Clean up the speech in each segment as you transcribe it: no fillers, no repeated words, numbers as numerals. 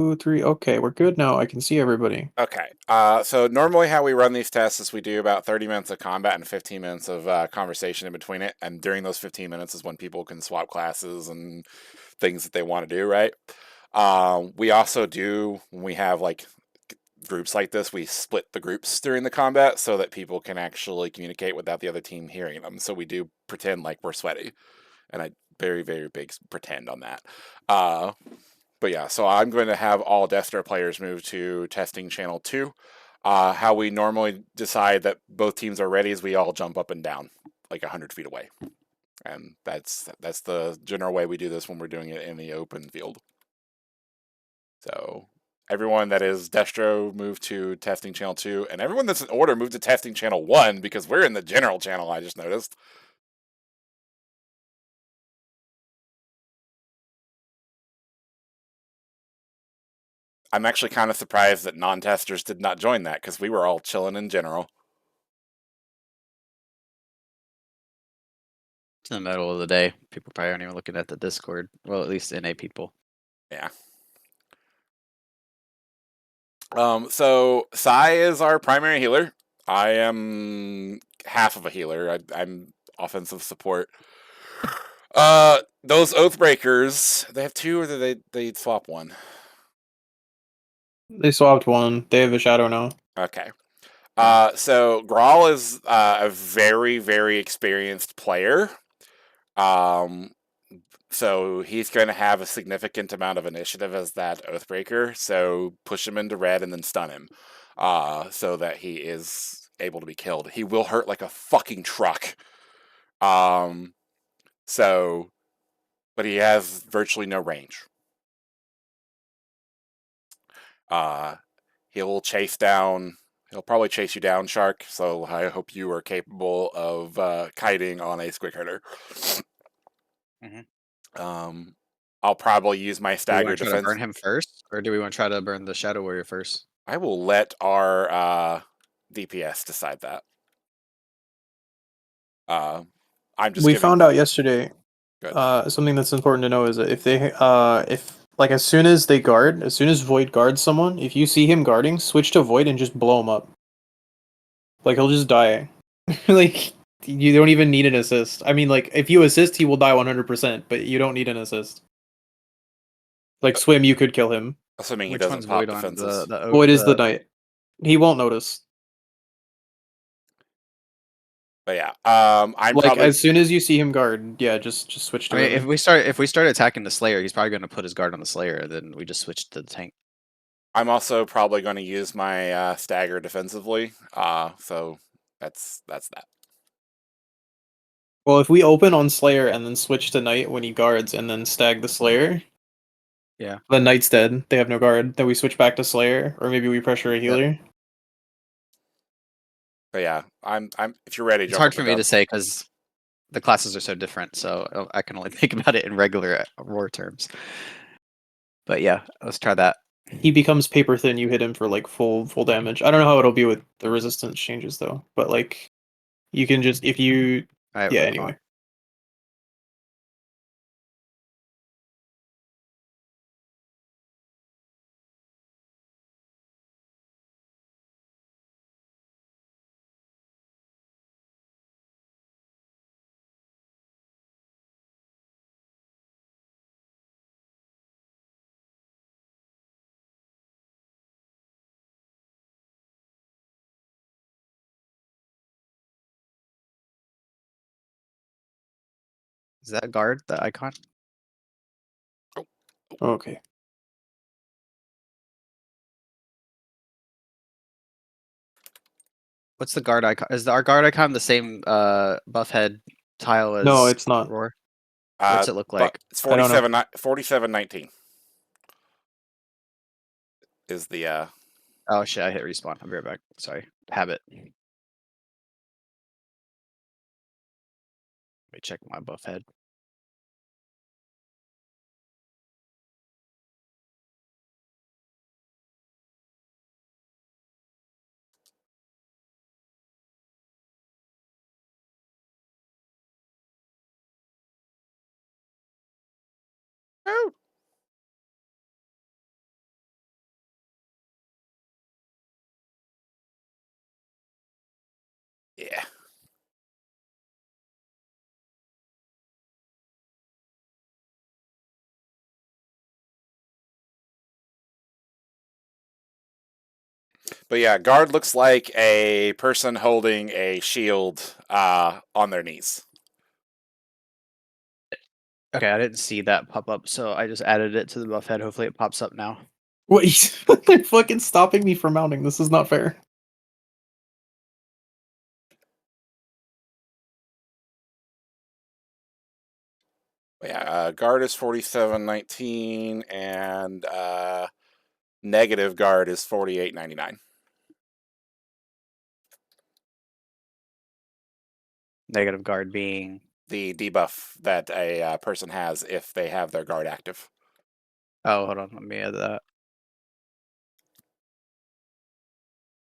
2, 3. Okay, we're good now. I can see everybody. Okay. So normally how we run these tests is we do about 30 minutes of combat and 15 minutes of conversation in between it. And during those 15 minutes is when people can swap classes and things that they want to do, right? We also do, when we have like groups like this, we split the groups during the combat so that people can actually communicate without the other team hearing them. So we do pretend like we're sweaty. And I very, very big pretend on that. Uh, but yeah, so I'm going to have all Destro players move to testing channel 2. How we normally decide that both teams are ready is we all jump up and down like 100 feet away. And that's the general way we do this when we're doing it in the open field. So everyone that is Destro move to testing channel 2, and everyone that's in order move to testing channel 1 because we're in the general channel, I just noticed. I'm actually kind of surprised that non-testers did not join that because we were all chilling in general. It's in the middle of the day. People probably aren't even looking at the Discord. Well, at least NA people. Yeah. So Sai is our primary healer. I am half of a healer. I'm offensive support. Those Oathbreakers, they have two, or they swap one? They swapped one. They have a shadow now. Okay. So Grawl is a very, very experienced player. So he's going to have a significant amount of initiative as that Oathbreaker. So push him into red and then stun him, so that he is able to be killed. He will hurt like a fucking truck. So, but he has virtually no range. He'll chase down. He'll probably chase you down, Shark. So I hope you are capable of kiting on a squig herder. I'll probably use my stagger Do we want to try to defense. burn him first, or do we want to try to burn the Shadow Warrior first? I will let our DPS decide that. I'm just We giving. found out yesterday. Good. Something that's important to know is that if like as soon as Void guards someone, if you see him guarding, switch to Void and just blow him up. Like he'll just die. Like you don't even need an assist. I mean, like if you assist, he will die 100%, but you don't need an assist. Like swim, you could kill him. Assuming he Which doesn't one's pop Void on defenses. Void is the knight. He won't notice. But yeah, I'm Like probably. as soon as you see him guard, yeah, just switch to I mean, melee. if we start attacking the Slayer, he's probably going to put his guard on the Slayer. Then we just switch to the tank. I'm also probably going to use my stagger defensively. So that's that. Well, if we open on Slayer and then switch to Knight when he guards and then stag the Slayer, yeah, the Knight's dead. They have no guard. Then we switch back to Slayer, or maybe we pressure a healer. Yep. But yeah, I'm. If you're ready, It's jump hard up for and me down. to say because the classes are so different. So I can only think about it in regular roar terms. But yeah, let's try that. He becomes paper thin. You hit him for like full damage. I don't know how it'll be with the resistance changes though, but like you can just if you All right, yeah. we're Anyway, fine. Is that guard the icon? okay. What's the guard icon? Is our guard icon the same buff head tile as No, it's not. roar? What's it look like? But it's I don't know. 4719 is the. Oh shit! I hit respawn. I'll be right back. Sorry. Habit. Let me check my buff head. Oh. But yeah, guard looks like a person holding a shield on their knees. Okay, I didn't see that pop up, so I just added it to the buff head. Hopefully it pops up now. Wait, they're fucking stopping me from mounting. This is not fair. But yeah, guard is 47.19 and negative guard is 48.99. Negative guard being... The debuff that a person has if they have their guard active. Oh, hold on. Let me add that.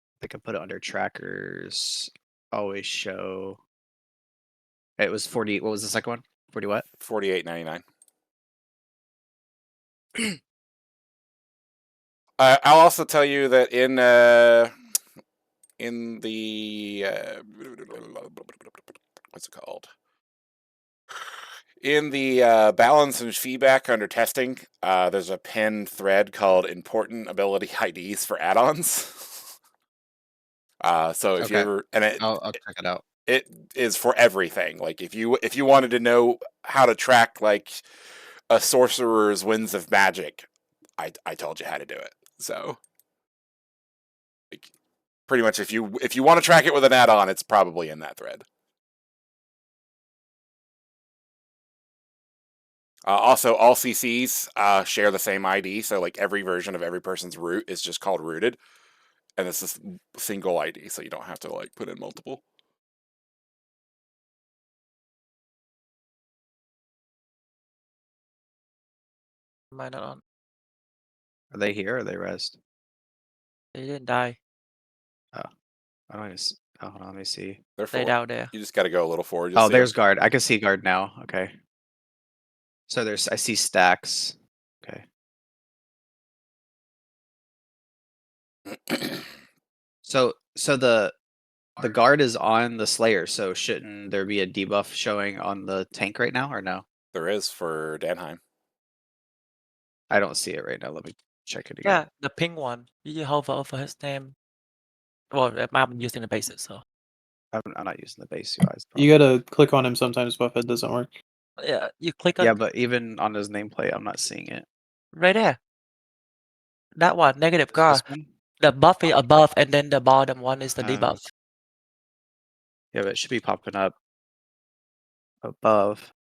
I think I put it under trackers. Always show. It was 40. What was the second one? 40 what? 48.99. I'll also tell you that in the what's it called? In the balance and feedback under testing, there's a pinned thread called "Important Ability IDs for Add-ons." So if you Okay. ever and I'll check it out. it is for everything. Like if you wanted to know how to track like a sorcerer's winds of magic, I told you how to do it. So like, pretty much if you want to track it with an add-on, it's probably in that thread. Also, all CCs share the same ID, so like every version of every person's root is just called rooted, and it's a single ID, so you don't have to like put in multiple. Mine not on. Are they here or are they rezzed? They didn't die. I don't even see. Oh, hold on, let me see. They're They full. down there. You just got to go a little forward. You'll Oh, see there's 'em. guard. I can see guard now. Okay. So I see stacks. Okay. So the guard is on the Slayer, so shouldn't there be a debuff showing on the tank right now or no? There is for Danheim. I don't see it right now. Let me check it Yeah, again. the pink one. You hover over his name. Well, I'm using the basis, so I'm not using the base UI. You gotta click on him sometimes, Buffhead doesn't work. yeah, you click on Yeah, but even on his nameplate, I'm not seeing it. right there. That one, negative Is guard. this one? The buff is above, and then the bottom one is the Uh, debuff. Yeah, but it should be popping up above.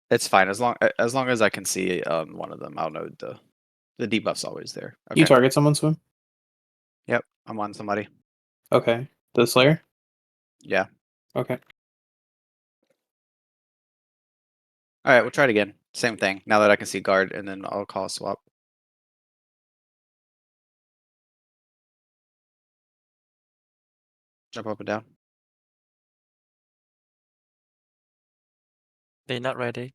It's fine as long as I can see one of them. I'll know the debuff's always there. You Okay. target someone, Swim? Yep, I'm on somebody. Okay. The Slayer? Yeah. Okay. All right, we'll try it again. Same thing. Now that I can see guard, and then I'll call a swap. Jump up and down. They're not ready.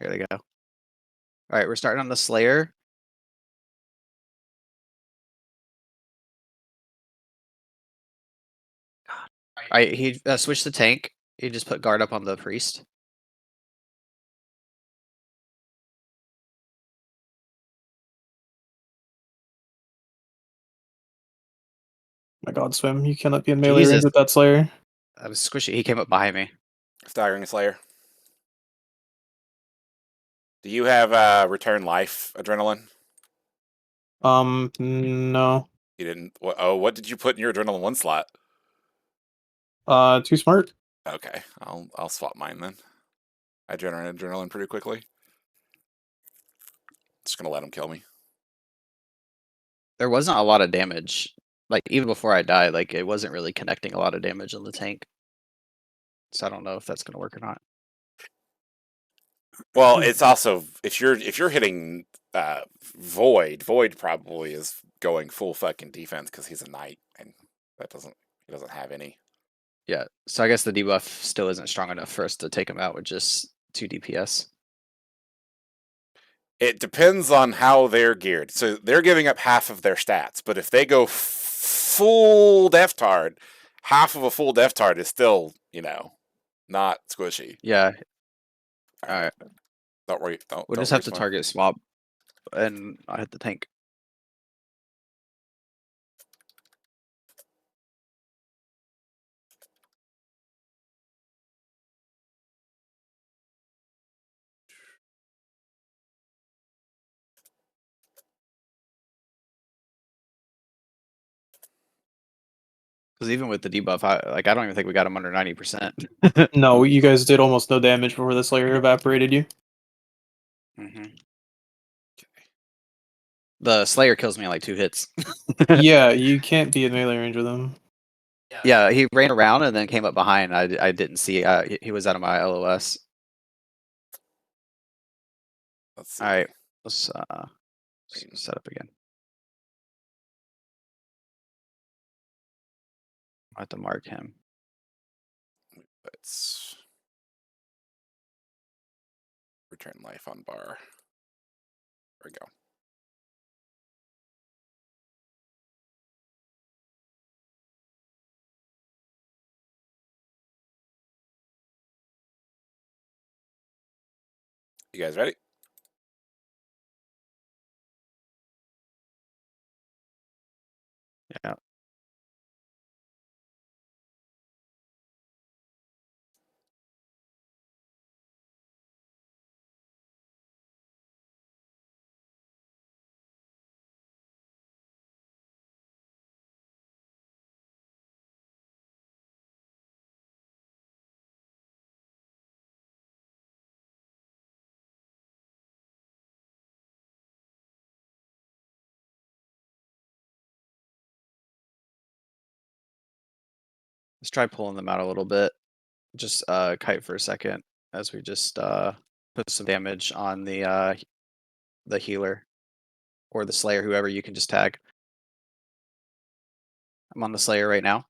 Here they go. All right, we're starting on the Slayer. All right, he switched the tank. He just put guard up on the priest. My god, Swim, you cannot be in melee range Jesus. with that Slayer. I was squishy. He came up behind me. Staggering Slayer. Do you have return life adrenaline? No. You didn't. What did you put in your adrenaline 1 slot? Too smart. Okay, I'll swap mine then. I generate adrenaline pretty quickly. Just gonna let him kill me. There wasn't a lot of damage. Like, even before I died, like, it wasn't really connecting a lot of damage on the tank. So I don't know if that's gonna work or not. Well, it's also if you're hitting Void probably is going full fucking defense because he's a knight and he doesn't have any. Yeah, so I guess the debuff still isn't strong enough for us to take him out with just 2 DPS. It depends on how they're geared. So they're giving up half of their stats, but if they go full Death Tard, half of a full Death Tard is still, not squishy. Yeah. All right. Alright. Don't worry. Don't. We'll don't just have waste to one. target swap, and I hit the tank. Because even with the debuff, I don't even think we got him under 90%. No, you guys did almost no damage before the Slayer evaporated you. The Slayer kills me in like 2 hits. Yeah, you can't be in melee range with him. Yeah, he ran around and then came up behind. I didn't see. He was out of my LOS. Let's see. All right, let's set up again. I have to mark him. Let's return life on bar. There we go. You guys ready? Yeah. Let's try pulling them out a little bit. Just kite for a second as we just put some damage on the healer or the Slayer, whoever you can just tag. I'm on the Slayer right now.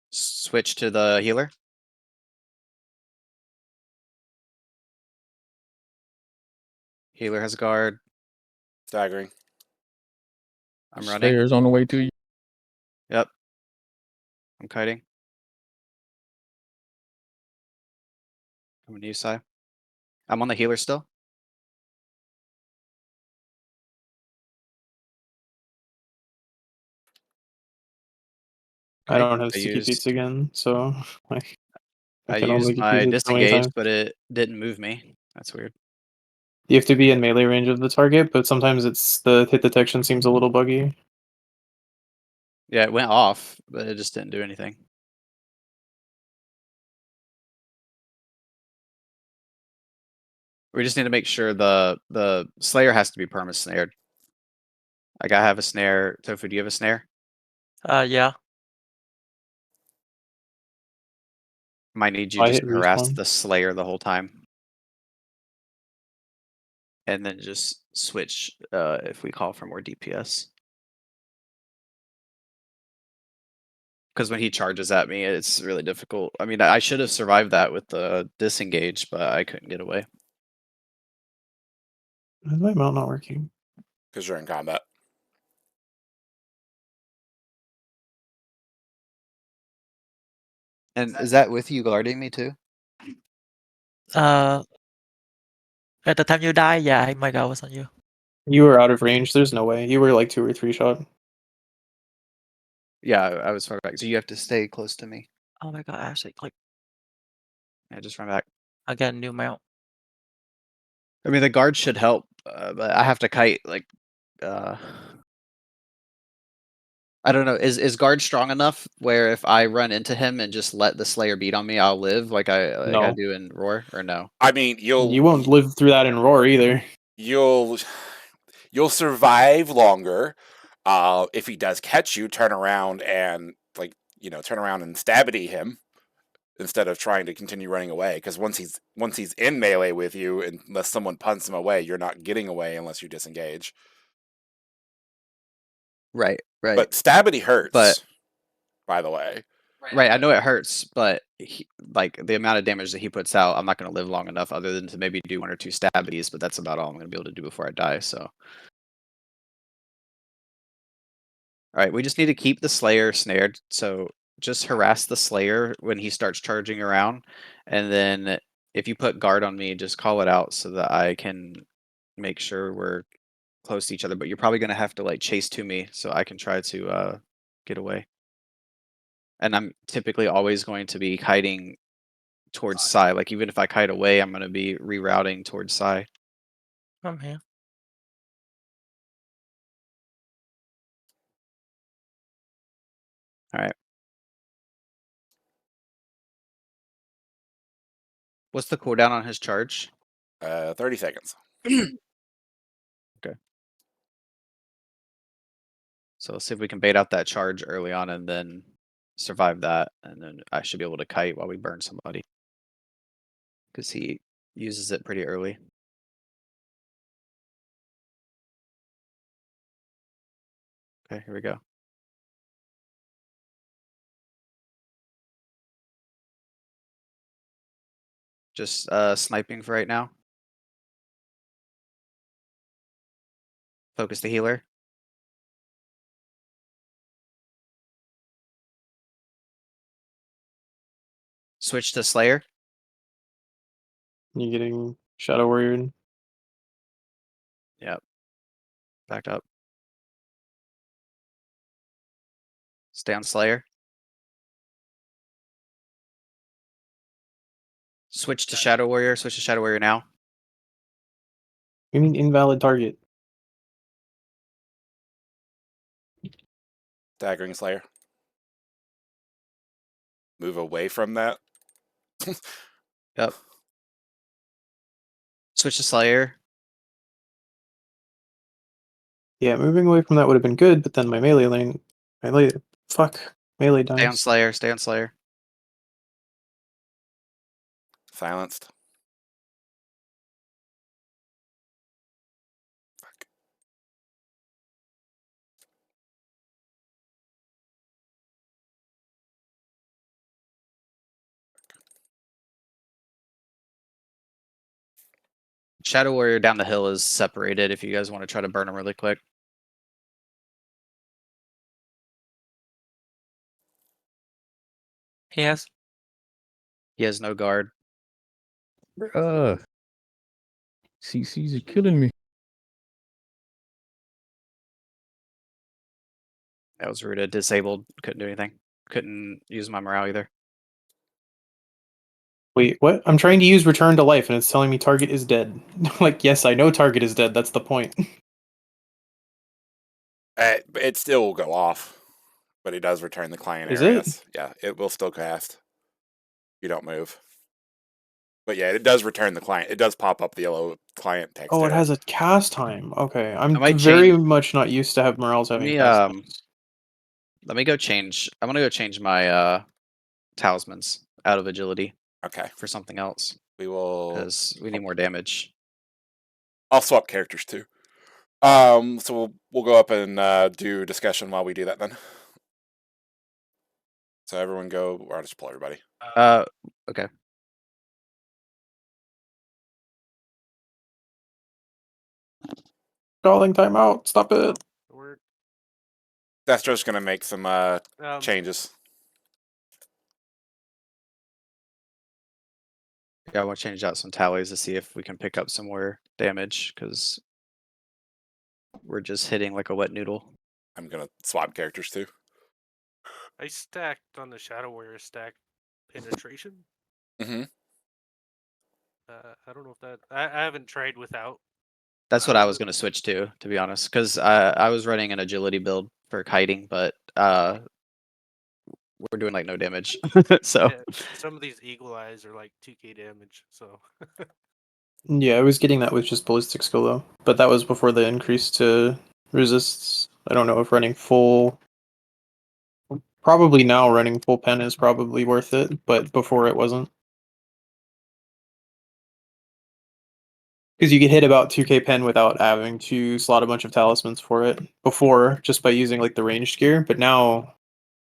Switch to the healer. Healer has guard. Staggering. I'm running. Slayer's on the way to you. Yep. I'm kiting. Coming to you, Sai. I'm on the healer still. I Okay, don't have sticky feats again, so like I can only used use my it so many disengage, times. but it didn't move me. That's weird. You have to be in melee range of the target, but sometimes it's the hit detection seems a little buggy. Yeah, it went off, but it just didn't do anything. We just need to make sure the Slayer has to be perma snared. Like I have a snare. Tofu, do you have a snare? Yeah. Might need you I just hit harass respawn. the Slayer the whole time. And then just switch if we call for more DPS. Because when he charges at me, it's really difficult. I mean, I should have survived that with the disengage, but I couldn't get away. Why is my mount not working? Because you're in combat. And is that with you guarding me too? At the time you die, yeah, my guard was on you. You were out of range. There's no way. You were like 2 or 3 shot. Yeah, I was far back. So you have to stay close to me. Oh my god, actually, like, Yeah, just run back. I get a new mount. I mean, the guard should help, but I have to kite. Like, I don't know. Is guard strong enough where if I run into him and just let the Slayer beat on me, I'll live like I No. do in Roar, or no? I mean, You won't live through that in Roar either. You'll survive longer. If he does catch you, turn around and turn around and stabity him instead of trying to continue running away. Because once he's in melee with you, unless someone punts him away, you're not getting away unless you disengage. Right. But stabity hurts. But by the way, right, I know it hurts, but like the amount of damage that he puts out, I'm not going to live long enough other than to maybe do 1 or 2 stabbities, but that's about all I'm going to be able to do before I die. So, all right, we just need to keep the Slayer snared. So just harass the Slayer when he starts charging around, and then if you put guard on me, just call it out so that I can make sure we're close to each other. But you're probably gonna have to like chase to me so I can try to get away. And I'm typically always going to be kiting towards Psy. Like even if I kite away, I'm gonna be rerouting towards Psy. I'm here. All right. What's the cooldown on his charge? 30 seconds. Okay. So let's see if we can bait out that charge early on and then survive that, and then I should be able to kite while we burn somebody. Because he uses it pretty early. Okay, here we go. Just sniping for right now. Focus the healer. Switch to Slayer. You getting Shadow Warrior? Yep. Backed up. Stay on Slayer. Switch to Shadow Warrior. Switch to Shadow Warrior now. You mean invalid target? Daggering Slayer. Move away from that. Yep. Switch to Slayer. Yeah, moving away from that would have been good, but then my melee lane, melee Stay on dies. Slayer. Stay on Slayer. Silenced. Shadow Warrior down the hill is separated if you guys want to try to burn him really quick. He has. He has no guard. CCs are killing me. That was rooted. Disabled. Couldn't do anything. Couldn't use my morale either. Wait, what? I'm trying to use return to life and it's telling me target is dead. Like, yes, I know target is dead, that's the point. It still will go off, but it does return the client Is area. it? Yeah, it will still cast. You don't move. But yeah, it does return the client. It does pop up the yellow client text. Oh, it area. has a cast time. Okay, I'm might very change- much not used to have morales Let having me cast times. let me go change. I'm gonna go change my talismans out of agility Okay. for something else We will. because we need more damage. I'll swap characters too. So we'll go up and do discussion while we do that then. So everyone go. Or I'll just pull everybody. Okay. Calling timeout. Stop it. Destro's gonna make some changes. Yeah, I want to change out some tallies to see if we can pick up some more damage because we're just hitting like a wet noodle. I'm gonna swap characters too. I stacked on the Shadow Warrior stack penetration. Mm-hmm. I don't know if that I haven't tried without. That's what I was going to switch to be honest, because I was running an agility build for kiting, but we're doing like no damage. So Yeah, some of these eagle eyes are like 2k damage, so Yeah, I was getting that with just ballistic skill though, but that was before the increase to resists. I don't know if running full. Probably now running full pen is probably worth it, but before it wasn't. Because you could hit about 2k pen without having to slot a bunch of talismans for it before, just by using like the ranged gear, but now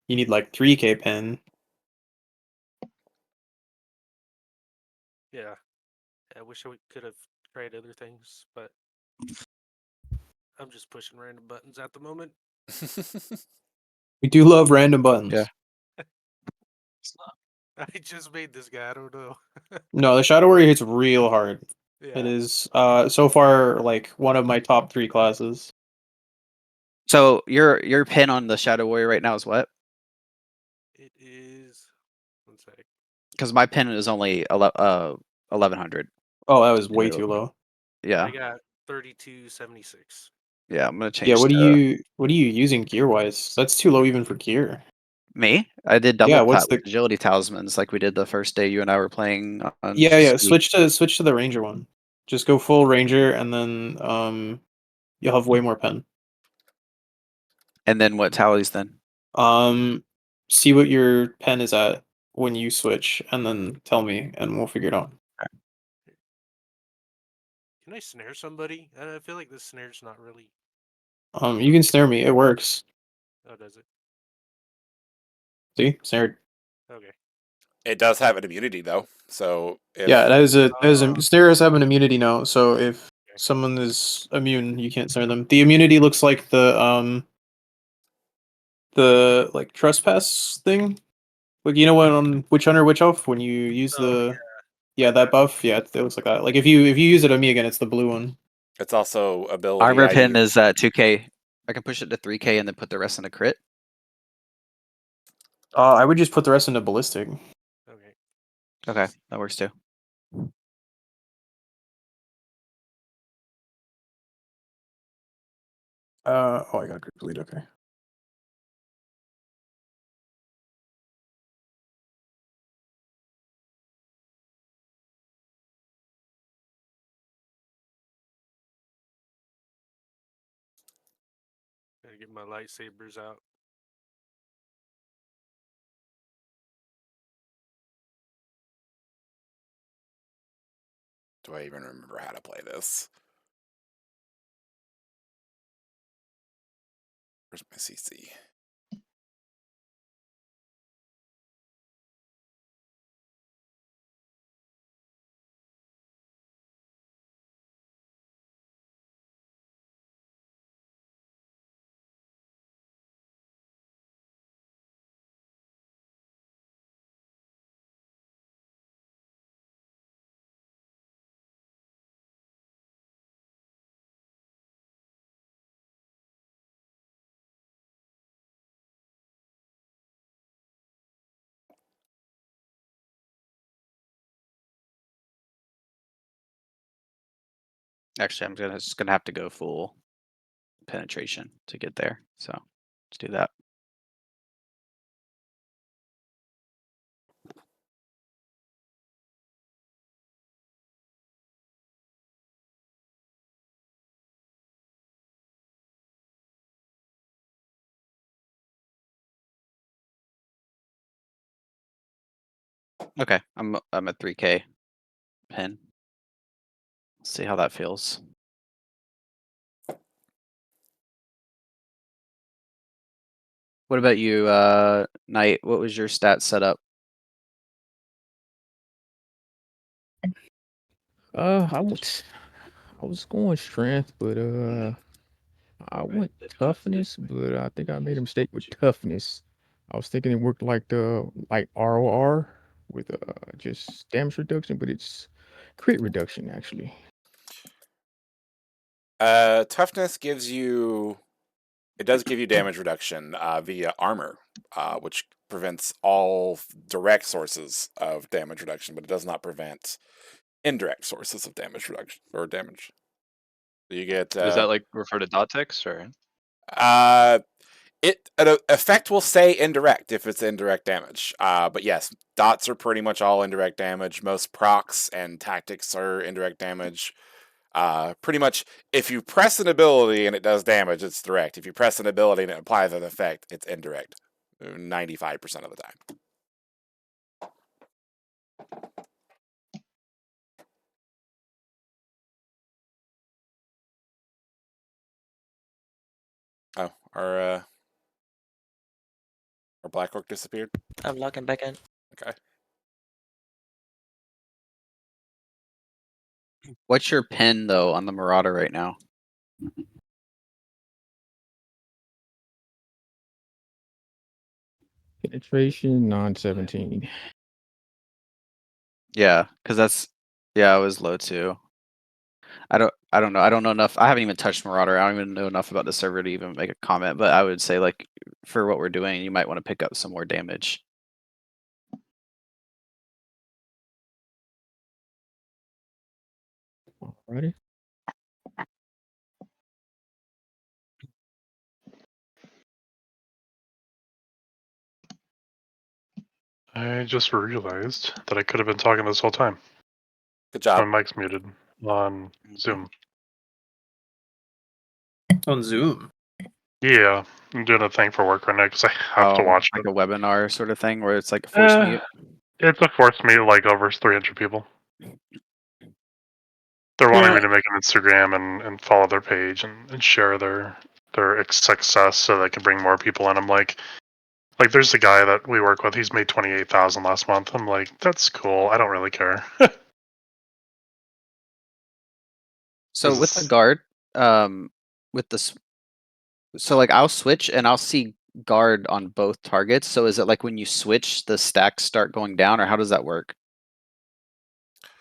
you need like 3k pen. yeah. I wish I could have tried other things, but I'm just pushing random buttons at the moment. We do love random buttons. Yeah. I just made this guy. I don't know. No, the Shadow Warrior hits real hard. It Yeah. is so far like one of my top 3 classes. So your pin on the Shadow Warrior right now is what? It is. One sec. Because my pin is only 1100. Oh, that was way Ew. too low. Yeah, I got 3276. yeah. I'm gonna change. Yeah, what are to you using gear wise? That's too low even for gear. me. I did Yeah, double what's plat with agility talismans like we did the first day you and I were playing on. Yeah, Speed. switch to the ranger one. Just go full ranger and then you'll have way more pen. And then what tallies then? See what your pen is at when you switch and then tell me and we'll figure it out. Can I snare somebody? I feel like this snare's not really. You can snare me, it works. Oh, does it? See? Snared. Okay. It does have an immunity though, so if Yeah, that is Oh. snares have an immunity now, so if Okay. someone is immune, you can't snare them. The immunity looks like the like trespass thing. Like you know what on Witch Hunter Witch Elf when you use Oh, yeah that buff, yeah, it looks like that. Like if you use it on me again, it's the blue one. it's also ability Armor I pin use. is at 2k. I can push it to 3k and then put the rest in a crit. I would just put the rest into ballistic. Okay. Okay, that works too. Oh, I got group lead. Okay. Gotta get my lightsabers out. Do I even remember how to play this? Where's my CC? Actually, just gonna have to go full penetration to get there. So let's do that. Okay, I'm at 3k pin. See how that feels. What about you, Knight? What was your stat setup? I was going strength, but I went toughness, but I think I made a mistake with toughness. I was thinking it worked like ROR with just damage reduction, but it's crit reduction actually. Toughness gives you. It does give you damage reduction via armor, which prevents all direct sources of damage reduction, but it does not prevent indirect sources of damage reduction or damage. So you get. Does that like refer to dot ticks or? An effect will say indirect if it's indirect damage. But yes, dots are pretty much all indirect damage. Most procs and tactics are indirect damage. Pretty much, if you press an ability and it does damage, it's direct. If you press an ability and it applies an effect, it's indirect. 95% of the time. Oh, our Black Orc disappeared? I'm logging back in. Okay. What's your pin though on the Marauder right now? Penetration non-17. Yeah, because I was low too. I don't know. I don't know enough. I haven't even touched Marauder. I don't even know enough about the server to even make a comment. But I would say, like, for what we're doing, you might want to pick up some more damage. Alrighty. I just realized that I could have been talking this whole time. Good My job. mic's muted on Zoom. On Zoom. Yeah, I'm doing a thing for work right now because I have to watch like it. a webinar sort of thing where it's like a force mute. It's a forced meet, like over 300 people. They're wanting me to make an Instagram and follow their page and share their success so they can bring more people in. I'm like there's a guy that we work with. He's made 28,000 last month. I'm like, that's cool. I don't really care. So with the guard, with this, so like I'll switch and I'll see guard on both targets. So is it like when you switch, the stacks start going down, or how does that work?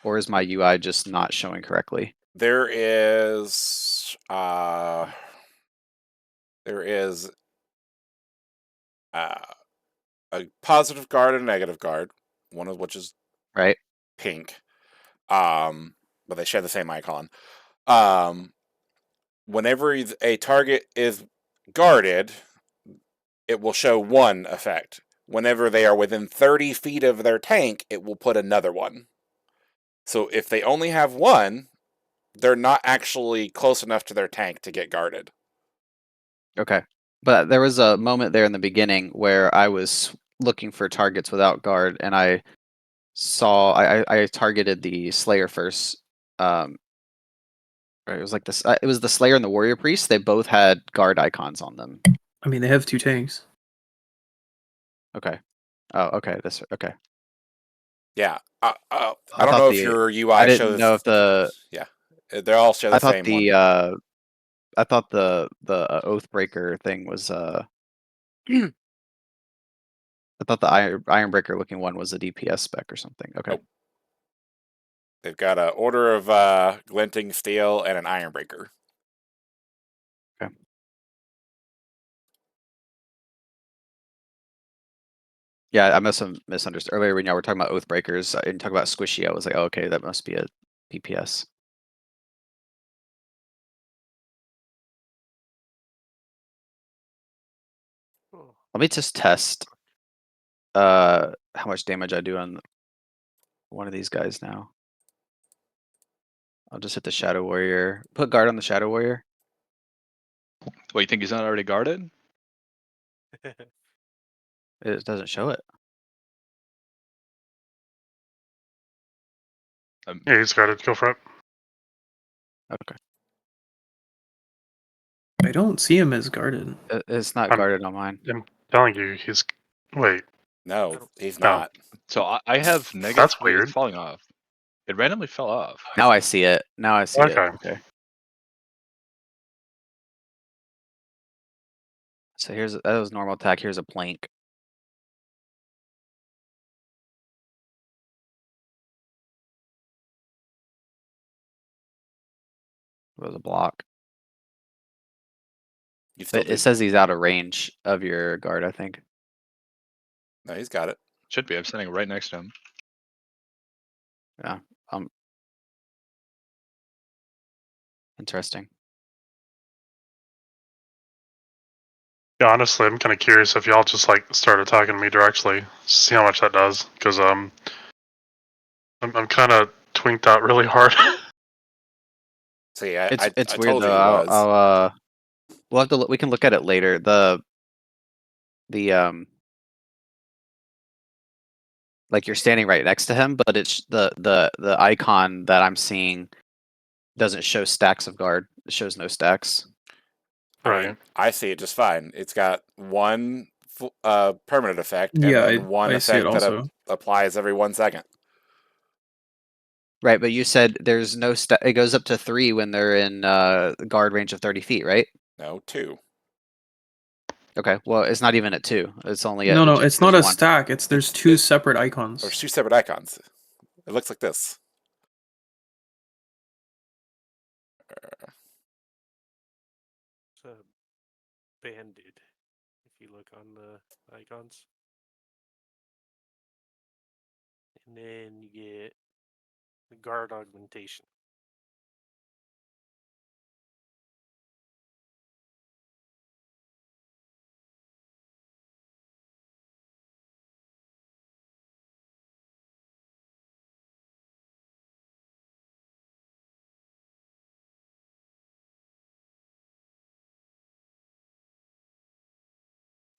Or is my UI just not showing correctly? There is a positive guard and a negative guard, one of which is Right. pink. But they share the same icon. Whenever a target is guarded, it will show one effect. Whenever they are within 30 feet of their tank, it will put another one. So if they only have one, they're not actually close enough to their tank to get guarded. Okay. But there was a moment there in the beginning where I was looking for targets without guard, and I saw I targeted the Slayer first. It was like this. It was the Slayer and the Warrior Priest. They both had guard icons on them. I mean, they have 2 tanks. Okay. Oh, okay. Okay. Yeah. I don't thought know if your UI I didn't shows. know if the. Yeah. They all share the I thought same the. one. I thought the Oathbreaker thing was. I thought the Ironbreaker looking one was a DPS spec or something. Okay. Nope. They've got an Order of Glinting Steel and an Ironbreaker. Okay. Yeah, I must have misunderstood earlier when y'all were talking about Oathbreakers. I didn't talk about Squishy. I was like, oh, okay, that must be a DPS. Let me just test how much damage I do on one of these guys now. I'll just hit the Shadow Warrior. Put guard on the Shadow Warrior. What, you think he's not already guarded? It doesn't show it. Yeah, he's got it. Go for it. Okay. I don't see him as guarded. It's not I'm- guarded on mine. I'm telling you, he's. Wait. No, he's No. not. So I have negative. That's wait, weird. it's falling off. It randomly fell off. Now I see it. Now I see it. Okay. Okay. So that was normal attack. Here's a plank. It was a block. But it says he's out of range of your guard, I think. No, he's got it. Should be. I'm standing right next to him. Yeah. Interesting. Yeah, honestly, I'm kind of curious if y'all just like started talking to me directly, see how much that does, because I'm kind of twinked out really hard. See, It's I weird told you he though. was. We'll have to we can look at it later. Like you're standing right next to him, but it's the icon that I'm seeing doesn't show stacks of guard. It shows no stacks. I mean, I see it just fine. It's got one permanent effect and Yeah, then one I see it effect that also. applies every 1 second. Right, but you said there's no it goes up to 3 when they're in guard range of 30 feet, right? No, 2. Okay, well, it's not even at 2. It's only at No, it's not there's a 1. stack. There's 2 separate icons. There's 2 separate icons. It looks like this. It's a banded. If you look on the icons, and then you get the guard augmentation.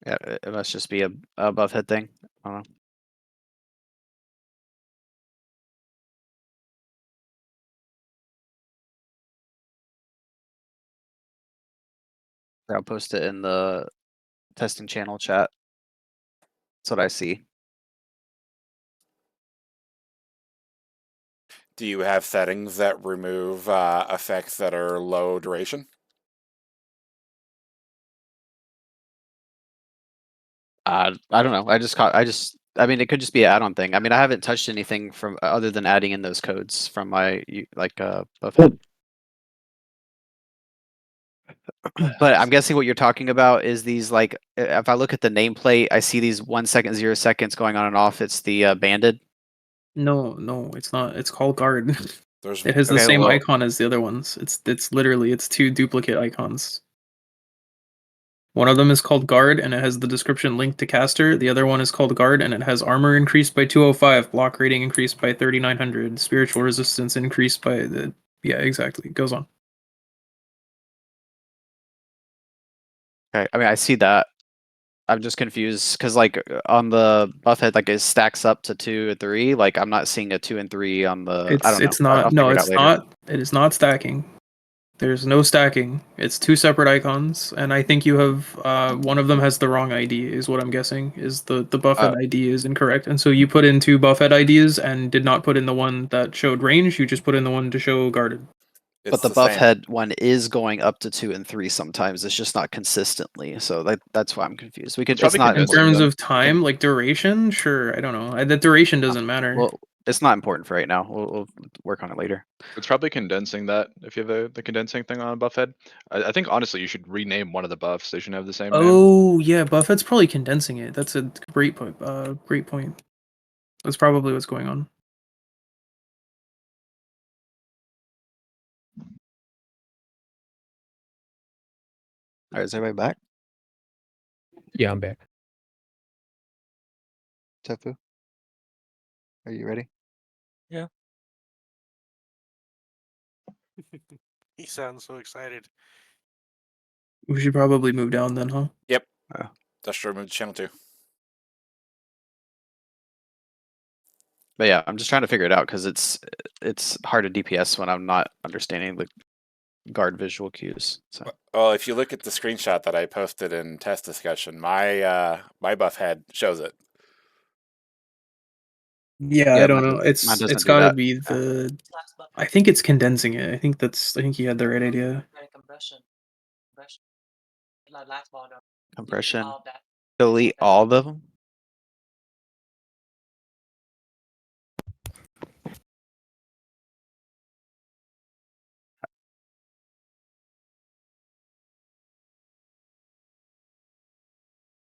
Yeah, it must just be a buff head thing. I don't know. I'll post it in the testing channel chat. That's what I see. Do you have settings that remove effects that are low duration? I don't know. I mean, it could just be an add-on thing. I mean, I haven't touched anything from other than adding in those codes from my buff head. But I'm guessing what you're talking about is these like, if I look at the nameplate, I see these 1 second, 0 seconds going on and off. It's the banded. No, it's not. It's called guard. There's It has the Okay, same well- icon as the other ones. It's literally it's two duplicate icons. One of them is called guard and it has the description linked to caster. The other one is called guard and it has armor increased by 205, block rating increased by 3900, spiritual resistance increased by the yeah, exactly. It goes on. Okay, I mean, I see that. I'm just confused because like on the buff head, like it stacks up to 2 and 3. Like I'm not seeing a 2 and 3 on the. I don't know. It's not I'll no, figure it out it's later. not. It is not stacking. There's no stacking. It's two separate icons, and I think you have one of them has the wrong ID, is what I'm guessing. Is the buffhead ID is incorrect, and so you put in two buffhead IDs and did not put in the one that showed range. You just put in the one to show guarded. But the buff head one is going up to 2 and 3 sometimes. It's just not consistently. So that's why I'm confused. We could. It's probably not In condensing important. terms them. of time, like duration, sure. I don't know. The duration doesn't matter. Well, it's not important for right now. We'll work on it later. It's probably condensing that if you have the condensing thing on a buff head. I think honestly you should rename one of the buffs. They shouldn't have the same name. Oh yeah, buffhead's probably condensing it. That's a great point. Great point. That's probably what's going on. All right, is everybody back? Yeah, I'm back. Tefu, are you ready? He sounds so excited. We should probably move down then, huh? Yep. Oh. Just remove channel 2. But yeah, I'm just trying to figure it out because it's hard to DPS when I'm not understanding the guard visual cues. So Well, if you look at the screenshot that I posted in test discussion, my my buff head shows it. Yeah, Yeah, I don't mine know. mine doesn't It's do got to that. be the. I think it's condensing it. I think you had the right idea. Compression. Delete all of them.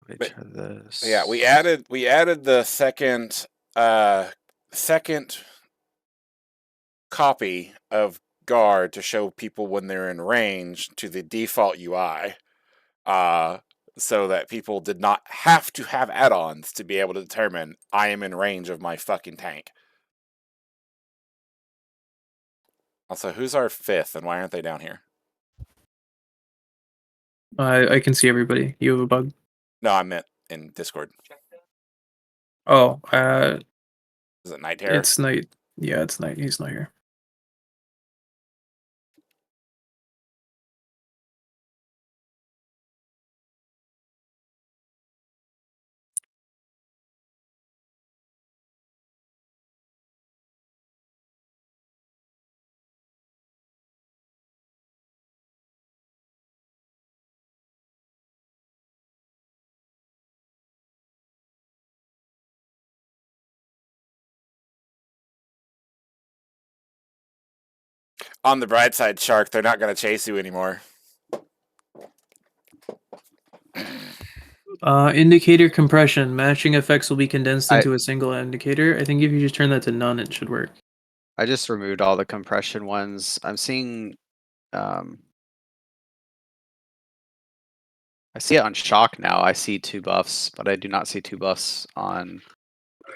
Let me But- try this. Yeah, we added the second copy of guard to show people when they're in range to the default UI, so that people did not have to have add-ons to be able to determine I am in range of my fucking tank. Also, who's our 5th and why aren't they down here? I can see everybody. You have a bug. No, I meant in Discord. Oh, Is it Night Terror? it's night. Yeah, it's night. He's not here. On the bright side, Shark, they're not going to chase you anymore. Indicator compression. Matching effects will be condensed I- into a single indicator. I think if you just turn that to none, it should work. I just removed all the compression ones. I'm seeing, I see it on shock now. I see 2 buffs, but I do not see 2 buffs on.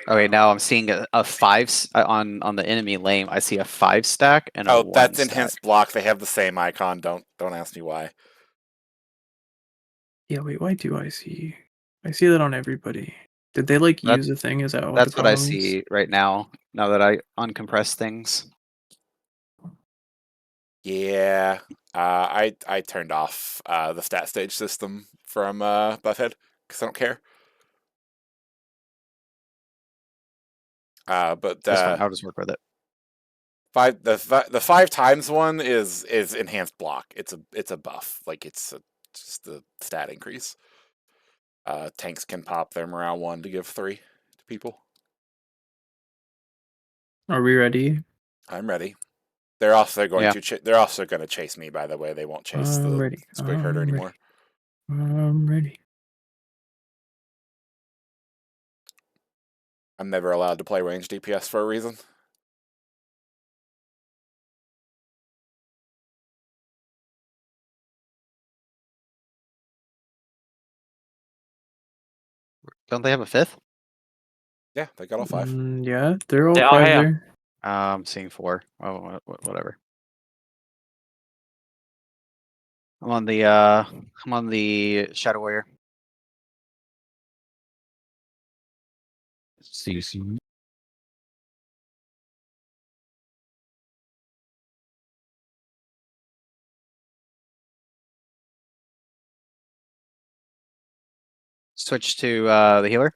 Okay, now I'm seeing a 5 on the enemy lane. I see a 5 stack and a Oh, 1 that's stack. enhanced block. They have the same icon. Don't ask me why. Yeah, wait, why do I see? I see that on everybody. Did they like That- use a thing? Is that what That's the what I problem is? see right now. Now that I uncompress things. Yeah, I turned off the stat stage system from Buffhead because I don't care. But That's fine. I'll just work with it. the 5 times one is enhanced block. It's a buff. Like it's just the stat increase. Tanks can pop their morale 1 to give 3 to people. Are we ready? I'm ready. They're also going Yeah. to they're also going to chase me. By the way, they won't chase I'm the ready. Squig Herder anymore. I'm ready. I'm never allowed to play range DPS for a reason. Don't they have a 5th? Yeah, they got all 5. Yeah, they're all They all 5 have. there. I'm seeing 4. Oh, whatever. I'm on the Shadow Warrior. CC. Switch to the healer.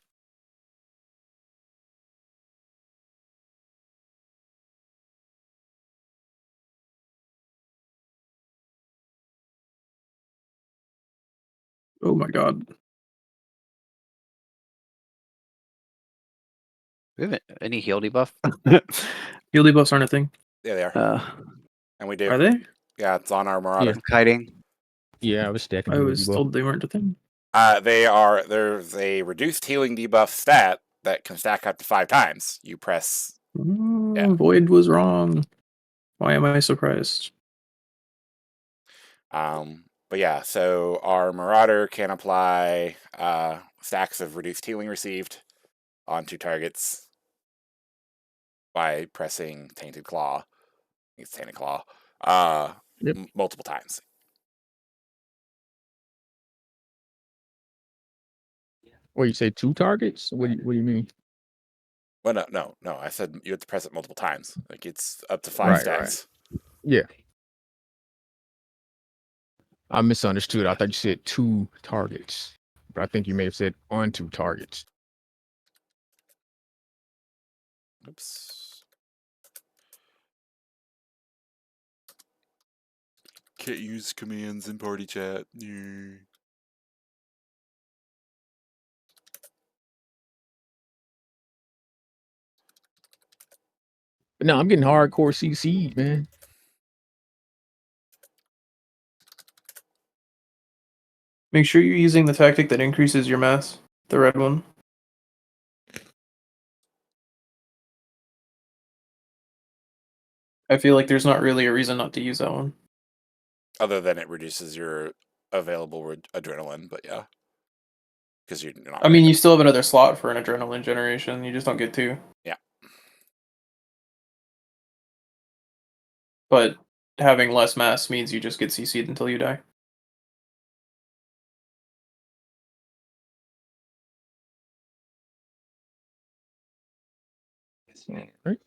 Oh my god. Do we have any heal debuff? Heal debuffs aren't a thing. Yeah, they are, and we do. Are they? Yeah, it's on our Marauder. Yeah. Kiting. Yeah, I was stacking I heal was debuff. told they weren't a thing. There's a reduced healing debuff stat that can stack up to 5 times. You press. Yeah. Void was wrong. Why am I surprised? But yeah, so our Marauder can apply stacks of reduced healing received onto targets by pressing Tainted Claw. I think it's Tainted Claw. Yep. Multiple times. What, you say 2 targets? What do you mean? Well, no. I said you have to press it multiple times. Like it's up to 5 Right, stacks. Yeah. I misunderstood. I thought you said 2 targets, but I think you may have said on 2 targets. Oops. Can't use commands in party chat. But no, I'm getting hardcore CC, man. Make sure you're using the tactic that increases your mass. The red one. I feel like there's not really a reason not to use that one. Other than it reduces your available adrenaline, but yeah. Because you're not. I mean, you still have another slot for an adrenaline generation. You just don't get 2. Yeah. But having less mass means you just get CC'd until you die. Right?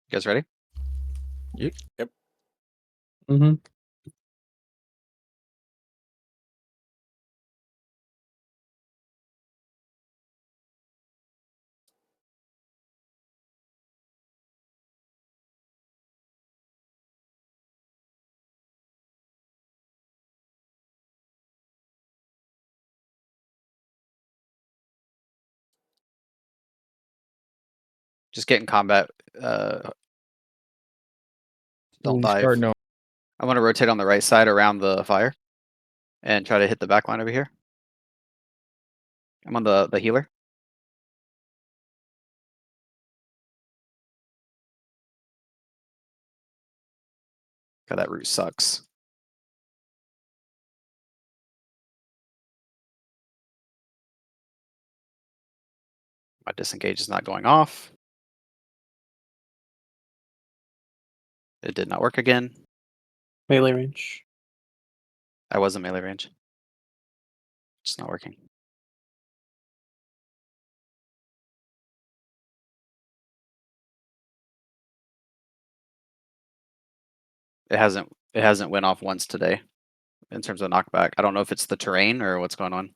You guys ready? Yep. Mm-hmm. Just get in combat. Don't Ooh, dive. starting on. I want to rotate on the right side around the fire and try to hit the back line over here. I'm on the healer. God, that route sucks. My disengage is not going off. It did not work again. Melee range. I was in melee range. It's not working. It hasn't went off once today in terms of knockback. I don't know if it's the terrain or what's going on.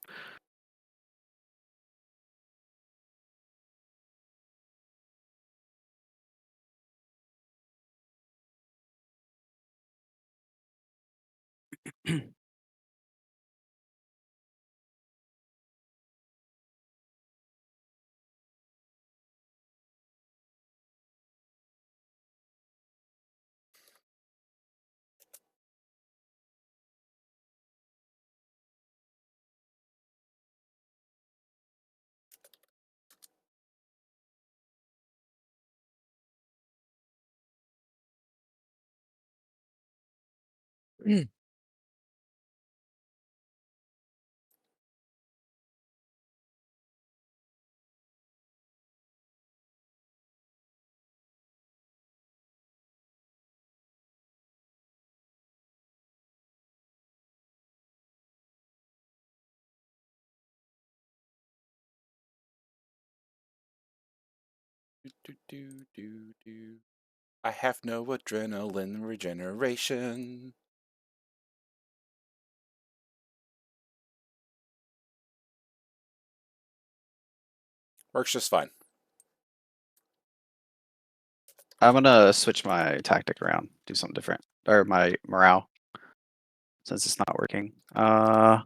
I have no adrenaline regeneration. Works just fine. I'm gonna switch my tactic around, do something different, or my morale, since it's not working. I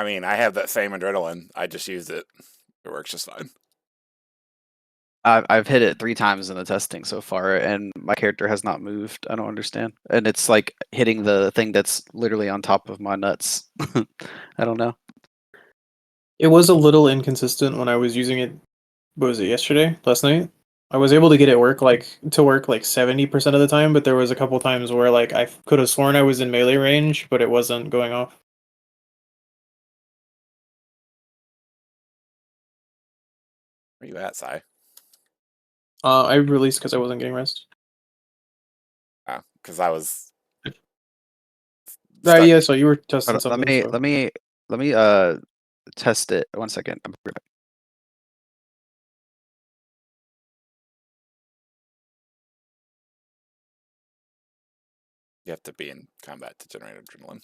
mean, I have that same adrenaline. I just used it. It works just fine. I've hit it 3 times in the testing so far, and my character has not moved. I don't understand, and it's like hitting the thing that's literally on top of my nuts. I don't know. It was a little inconsistent when I was using it. What was it, yesterday? Last night? I was able to get it work like 70% of the time, but there was a couple times where like I could have sworn I was in melee range, but it wasn't going off. Where you at, Sai? I released because I wasn't getting rest. Oh, because I was. Yeah, so you were testing Hold on, something. So. let me test it. 1 second. I'm right back. You have to be in combat to generate adrenaline.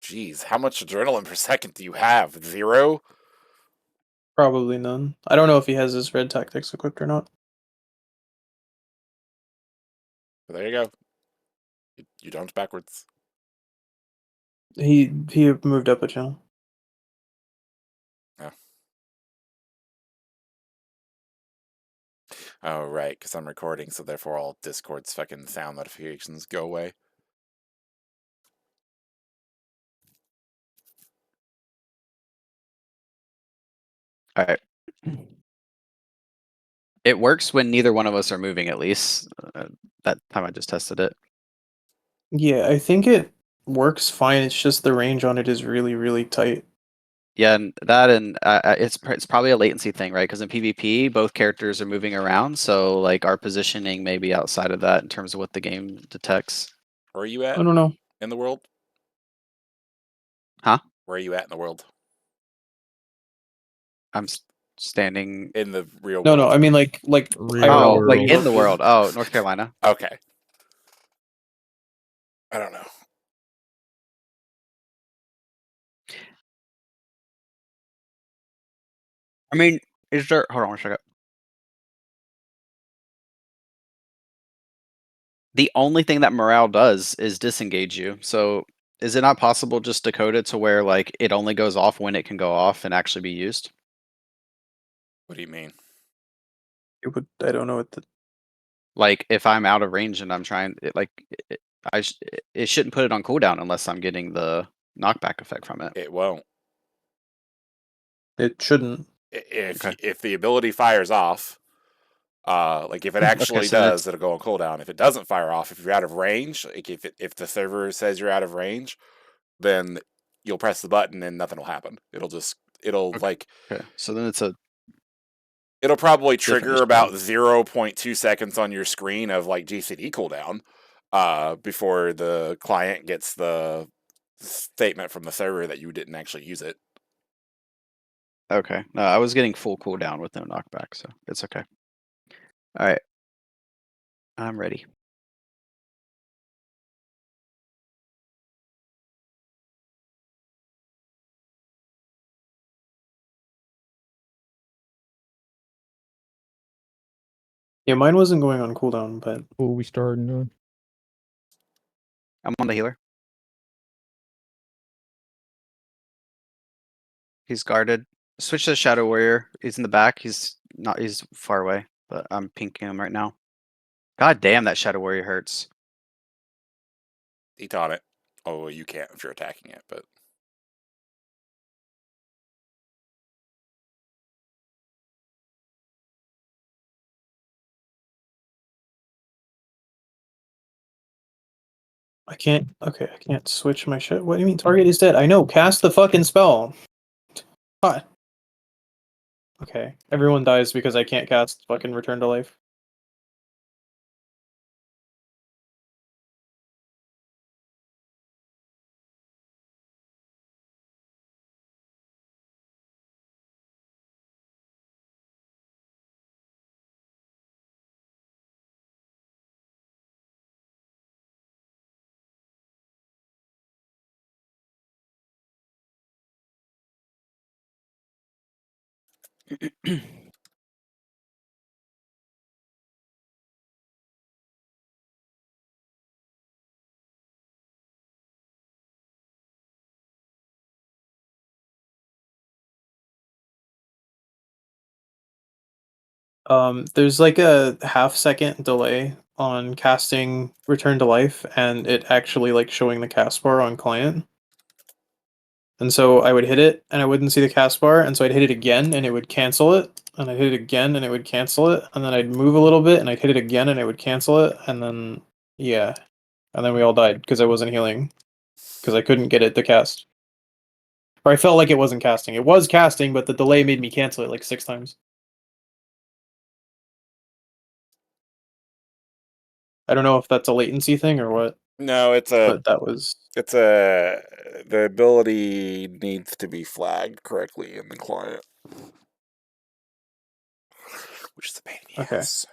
Jeez, how much adrenaline per second do you have? 0? Probably none. I don't know if he has his red tactics equipped or not. But there you go. You jumped backwards. He moved up a channel. Oh. Oh, right, because I'm recording, so therefore all Discord's fucking sound notifications go away. All right. It works when neither one of us are moving. At least that time I just tested it. Yeah, I think it works fine. It's just the range on it is really, really tight. Yeah, and it's probably a latency thing, right? Because in PvP, both characters are moving around, so like our positioning may be outside of that in terms of what the game detects. Where are you at I don't know. in the world? Huh? Where are you at in the world? I'm standing. In the real No, world? no. I mean, like Real Oh, IRL. like world. in the world. Oh, North Carolina. Okay. I don't know. I mean, is there? Hold on one second. The only thing that morale does is disengage you. So is it not possible just to code it to where like it only goes off when it can go off and actually be used? What do you mean? It would. I don't know what the. Like if I'm out of range and I'm trying, it shouldn't put it on cooldown unless I'm getting the knockback effect from it. It won't. It shouldn't. Okay. If the ability fires off, like if it Okay, actually so does, it'll go on cooldown. If it doesn't fire off, if you're out of range, like if the server says you're out of range, then you'll press the button and nothing will happen. It'll like Okay. So then it's a it'll probably different trigger issue. about 0.2 seconds on your screen of like GCD cooldown, before the client gets the statement from the server that you didn't actually use it. Okay. No, I was getting full cooldown with no knockback, so it's okay. All right. I'm ready. Yeah, mine wasn't going on cooldown, but Who we starting on? I'm on the healer. He's guarded. Switch to the Shadow Warrior. He's in the back. He's not. He's far away, but I'm pinking him right now. God damn, that Shadow Warrior hurts. Eat on it. Oh, you can't if you're attacking it, but I can't. Okay, I can't switch my shit. What do you mean? Target is dead. I know. Cast the fucking spell. What? Okay, everyone dies because I can't cast fucking Return to Life. There's like a half-second delay on casting Return to Life and it actually like showing the cast bar on client. And so I would hit it and I wouldn't see the cast bar, and so I'd hit it again and it would cancel it, and I'd hit it again and it would cancel it, and then I'd move a little bit and I'd hit it again and it would cancel it, and then yeah. And then we all died because I wasn't healing. Because I couldn't get it to cast. Or I felt like it wasn't casting. It was casting, but the delay made me cancel it like 6 times. I don't know if that's a latency thing or what, no, but that was the ability needs to be flagged correctly in the client, which is a pain in the okay. ass.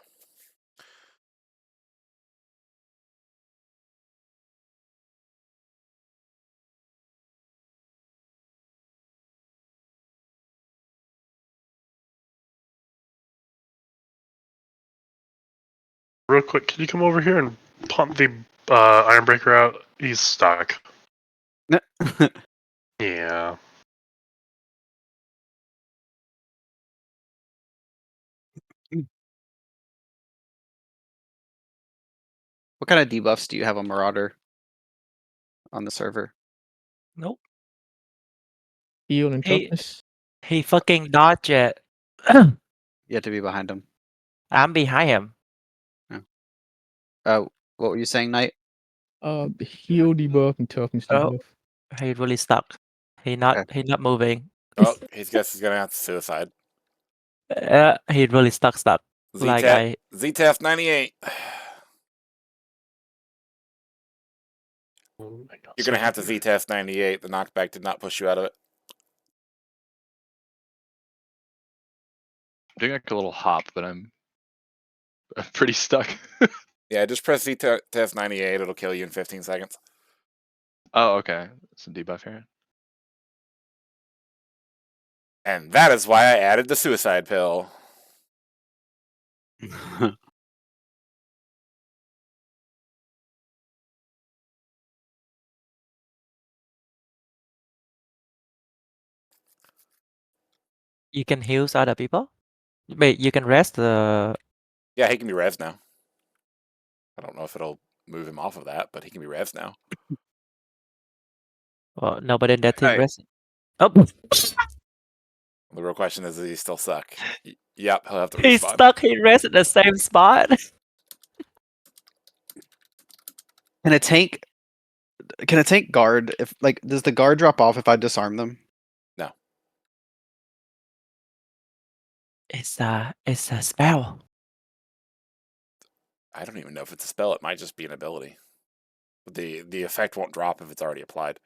Real quick, can you come over here and pump the Ironbreaker out? He's stuck. Yeah. What kind of debuffs do you have on Marauder on the server? Nope. Heal and He toughness. he fucking dodged it. You have to be behind him. I'm behind him. What were you saying, Knight? Heal debuff and toughness Oh. debuff. He really stuck. He not moving. Oh, he guess he's gonna have to suicide. He really stuck. Like I. Z-Tef 98. You're gonna have to Z-Tef 98. The knockback did not push you out of it. I'm doing like a little hop, but I'm pretty stuck. Yeah, just press Z-Tef 98. It'll kill you in 15 seconds. Oh, okay. Some debuff here. And that is why I added the suicide pill. You can heal other people. Wait, you can rest the. Yeah, he can be revs now. I don't know if it'll move him off of that, but he can be revs now. Well, nobody in that team Right. rest. Oh, The real question is, does he still suck? Yep, he'll have to he's respawn. stuck. He rests at the same spot. Can a tank guard if like does the guard drop off if I disarm them? No. It's a spell. I don't even know if it's a spell. It might just be an ability. But the effect won't drop if it's already applied.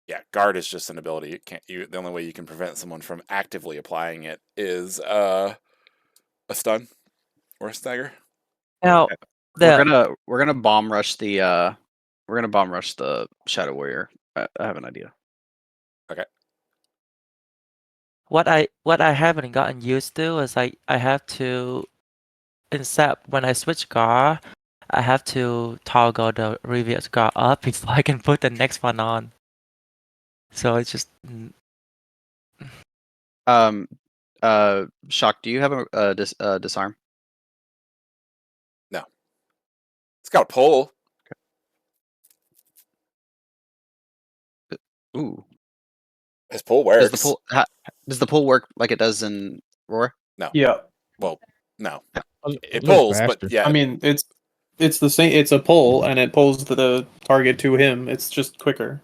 Yeah, guard is just an ability. The only way you can prevent someone from actively applying it is a stun or a stagger. Now, We're gonna bomb rush the Shadow Warrior. I have an idea. Okay. what I haven't gotten used to is like I have to, except when I switch guard, I have to toggle the previous guard up before I can put the next one on. So it's just Shock, do you have a disarm? No. It's got a pull. Ooh. His pull works. Does the pull work like it does in Roar? No. Yeah. Well, no. A It little pulls, faster. but yeah. I mean, it's the same. It's a pull, and it pulls the target to him. It's just quicker.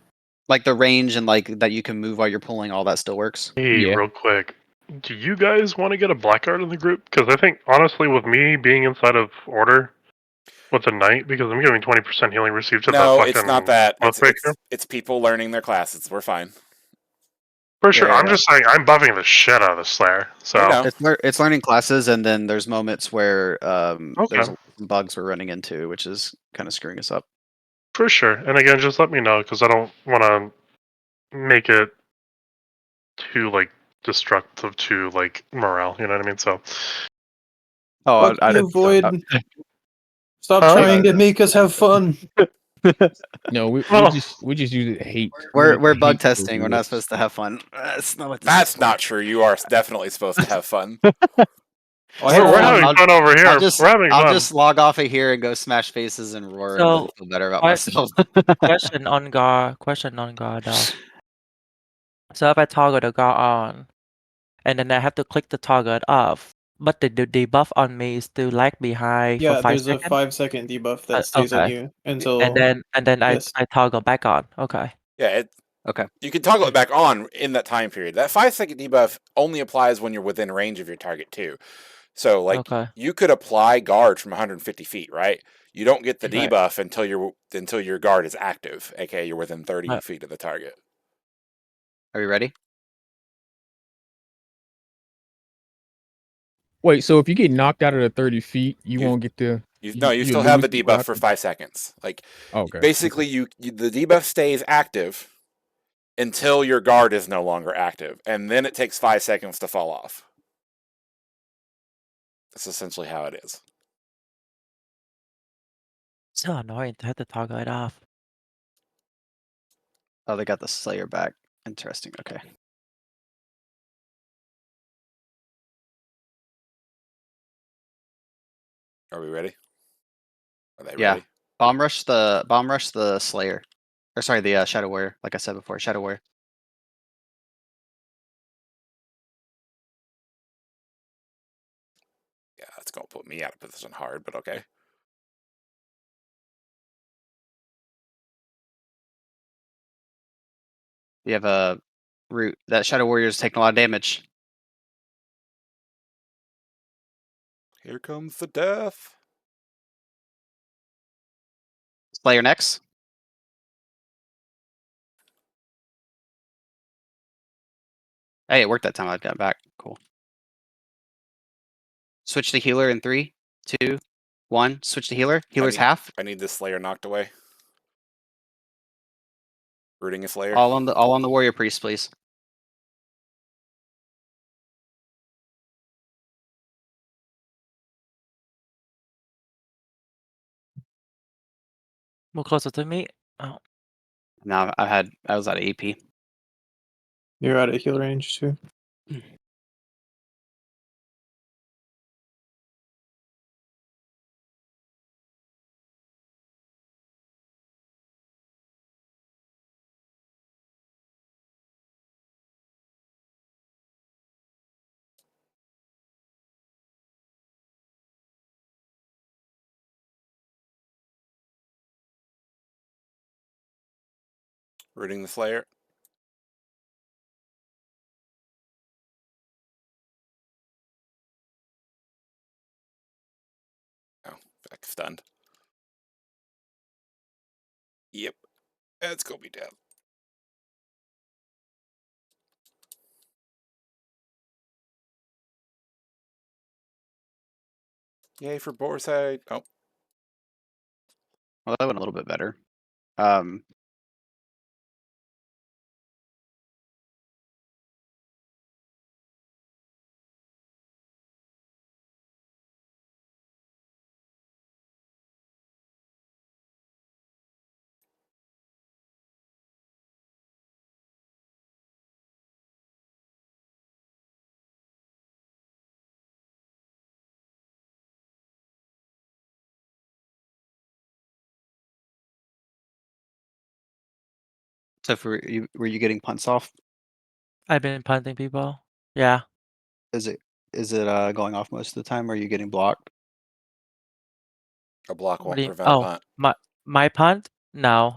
Like the range and like that you can move while you're pulling, all that still works. Hey, Yeah. real quick, do you guys want to get a blackguard in the group? Because I think, honestly, with me being inside of Order with the Knight, because I'm giving 20% healing received to No, the fucking it's not that. Oathbreaker. It's people learning their classes. We're fine. For sure, Yeah, I'm yeah. just saying, I'm buffing the shit out of the Slayer. So I know. It's learning classes, and then there's moments where there's Okay. some bugs we're running into, which is kind of screwing us up. For sure, and again, just let me know because I don't want to make it too like destructive to like morale. You know what I mean? So Oh, Fuck you, Void. Stop Huh? trying to make us have fun. No, we Well- just use hate. we're bug hate testing. We're not rewards. supposed to have fun. That's not what this That's is for. not true. You are definitely supposed to have fun. we're having I'll- fun over here. I'll just We're having fun. log off of here and go smash faces and roar So, and feel better about I- myself. question on guard though. So if I toggle the guard on, and then I have to click the toggle off, but the debuff on me is still lag behind Yeah, for 5 there's a seconds. 5-second debuff that stays on Okay. you until. And then Yes. I toggle back on. Okay. Yeah, Okay. you can toggle it back on in that time period. That 5-second debuff only applies when you're within range of your target too. So like Okay. you could apply guard from 150 feet, right? You don't get the Right. debuff until your guard is active, aka you're within 30 Right. feet of the target. Are you ready? Wait, so if you get knocked out of the 30 feet, you You- won't get the. You You still have the lose debuff after- for 5 seconds. Like Okay. basically the debuff stays active until your guard is no longer active, and then it takes 5 seconds to fall off. That's essentially how it is. So annoying to have to toggle it off. Oh, they got the Slayer back. Interesting. Okay. Are we ready? Are they Yeah. ready? Bomb rush the Slayer. Or sorry, the Shadow Warrior, like I said before, Shadow Warrior. Yeah, let's gonna put me out of position hard, but okay. You have a root. That Shadow Warrior's taking a lot of damage. Here comes the death. Slayer next. Hey, it worked that time. I got back. Cool. Switch to healer in 3, 2, 1. Switch to healer. Healer's half. I need this Slayer knocked away. Rooting a Slayer. All on the warrior priest, please. More closer to me. Oh, Now I was at AP. You're out of heal range too. Rooting the Slayer. Oh, back stunned. Yep. It's gonna be dead. Yay for Borside. Oh. Well, that went a little bit better. So for you, were you getting punts off? I've been punting people. Yeah. Is it going off most of the time, or are you getting blocked? A block What won't do you? prevent a Oh, punt. my punt? No,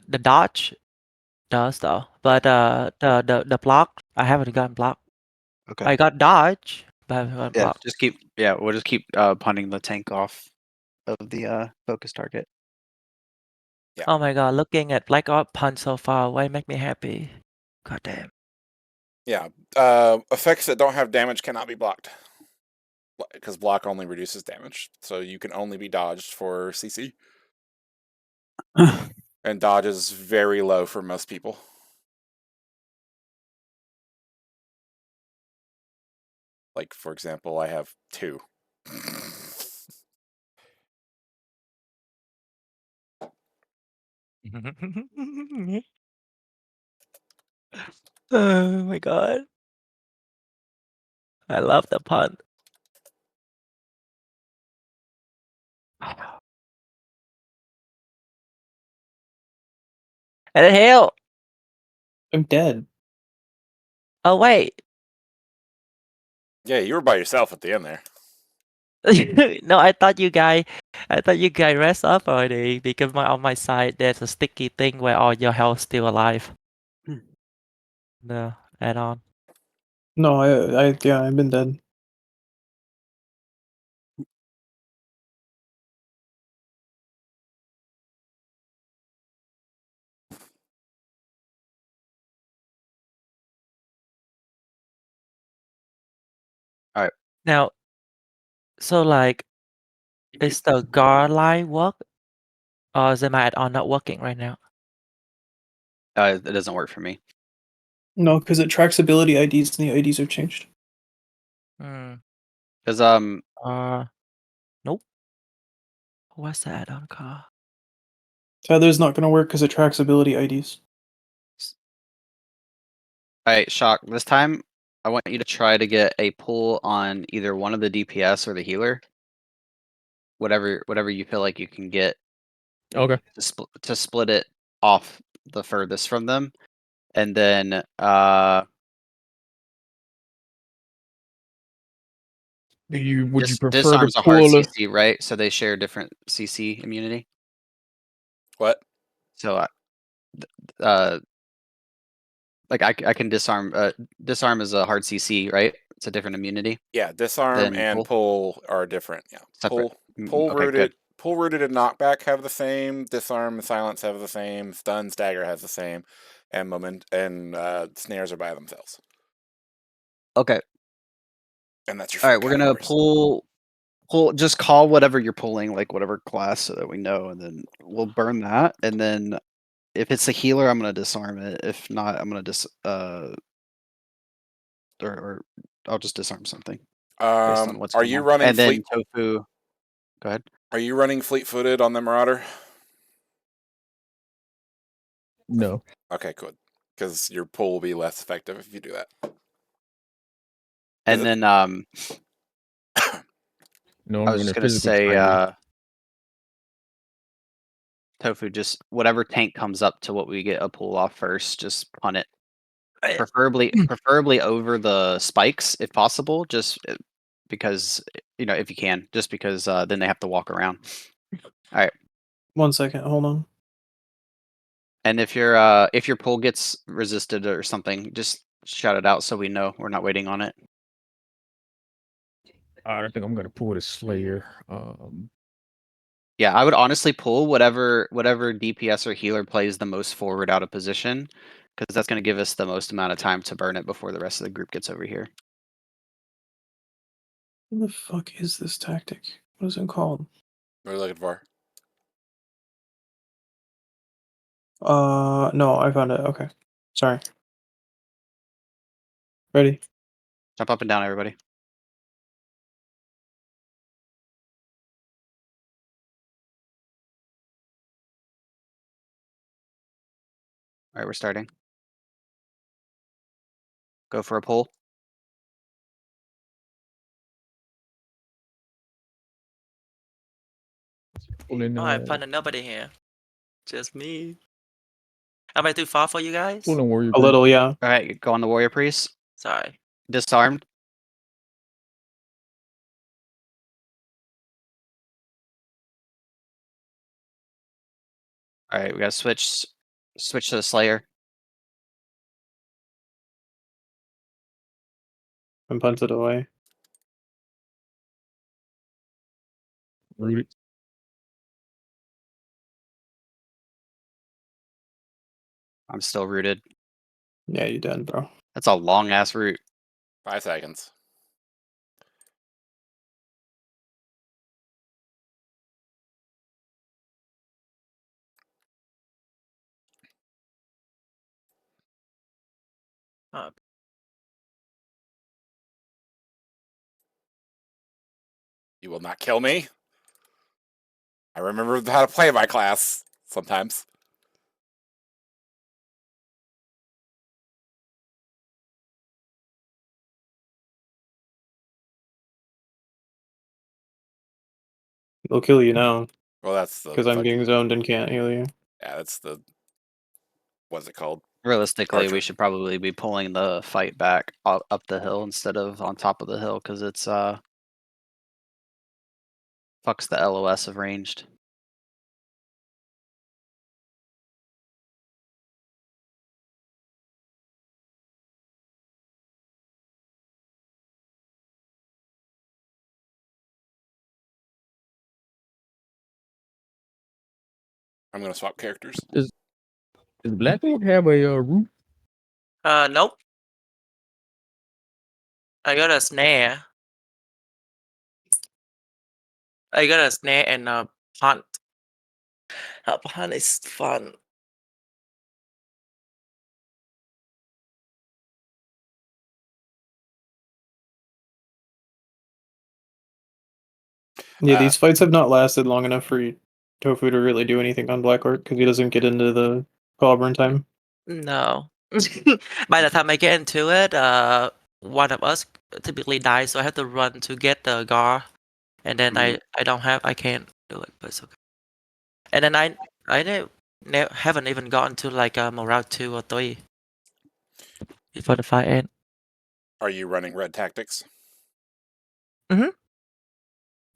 the dodge does though, but the block I haven't gotten blocked. Okay. I got dodge, but I haven't gotten Yeah, blocked. we'll just keep punting the tank off of the focus target. Yeah. Oh my god, looking at Black Art punch so far away make me happy. God damn. Yeah. Effects that don't have damage cannot be blocked. Because block only reduces damage. So you can only be dodged for CC. And dodge is very low for most people. Like, for example, I have 2. Oh my god. I love the pun. And then hell. I'm dead. Oh wait. Yeah, you were by yourself at the end there. No, I thought you guys rest up already because on my side there's a sticky thing where all your health still alive. No, add on. No, yeah, I've been dead. Now, so like, is the guard line work, or is my add-on not working right now? It doesn't work for me. No, because it tracks ability IDs and the IDs are changed. Hmm. Because Nope. What's the add-on called? Tether's not gonna work because it tracks ability IDs. all right, Shock. This time, I want you to try to get a pull on either one of the DPS or the healer. Whatever you feel like you can get Okay. to split it off the furthest from them, and then Would you prefer to Disarm's a hard pull? CC, right? So they share different CC immunity. What? So, like I can disarm. Disarm is a hard CC, right? It's a different immunity. Yeah, disarm Then and pull are different. Yeah, Separate. pull Okay, good. rooted, and knockback have the same. Disarm and silence have the same. Stun, stagger has the same, and snares are by themselves. Okay. And that's your. All right, we're gonna pull. Just call whatever you're pulling, like whatever class, so that we know, and then we'll burn that. And then if it's a healer, I'm gonna disarm it. If not, I'm gonna or I'll just disarm something based on what's Are going you on. running And then Tofu, go ahead. Are you running fleet-footed on the Marauder? No. Okay, good. Because your pull will be less effective if you do that. And then No, I was just gonna say Tofu, just whatever tank comes up to what we get a pull off first, just punt it. Preferably over the spikes if possible, just because if you can, just because then they have to walk around. All right. 1 second, hold on. And if your pull gets resisted or something, just shout it out so we know we're not waiting on it. I don't think I'm gonna pull the Slayer. Yeah, I would honestly pull whatever DPS or healer plays the most forward out of position, because that's going to give us the most amount of time to burn it before the rest of the group gets over here. What the fuck is this tactic? What is it called? What are you looking for? No, I found it. Okay. Sorry. Ready? Jump up and down, everybody. All right, we're starting. Go for a pull. Pulling, I find nobody here. Just me. Am I too far for you guys? pulling warrior. A little, yeah. All right, go on the warrior priest. Sorry. Disarmed. All right, we gotta switch to the Slayer. And punt it away. Rooted. I'm still rooted. Yeah, you done, bro. That's a long ass route. 5 seconds. You will not kill me. I remember how to play my class sometimes. They'll kill you now. Well, that's the because I'm being zoned and can't heal you. Yeah, that's the what's it called? Realistically, we Archer. should probably be pulling the fight back up the hill instead of on top of the hill, because it's fucks the LOS of ranged. I'm gonna swap characters. Does Black Orc have a root? Nope. I got a snare. I got a snare and a punt. A punt is fun. Yeah, these fights have not lasted long enough for Tofu to really do anything on Black Orc because he doesn't get into the call time. No. By the time I get into it, one of us typically dies, so I have to run to get the gar, and then I can't do it, but it's okay. And then I haven't even gotten to like morale 2 or 3 before the fight ends. Are you running red tactics?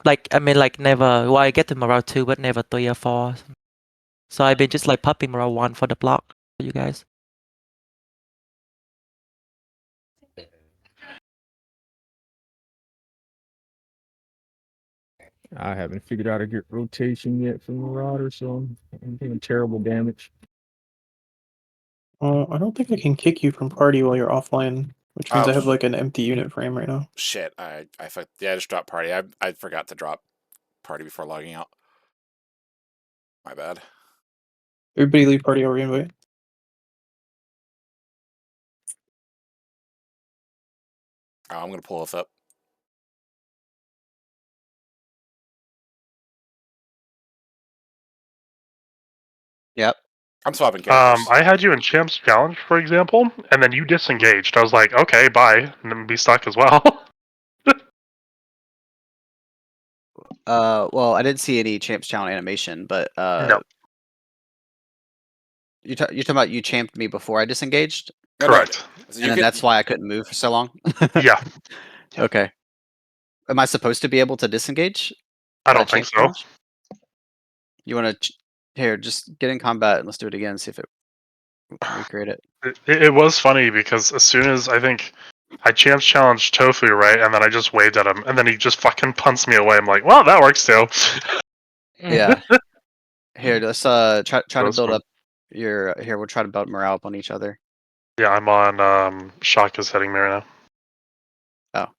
Like I mean, like never. Well, I get to morale 2, but never 3 or 4. So I've been just like popping morale 1 for the block for you guys. I haven't figured out how to get rotation yet from Marauder, so I'm doing terrible damage. I don't think I can kick you from party while you're offline, which means I have like an empty unit frame right now. Shit, I just dropped party. I forgot to drop party before logging out. My bad. Everybody leave party or invite. Oh, I'm gonna pull this up. Yep. I'm swapping characters. I had you in Champ's Challenge, for example, and then you disengaged. I was like, okay, bye, and then be stuck as well. Well, I didn't see any Champs Challenge animation, but No. you're talking about you champed me before I disengaged, No, Correct. So and then that's why I couldn't move for so long. Yeah, Okay. Am I supposed to be able to disengage? I at a don't think Champs so. Challenge? You want to here? Just get in combat and let's do it again. See if it recreate it. It was funny because as soon as I think I Champ's challenged Tofu, right, and then I just waved at him, and then he just fucking punts me away. I'm like, well, that works too. Yeah. Here, let's try to That's build fun. up your here. We'll try to build morale up on each other. Yeah, I'm on Shaka's heading me right now. Oh.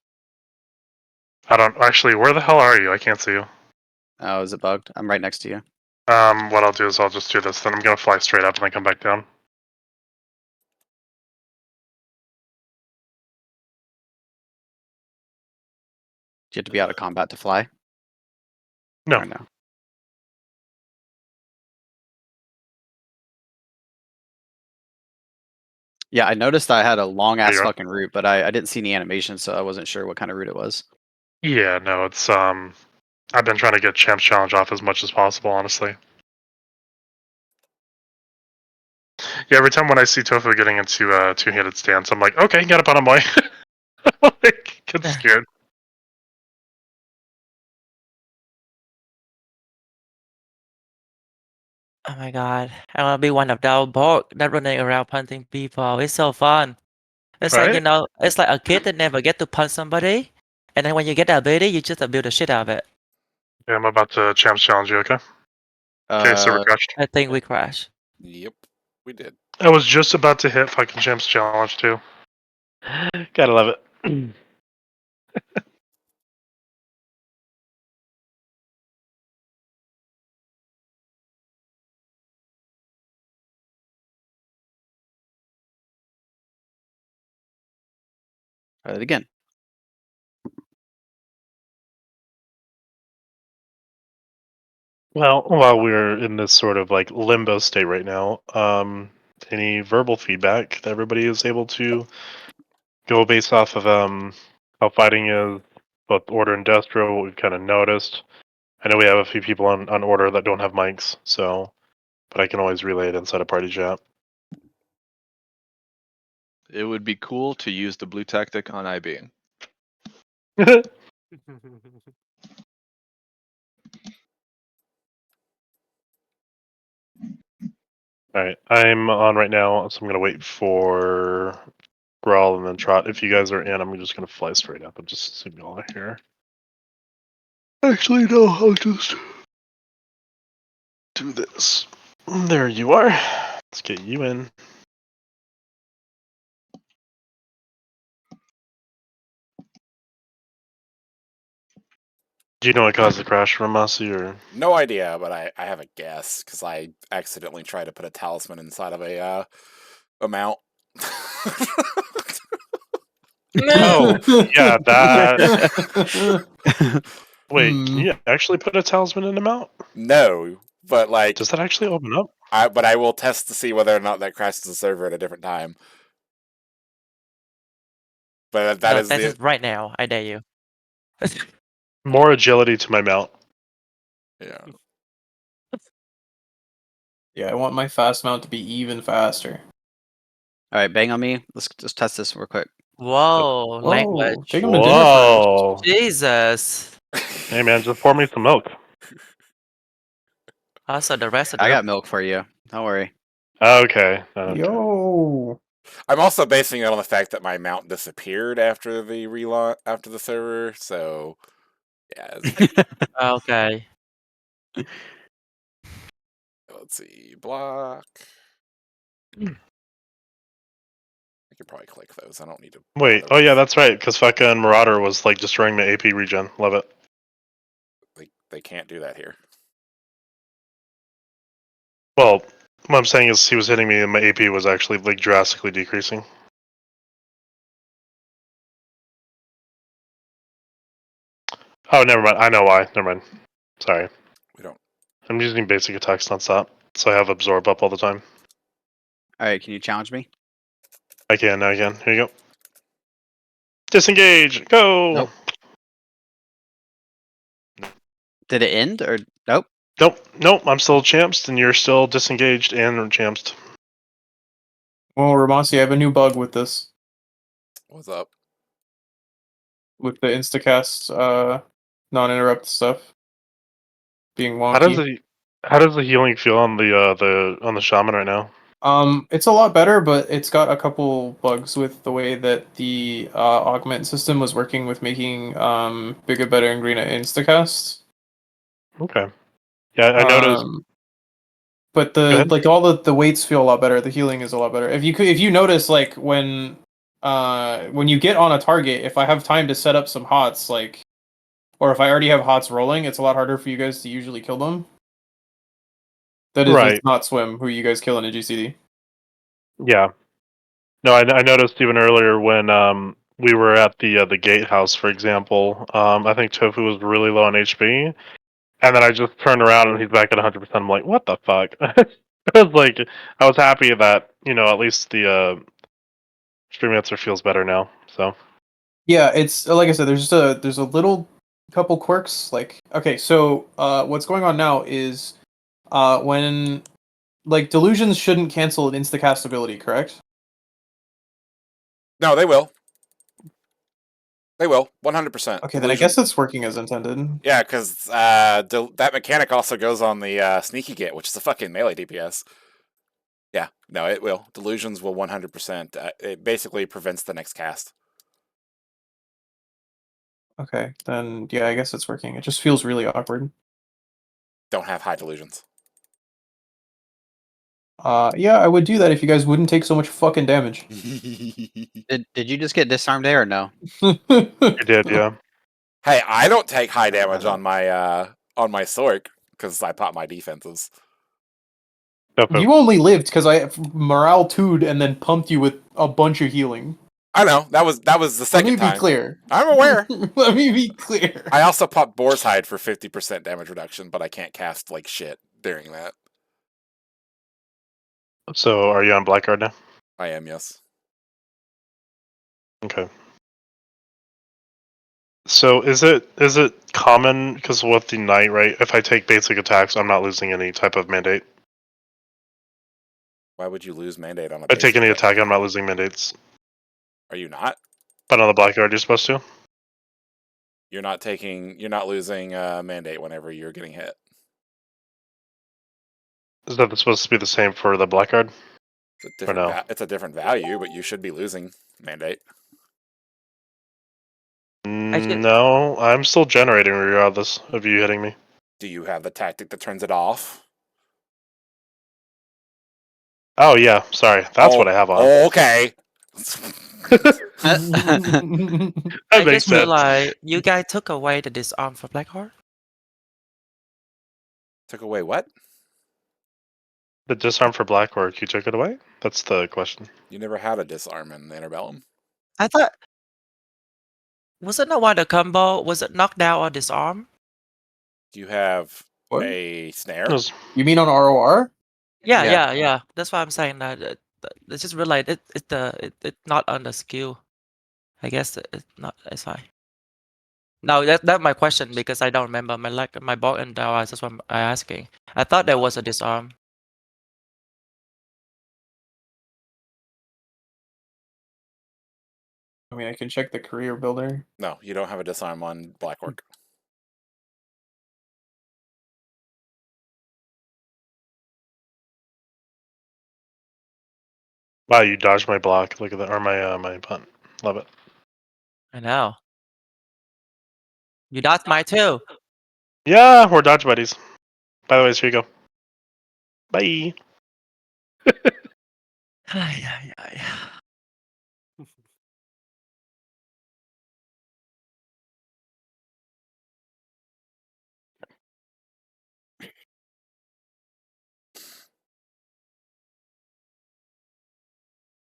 I don't actually. Where the hell are you? I can't see you. Oh, is it bugged? I'm right next to you. What I'll do is I'll just do this. Then I'm gonna fly straight up and then come back down. Do you have to be out of combat to fly? No. Or no? Yeah, I noticed I had a long There ass you are. fucking route, but I didn't see any animation, so I wasn't sure what kind of route it was. Yeah, no, it's I've been trying to get Champ's Challenge off as much as possible, honestly. Yeah, every time when I see Tofu getting into a two-handed stance, I'm like, okay, get up on him, boy. Like, get scared. Oh my god, I wanna be one of those bots that running around punching people. It's so fun. It's like, you Right? know, it's like a kid that never get to punch somebody, and then when you get the ability, you just abuse the shit out of it. Yeah, I'm about to Champ's Challenge you, okay? Okay, server crashed. I think we crash. Yep, we did. I was just about to hit fucking Champ's Challenge too. Gotta love it. Try it again. Well, while we're in this sort of like limbo state right now, any verbal feedback that everybody is able to go based off of how fighting is, both order and destro, what we've kind of noticed. I know we have a few people on order that don't have mics, so but I can always relay it inside a party chat. It would be cool to use the blue tactic on IB. Alright, I'm on right now, so I'm gonna wait for Brawl and then Trot. If you guys are in, I'm just gonna fly straight up and just assume y'all are here. Actually, no, I'll just do this. There you are. Let's get you in. Do you know what caused the crash from Masi, or? No idea, but I have a guess because I accidentally tried to put a talisman inside of a mount. Oh, yeah, that. Wait, can you actually put a talisman in a mount? No, but like, Does that actually open up? but I will test to see whether or not that crashes the server at a different time. But that No, is test the it right now. I dare you. More agility to my mount. yeah. Yeah, I want my fast mount to be even faster. All right, bang on me. Let's just test this real quick. Whoa, Whoa, language. take him to dinner first. Whoa. Jesus. Hey man, just pour me some milk. Also, the rest of I the got milk for you. Don't worry. Okay. Okay. Yo. I'm also basing it on the fact that my mount disappeared after the relaunch, after the server. So, yeah. Okay. Let's see, block. I could probably click those. I don't need to. Wait. bother Oh yeah, with- that's right. Because fucking Marauder was like destroying my AP regen. Love it. They can't do that here. Well, what I'm saying is he was hitting me, and my AP was actually like drastically decreasing. Oh, never mind. I know why. Never mind. Sorry. We don't. I'm using basic attacks nonstop, so I have absorb up all the time. All right, can you challenge me? I can. Now I can. Here you go. Disengage. Go. Nope. Did it end or nope? Nope. I'm still champed, and you're still disengaged and champed. Well, Ramasi, I have a new bug with this. What's up? With the instacast non-interrupt stuff being How does wonky. the healing feel on the shaman right now? It's a lot better, but it's got a couple bugs with the way that the augment system was working with making bigger, better, and greener instacast. Okay. Yeah, I noticed. But Go the ahead. like all the weights feel a lot better. The healing is a lot better. If you notice, like when you get on a target, if I have time to set up some hots, like, or if I already have hots rolling, it's a lot harder for you guys to usually kill them. That is, Right. it's not swim who you guys kill in a GCD. Yeah. No, I noticed even earlier when we were at the gatehouse, for example. I think Tofu was really low on HP, and then I just turned around and he's back at 100%. I'm like, what the fuck? I was like, I was happy that at least the stream answer feels better now. So Yeah, it's like I said. There's a little couple quirks. Like, okay, so what's going on now is when like delusions shouldn't cancel an instacast ability, correct? No, they will. They will. 100%. Okay, then I guess it's working as intended. Yeah, because that mechanic also goes on the sneaky git, which is a fucking melee DPS. Yeah, no, it will. Delusions will 100%. It basically prevents the next cast. Okay, then yeah, I guess it's working. It just feels really awkward. Don't have high delusions. Yeah, I would do that if you guys wouldn't take so much fucking damage. Did you just get disarmed there or no? you did, yeah. Hey, I don't take high damage on my Sorc because I pop my defenses. You only lived because I morale 2'd and then pumped you with a bunch of healing. I know that was the second time. Let me be clear. I'm aware. Let me be clear. I also popped Boar's Hide for 50% damage reduction, but I can't cast like shit during that. So are you on Blackguard now? I am, yes. Okay. So is it common because with the knight, right? If I take basic attacks, I'm not losing any type of mandate. Why would you lose mandate on a If I take basic any attack? attack, I'm not losing mandates. Are you not? But on the Blackguard, you're supposed to. You're not losing mandate whenever you're getting hit. Is that supposed to be the same for the Blackguard? It's a different value, but you should be losing mandate. No, I'm still generating regardless of you hitting me. Do you have the tactic that turns it off? Oh yeah, sorry. That's what I have on. Oh, okay. That I makes just feel sense. like you guys took away the disarm for Blackheart. Took away what? The disarm for Blackguard, you took it away? That's the question. You never had a disarm in Interbellum. I thought, was it not one of the combo? Was it knockdown or disarm? Do you have What? a snare? You mean on ROR? Yeah. That's why I'm saying that. It's just realized it's not on the skill. I guess it's not as high. No, that's my question because I don't remember my bot and DOS. That's what I'm asking. I thought there was a disarm. I mean, I can check the career builder. No, you don't have a disarm on Black Orc. Wow, you dodged my block. Look at that, or my punt. Love it. I know. You dodged mine too. Yeah, we're dodge buddies. By the way, here you go. Bye. Ay, ay, ay.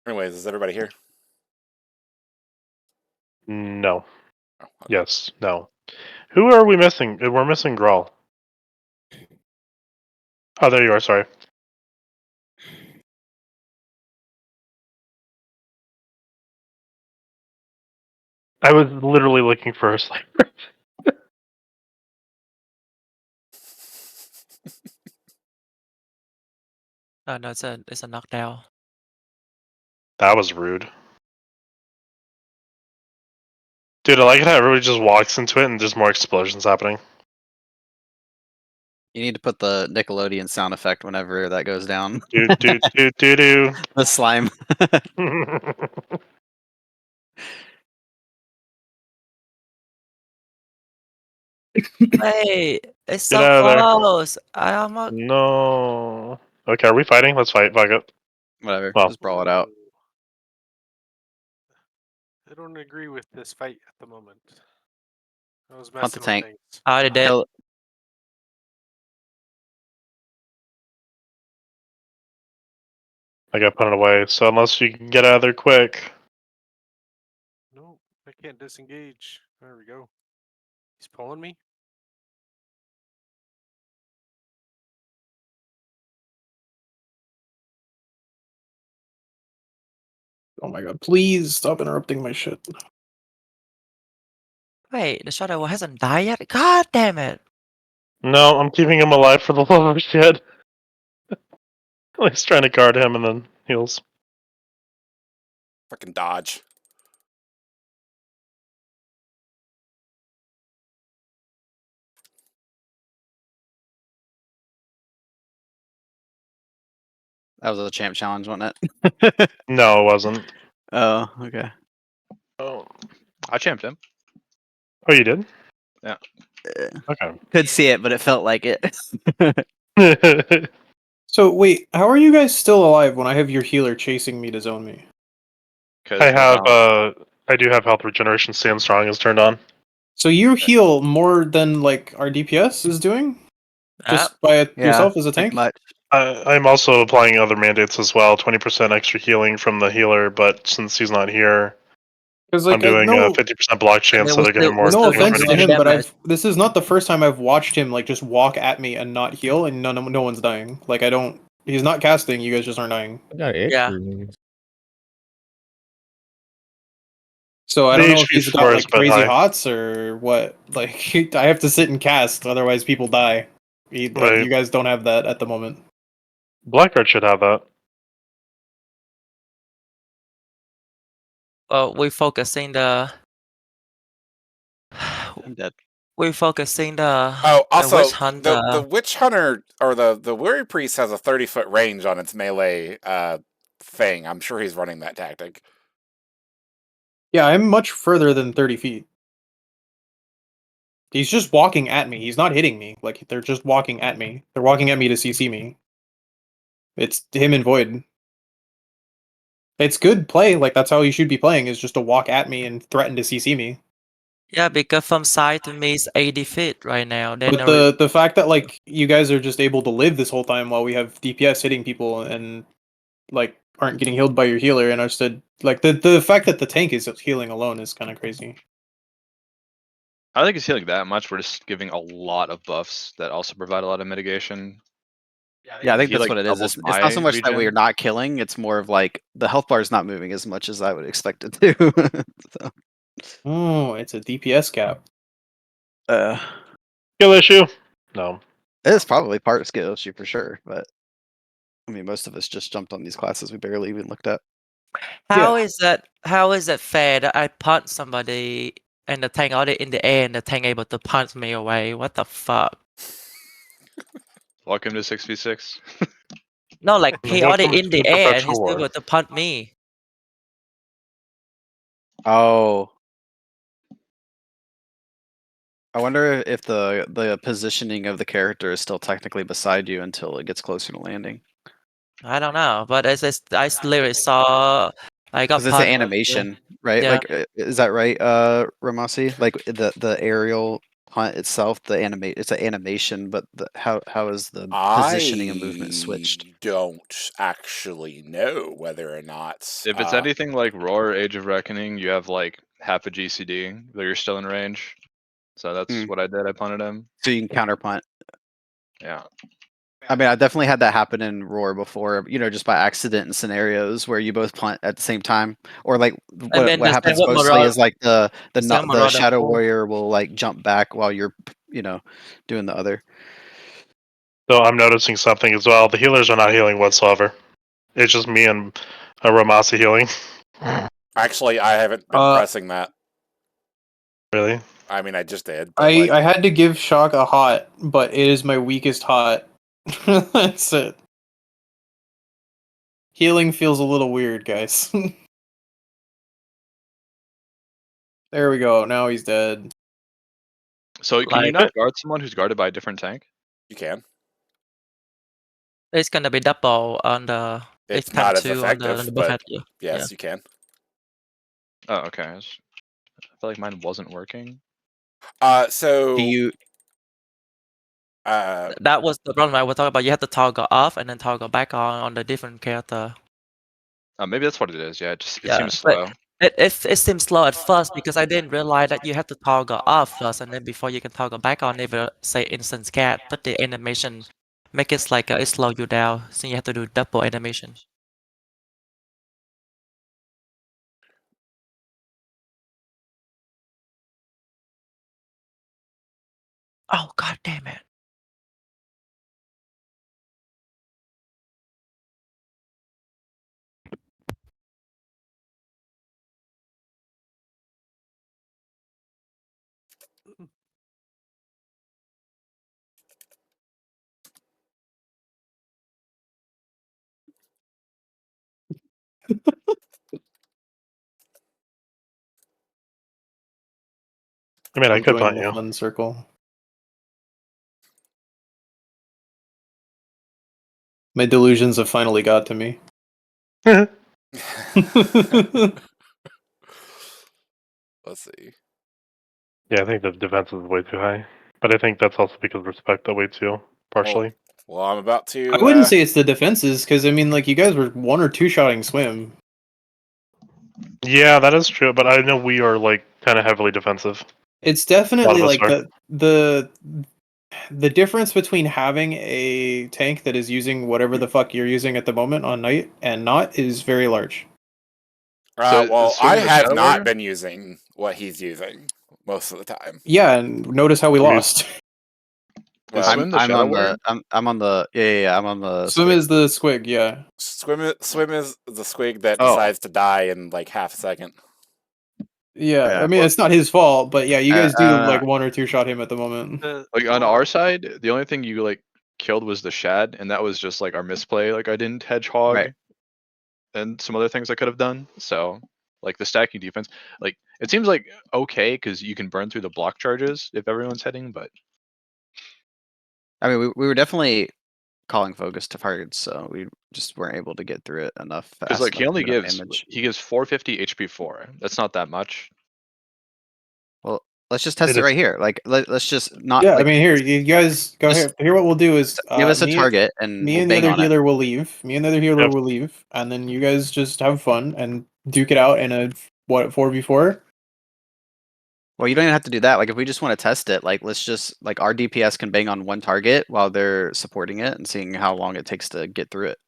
Anyways, is everybody here? No. Oh, okay. Yes. No. Who are we missing? We're missing Grawl. Oh, there you are. Sorry. I was literally looking for a sniper. Oh no, it's a knockdown. That was rude. Dude, I like it how everybody just walks into it and there's more explosions happening. You need to put the Nickelodeon sound effect whenever that goes down. Do do do do do. The slime. Wait, it's so Get out of there. close. I almost. No. Okay, are we fighting? Let's fight. Fuck it. Whatever. Well. Just brawl it out. I don't agree with this fight at the moment. I was Hunt the messing with tank. things. I already did. Kill- I got put it away, so unless you can get out of there quick. No, I can't disengage. There we go. He's pulling me. Oh my god, please stop interrupting my shit. Wait, the shadow hasn't died yet. God damn it! No, I'm keeping him alive for the love of shit. He's trying to guard him and then heals. Fucking dodge. That was a champ challenge, wasn't it? No, it wasn't. Oh, okay. Oh, I champed him. oh you did? Uh, Okay. Could see it, but it felt like it. So wait, how are you guys still alive when I have your healer chasing me to zone me? I have I do have health regeneration. Stand strong is turned on. So you heal more than like our DPS is doing? Just by yourself as a pretty tank? much. I'm also applying other mandates as well. 20% extra healing from the healer, but since he's not here, Because I'm like I doing know, 50% block chance, so they're getting more. no offense to him, but damage. this is not the first time I've watched him like just walk at me and not heal, and no one's dying. Like I don't, he's not casting. You guys just aren't dying. I got Yeah. extra. So I The don't know if HP he's score got is like a bit crazy high. hots or what. Like I have to sit and cast, otherwise people die. Right. You guys don't have that at the moment. Blackguard should have that. We're focusing the. I'm dead. We're focusing the. Oh, the also witch hunter. the witch hunter or the weary priest has a 30-foot range on its melee thing. I'm sure he's running that tactic. Yeah, I'm much further than 30 feet. He's just walking at me. He's not hitting me. Like they're just walking at me. They're walking at me to CC me. It's him and Void. It's good play. Like that's how you should be playing. Is just to walk at me and threaten to CC me. Yeah, because from side to me is 80 feet right now. They But know. the fact that like you guys are just able to live this whole time while we have DPS hitting people and like aren't getting healed by your healer, and are stood like the fact that the tank is healing alone is kind of crazy. I don't think it's healing that much. We're just giving a lot of buffs that also provide a lot of mitigation. Yeah, I think He, that's like, what it is. doubles It's not so my much that we are regen. not killing. It's more of like the health bar is not moving as much as I would expect it to. So, Oh, it's a DPS cap. Skill issue? No. it's probably part skill issue for sure. But I mean, most of us just jumped on these classes we barely even looked at. How is that? How is it fair that I punch somebody and the tank already in the air and the tank able to punch me away? What the fuck? Welcome to 6v6. No, like he Welcome already in to the air and Perpetual he's still War. able to punch me. Oh. I wonder if the positioning of the character is still technically beside you until it gets closer to landing. I don't know, but I literally saw I got Because it's an punched. animation, right? Yeah. Like, is that right, Ramasi? Like the aerial hunt itself, it's an animation, but how is the positioning and movement switched? I don't actually know whether or not. If it's anything like Roar Age of Reckoning, you have like half a GCD, though you're still in range. So that's what I did. I punted him. So you can counter punt. Yeah. I mean, I definitely had that happen in Roar before, just by accident in scenarios where you both punt at the same time. Or like And what then the same happens with mostly Marauder. is like the same the Marauder Shadow 4. Warrior will like jump back while you're doing the other. So I'm noticing something as well. The healers are not healing whatsoever. It's just me and Ramasi healing. Actually, I haven't been pressing that. Really? I mean, I just did. But like, I had to give Shock a hot, but it is my weakest hot. That's it. Healing feels a little weird, guys. There we go. Now he's dead. So can you Like- not guard someone who's guarded by a different tank? you can. It's gonna be double on the It's time not as 2 on effective, the but buffet. Yeah. yes, you can. Oh, okay. I feel like mine wasn't working. So Do you That was the problem I was talking about. You have to toggle off and then toggle back on the different character. Maybe that's what it is. Yeah, it Yeah, seems but slow. it seems slow at first because I didn't realize that you have to toggle off first, and then before you can toggle back on, it will say instant scat, but the animation make it like it slow you down, so you have to do double animation. Oh god damn it! I mean, I I'm could joining punt the you. fun circle. My delusions have finally got to me. let's see. Yeah, I think the defense is way too high. But I think that's also because respect that way too, partially. Well, I'm about to. I wouldn't say it's the defenses, because I mean, like, you guys were 1 or 2 shotting swim. Yeah, that is true, but I know we are like kind of heavily defensive. It's definitely us like are. the difference between having a tank that is using whatever the fuck you're using at the moment on night and not is very large. So Well, is I swimming the have Shadow not Warrior? been using what he's using most of the time. Yeah, and notice how we lost. Is Well, Swim the I'm Shadow on Warrior? I'm on the yeah, I'm on the Swim squig. is the squig, yeah. swim is the squig that Oh. decides to die in like half a second. Yeah, Yeah, I mean, well- it's not his fault, but yeah, you guys do like uh, 1 or 2 shot him at the moment. Like on our side, the only thing you like killed was the Shad, and that was just like our misplay. Like I didn't hedgehog Right. and some other things I could have done. So like the stacking defense, like it seems like okay because you can burn through the block charges if everyone's heading, but I mean, we were definitely calling focus to targets, so we just weren't able to get through it enough because fast like enough to get enough damage. he gives 450 HP 4. That's not that much. Well, let's just test It it is- right here. Like let's just not Yeah, I like mean, here, you guys go just ahead. Here, what we'll do is give us a me target and and we'll the bang other on it. healer will leave. Me and the other healer Yep. will leave, and then you guys just have fun and duke it out in a 4v4. Well, you don't even have to do that. Like if we just want to test it, like let's just like our DPS can bang on one target while they're supporting it and seeing how long it takes to get through it.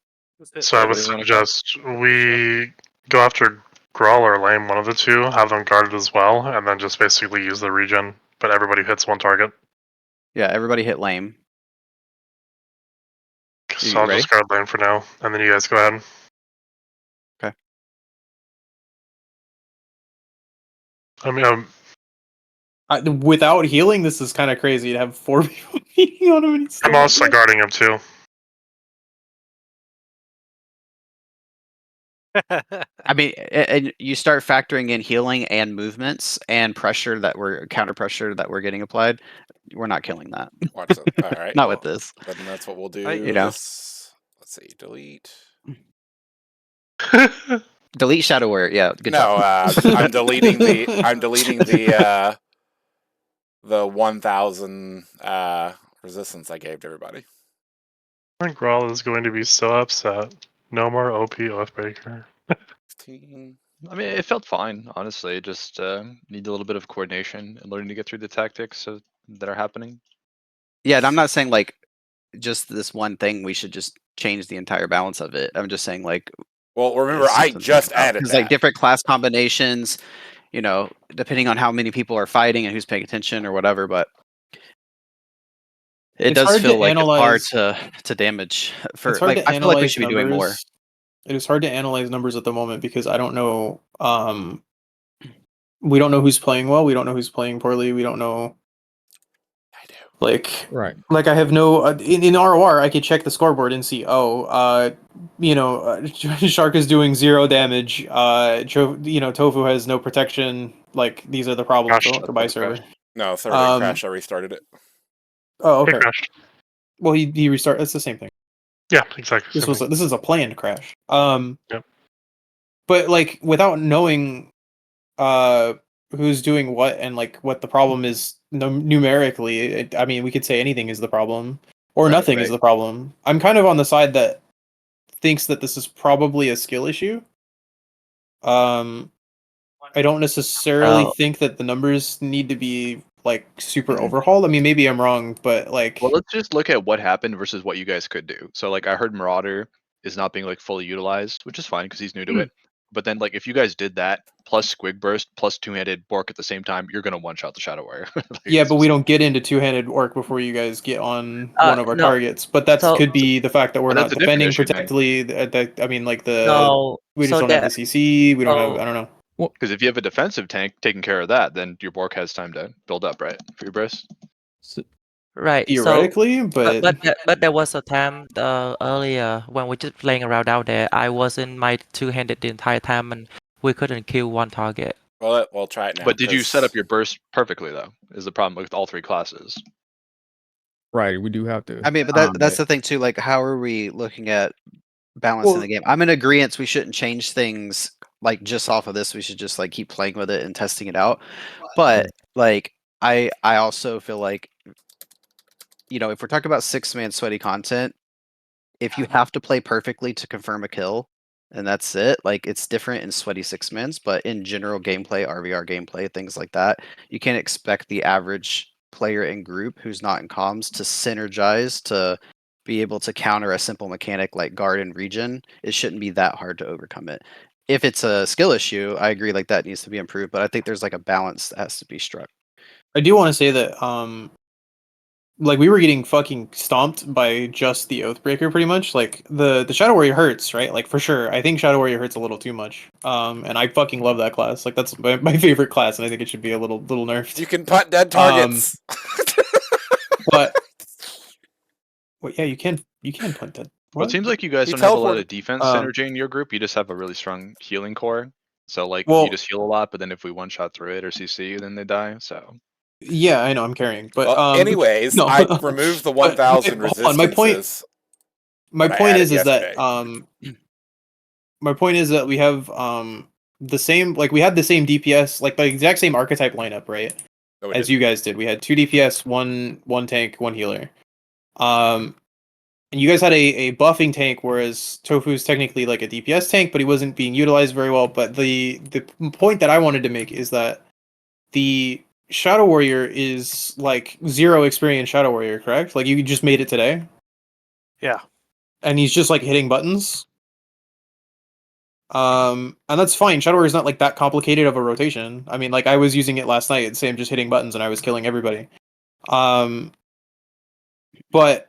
So I would What do you wanna call it? suggest we go after Grawl or Lame, one of the two, have them guarded as well, and then just basically use the regen, but everybody hits one target. Yeah, everybody hit lame. So You I'll ready? just guard Lame for now, and then you guys go ahead. I mean, Without healing, this is kind of crazy to have 4 people beating on him. And he's still I'm not also dead. guarding him too. I mean, and you start factoring in healing and movements and pressure counter pressure that we're getting applied. We're not killing that. Watch that. All right. Not with this. Then that's what we'll do. You know. Let's see. Delete. Delete Shadow Warrior. Yeah, good No, job. I'm deleting the 1,000 resistance I gave to everybody. I think Grawl is going to be so upset. No more OP Oathbreaker. 15. I mean, it felt fine, honestly. Just need a little bit of coordination and learning to get through the tactics that are happening. Yeah, and I'm not saying like just this one thing. We should just change the entire balance of it. I'm just saying like. Well, remember, it's I something to just think about. added 'Cause, that. like different class combinations, depending on how many people are fighting and who's paying attention or whatever, but it It's does hard feel to like it's hard analyze. to damage. For It's hard like, to I feel like we analyze should be doing more. numbers. It is hard to analyze numbers at the moment because I don't know. We don't know who's playing well. We don't know who's playing poorly. We don't know. I do. Right. Like I have no in ROR. I could check the scoreboard and see. Shark is doing 0 damage. Tofu has no protection. Like these are the problems Gosh, for goodbye server. No, server didn't crash. I restarted it. Oh, It okay. crashed. Well, he restart. It's the same thing. Yeah, exactly. This is a planned crash. Yep. But like without knowing who's doing what and like what the problem is numerically, I mean we could say anything is the problem or Right, nothing is right. the problem. I'm kind of on the side that thinks that this is probably a skill issue. I don't necessarily Oh. think that the numbers need to be like super overhauled. I mean maybe I'm wrong, but like Well, let's just look at what happened versus what you guys could do. So, like, I heard Marauder is not being like fully utilized, which is fine because he's new to it. But then, like, if you guys did that plus Squig Burst plus two-handed Bork at the same time, you're gonna one-shot the Shadow Warrior. Like, yeah, it's but we just- don't get into two-handed work before you guys get on one of our No. targets. But that So could be the fact that we're But that's not a different defending issue then. protectively. I mean, like no. we just So don't have the that CC. We don't have. so I don't know. Because if you have a defensive tank taking care of that, then your Bork has time to build up, right? For your burst. right. So Theoretically, but but there was a time earlier when we just playing around out there. I was in my two-handed the entire time and we couldn't kill one target. Well, we'll try it now. But did you set up your burst perfectly though? Is the problem with all three classes? Right. We do have to. I mean, but that's the thing too. Like, how are we looking at balancing Well- the game? I'm in agreement. We shouldn't change things like just off of this. We should just like keep playing with it and testing it out. But like, I also feel like, if we're talking about 6-man sweaty content, if you have to play perfectly to confirm a kill, and that's it. Like, it's different in sweaty 6-mans, but in general gameplay, RVR gameplay, things like that, you can't expect the average player in group who's not in comms to synergize to be able to counter a simple mechanic like guard and regen. It shouldn't be that hard to overcome it. If it's a skill issue, I agree, like that needs to be improved, but I think there's like a balance that has to be struck. I do want to say that like we were getting fucking stomped by just the Oathbreaker pretty much. Like the Shadow Warrior hurts, right? Like for sure. I think Shadow Warrior hurts a little too much. And I fucking love that class. Like that's my favorite class, and I think it should be a little nerfed. You can punt dead targets. But well, yeah, you can punt that. Well, it seems like you guys He don't have a lot teleported. of defense Um, synergy in your group. You just have a really strong healing core. So like Well- you just heal a lot, but then if we one shot through it or CC, then they die. So Yeah, I know I'm carrying, but Well, anyways, no. I removed the But 1,000 hold on, my point- resistances. my that I point added is that yesterday. my point is that we have the same, like we had the same DPS, like the exact same archetype lineup, right? No, we As didn't. you guys did. We had 2 DPS, one tank, one healer. And you guys had a buffing tank, whereas Tofu's technically like a DPS tank, but he wasn't being utilized very well. But the point that I wanted to make is that the Shadow Warrior is like 0 experience Shadow Warrior, correct? Like you just made it today? Yeah. And he's just like hitting buttons. And that's fine. Shadow Warrior is not like that complicated of a rotation. I mean, like I was using it last night, same just hitting buttons, and I was killing everybody. But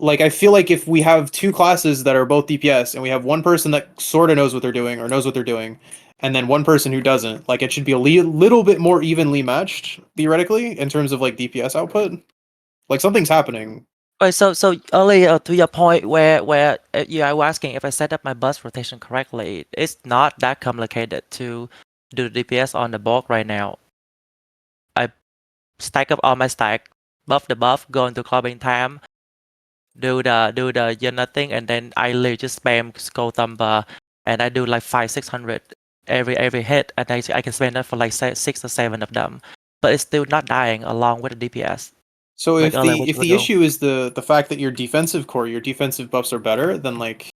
like I feel like if we have 2 classes that are both DPS, and we have one person that sort of knows what they're doing or knows what they're doing, and then one person who doesn't. Like it should be a little bit more evenly matched theoretically in terms of like DPS output. Like something's happening. Wait, so earlier to your point where you are asking if I set up my bus rotation correctly, it's not that complicated to do the DPS on the board right now. I stack up all my stack, buff the buff, go into clubbing time, do the unit thing, and then I literally just spam skull thumper, and I do like 500-600 every hit, and I can spend that for like 6 or 7 of them, but it's still not dying along with the DPS. So Like if earlier the what if you were the doing. issue is the fact that your defensive core, your defensive buffs are better, then like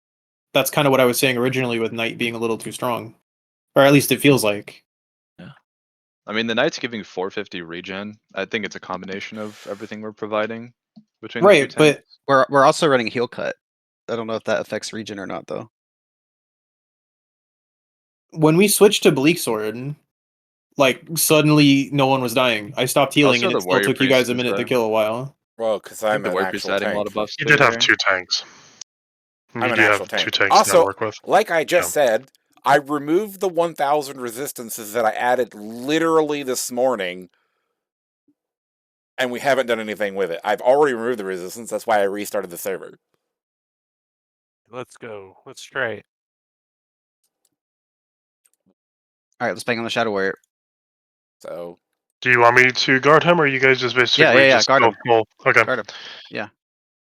that's kind of what I was saying originally with Knight being a little too strong, or at least it feels like. I mean, the Knight's giving 450 regen. I think it's a combination of everything we're providing between the two Right, tanks. but We're also running heal cut. I don't know if that affects regen or not though. when we switched to Bleaksword, like suddenly no one was dying. I stopped healing, Also, and the it still warrior took you priest guys a is minute to kill a while. Well, because I think I'm the an warrior priest is actual adding a lot tank. of buffs. You through did have there. 2 tanks. You I'm an do actual have tank. 2 tanks to now Also, work with. like I just Yeah. said, I removed the 1,000 resistances that I added literally this morning, and we haven't done anything with it. I've already removed the resistance. That's why I restarted the server. Let's go. Let's try. All right, let's bang on the Shadow Warrior. So Do you want me to guard him, or you guys just basically Yeah, just guard go him. full? Okay. Guard him. Yeah,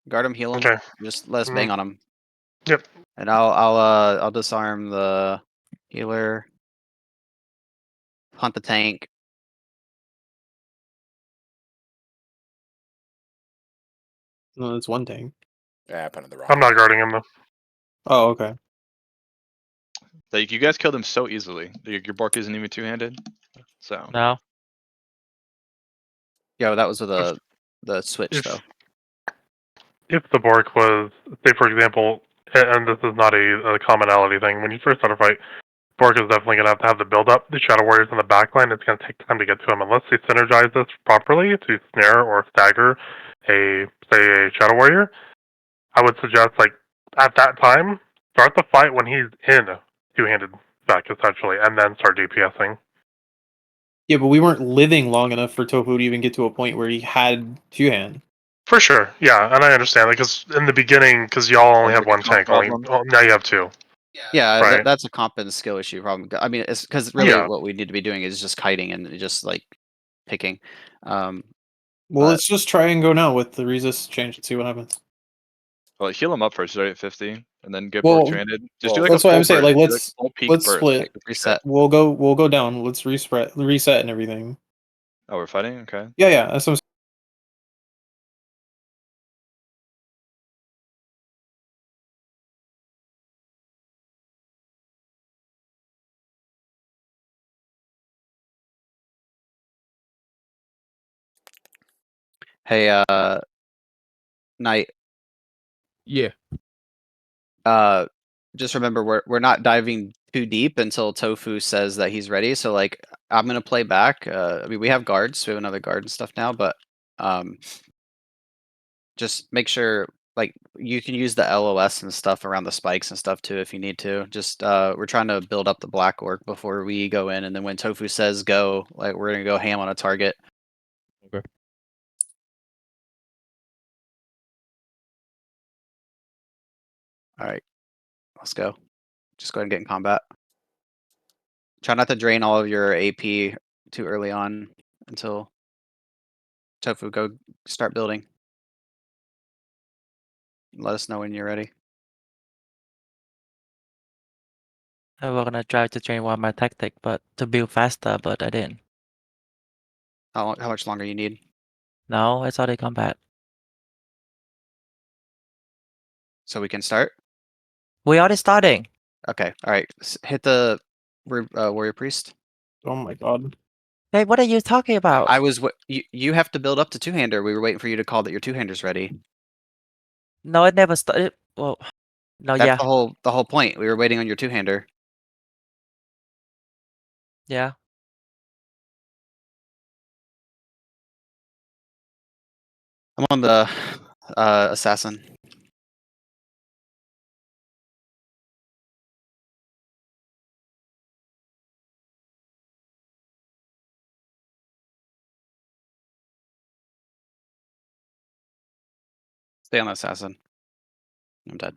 guard him, heal him. Okay. Just let us bang on him. Yep. And I'll disarm the healer. Hunt the tank. No, that's one thing. yeah, I put in the wrong. I'm not guarding him though. Oh, okay. Like, you guys killed him so easily. Your Bork isn't even two-handed. So No. Yeah, that was with the switch If though. if the Bork was, say for example, and this is not a commonality thing, when you first start a fight, Bork is definitely going to have the build up. The Shadow Warriors in the backline, it's going to take time to get to him unless they synergize this properly to snare or stagger a Shadow Warrior. I would suggest, like, at that time, start the fight when he's in two-handed spec essentially, and then start DPSing. Yeah, but we weren't living long enough for Tofu to even get to a point where he had two hand. For sure, yeah, and I understand because in the beginning, because y'all only Sounds have like a one comp tank, problem. now you have 2. Yeah, Right. that's a comp and skill issue problem. I mean, it's because really Yeah. what we need to be doing is just kiting and just like picking. Well, But- let's just try and go now with the resist change and see what happens. Well, heal him up first, start at 50, and then get Well, Bork two-handed. Just do like that's a why full I'm saying, burst. like, Do, full peak let's burst. split. Reset. We'll go down. Let's reset and everything. Oh, we're fighting? Okay. Yeah, that's what I'm Hey, Knight. Yeah. Just remember we're not diving too deep until Tofu says that he's ready. So like I'm gonna play back. I mean we have guards, we have another guard and stuff now, but just make sure like you can use the LOS and stuff around the spikes and stuff too if you need to. Just we're trying to build up the black orc before we go in, and then when Tofu says go, like we're gonna go ham on a target. Okay. All right, let's go. Just go ahead and get in combat. Try not to drain all of your AP too early on until Tofu go start building. Let us know when you're ready. I was gonna try to change one of my tactic, but to build faster, but I didn't. How much longer you need? No, it's already combat. So we can start? We already starting. Okay, alright. Hit the warrior priest. Oh my god. Hey, what are you talking about? I was you have to build up to two-hander. We were waiting for you to call that your two-hander's ready. No, it never started. Well, no, That's yeah, the whole point. We were waiting on your two-hander. yeah. I'm on the assassin. Stay on assassin. I'm dead.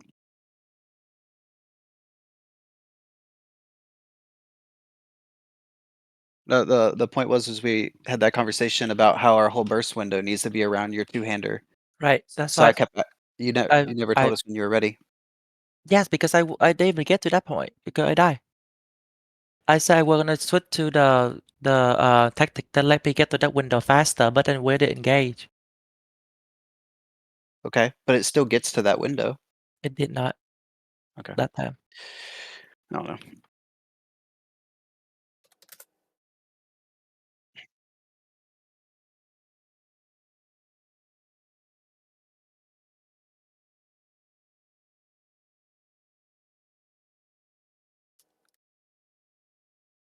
No, the point was we had that conversation about how our whole burst window needs to be around your two-hander. Right. That's So why I kept you never told us when you were ready. yes, because I didn't even get to that point because I died. I said we're gonna switch to the tactic that let me get to that window faster, but then where did engage? Okay, but it still gets to that window. It did not. Okay. That time. I don't know.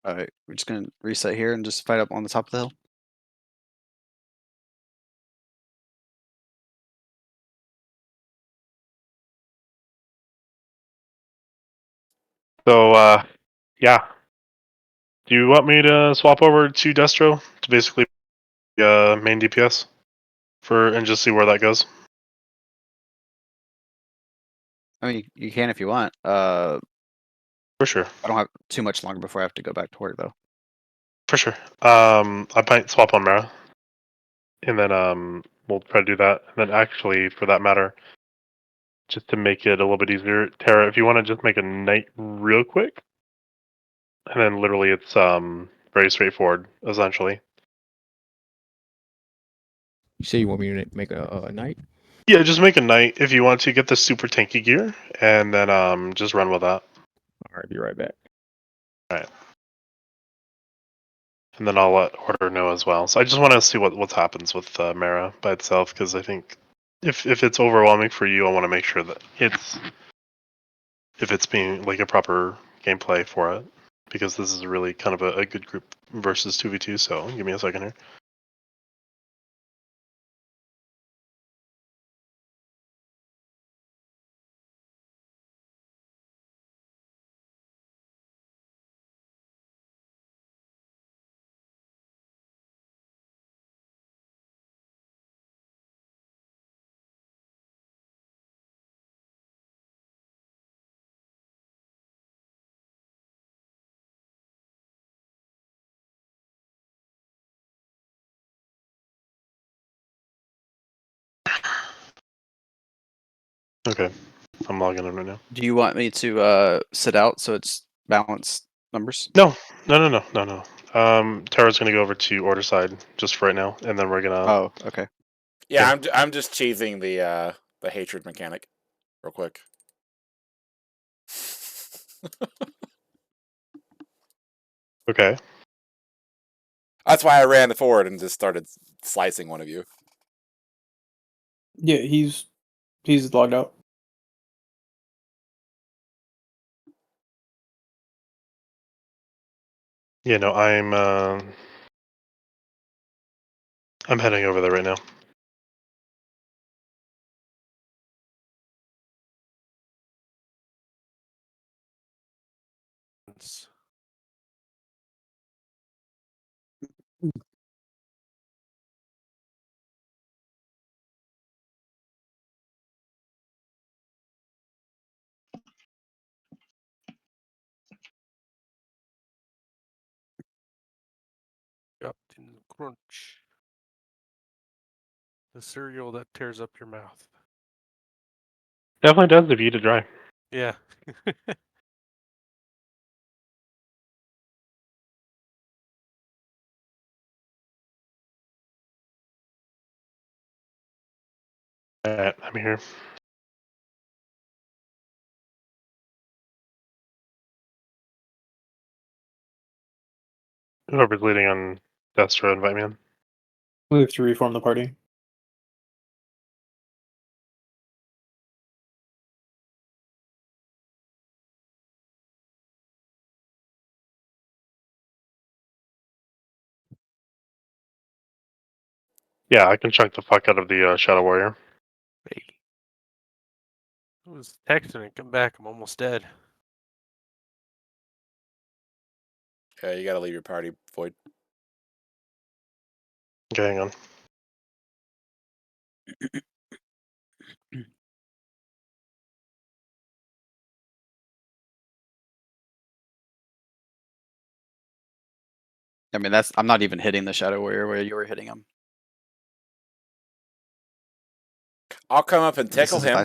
All right, we're just gonna reset here and just fight up on the top of the hill. So, yeah. Do you want me to swap over to Destro to basically main DPS and just see where that goes? I mean, you can if you want. For sure. I don't have too much longer before I have to go back to work though. For sure. I might swap on Mara, and then we'll try to do that. And then actually, for that matter, just to make it a little bit easier, Tara, if you want to just make a knight real quick, and then literally it's very straightforward essentially. You say you want me to make a knight? Yeah, just make a knight if you want to get the super tanky gear, and then just run with that. All right, be right back. All right. And then I'll let Order know as well. So I just want to see what happens with Mara by itself, because I think if it's overwhelming for you, I want to make sure that if it's being like a proper gameplay for it, because this is really kind of a good group versus 2v2. So give me a second here. Okay, I'm logging in right now. Do you want me to sit out so it's balanced numbers? No. Tara's gonna go over to Order side just for right now, and then we're gonna. Oh, okay. Yeah, Yeah. I'm just cheesing the hatred mechanic real quick. Okay. That's why I ran forward and just started slicing one of you. Yeah, he's logged out. Yeah, no, I'm heading over there right now. Captain Crunch. The cereal that tears up your mouth. Definitely does if you eat it dry. Yeah. Alright, I'm here. Whoever's leading on Destro, invite me in. We have to reform the party. Yeah, I can chunk the fuck out of the Shadow Warrior. Hey. I was texting and come back. I'm almost dead. Yeah, you gotta leave your party, Void. Okay, hang on. I mean, I'm not even hitting the Shadow Warrior where you were hitting him. I'll come up and This tickle is if him.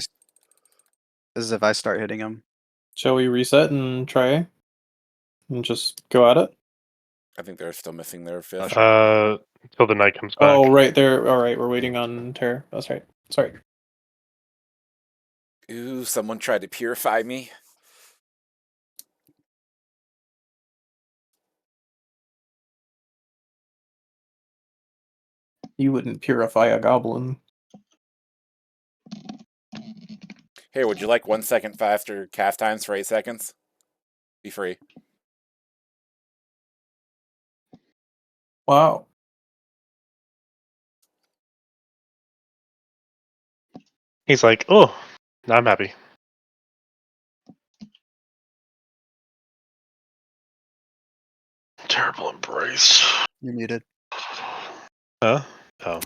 this is if I start hitting him. Shall we reset and try and just go at it? I think they're still missing their fifth. Until the night comes back. Oh, right there. All right, we're waiting on Terror. That's right. Sorry. Ooh, someone tried to purify me. You wouldn't purify a goblin. Hey, would you like 1 second faster cast times for 8 seconds? Be free. Wow. He's like, oh, I'm happy. Terrible embrace. You're muted. Huh? Oh.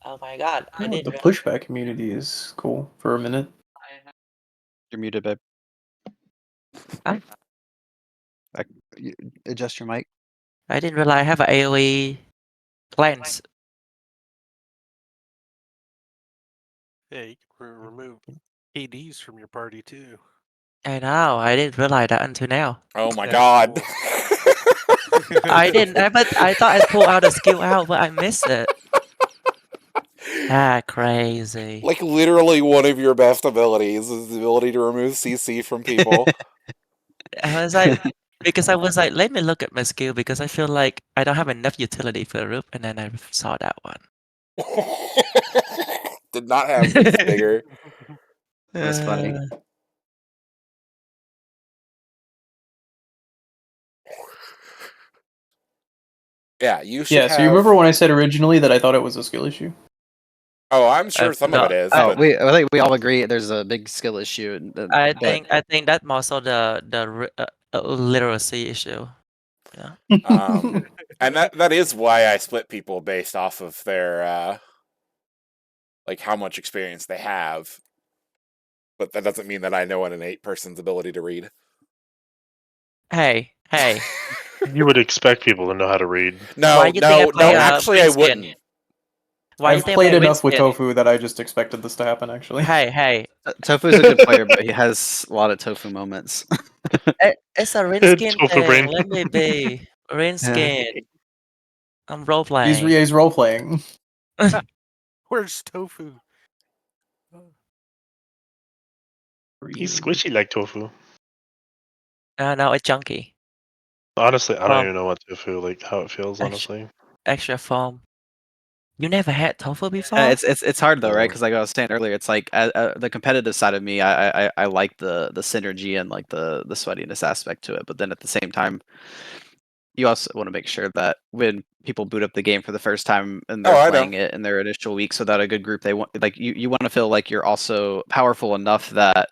Oh my god, I Oh, didn't the realize. pushback community is cool for a minute. You're muted, babe. I, Adjust your mic. I didn't realize I have an AoE cleanse. Yeah, you can remove ADs from your party too. I know, I didn't realize that until now. Oh my Yeah, god. cool. I didn't, but I thought I pulled out a skill out, but I missed it. Ah, crazy. Like literally one of your best abilities is the ability to remove CC from people. I was like, because I was like, let me look at my skill because I feel like I don't have enough utility for the roof, and then I saw that one. Did not have this bigger. That's funny. Yeah, you should Yeah, have. so you remember when I said originally that I thought it was a skill issue? Oh, I'm sure some no, of it is. Oh, But I think we all agree there's a big skill issue. I but think that's also the literacy issue. Yeah. and that is why I split people based off of their like how much experience they have. But that doesn't mean that I know an innate person's ability to read. Hey. You would expect people to know how to read. Why you think I play actually I green skin? wouldn't. Why you I've think I played play green enough with skin? Tofu that I just expected this to happen, actually. Hey. Tofu's a good player, but he has a lot of Tofu moments. It's a green skin Tofu thing. brain. Let me be. Green skin. I'm role He's playing. role playing. Where's Tofu? He's squishy like tofu. No, it's junky. Honestly, I don't Well, even know what tofu, like how it feels, honestly. Extra foam. You never had tofu before? It's hard though, right? No. Because like I was saying earlier, it's like the competitive side of me, I like the synergy and like the sweatiness aspect to it. But then at the same time, you also want to make sure that when people boot up the game for the first time and they're I playing know. it in their initial weeks without a good group, they want like you want to feel like you're also powerful enough that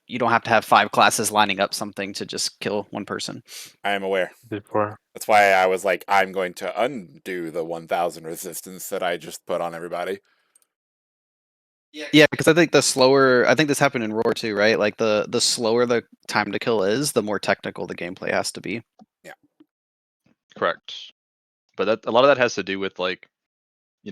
you don't have to have 5 classes lining up something to just kill one person. I am aware. Before. That's why I was like, I'm going to undo the 1,000 resistance that I just put on everybody. Yeah, because I think I think this happened in Roar too, right? Like the slower the time to kill is, the more technical the gameplay has to be. Yeah. Correct. But a lot of that has to do with like,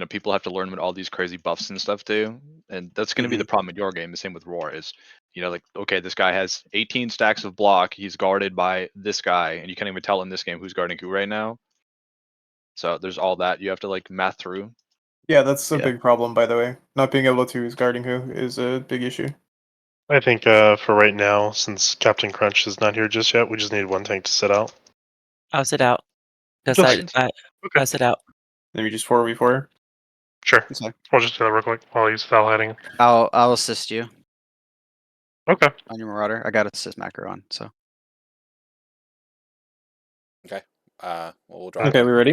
people have to learn what all these crazy buffs and stuff do, and that's going to be the problem in your game. The same with Roar is, like, okay, this guy has 18 stacks of block. He's guarded by this guy, and you can't even tell in this game who's guarding who right now. So there's all that you have to like math through. Yeah, that's a Yeah. big problem, by the way. Not being able to who's guarding who is a big issue. I think for right now, since Captain Crunch is not here just yet, we just need one tank to sit out. I'll sit out. Because Okay. I'll sit out. Maybe just 4v4. Sure. Okay. We'll just do that real quick while he's style heading. I'll assist you Okay. on your Marauder. I got assist macro on, so. Okay. We'll drop Okay, it. we ready?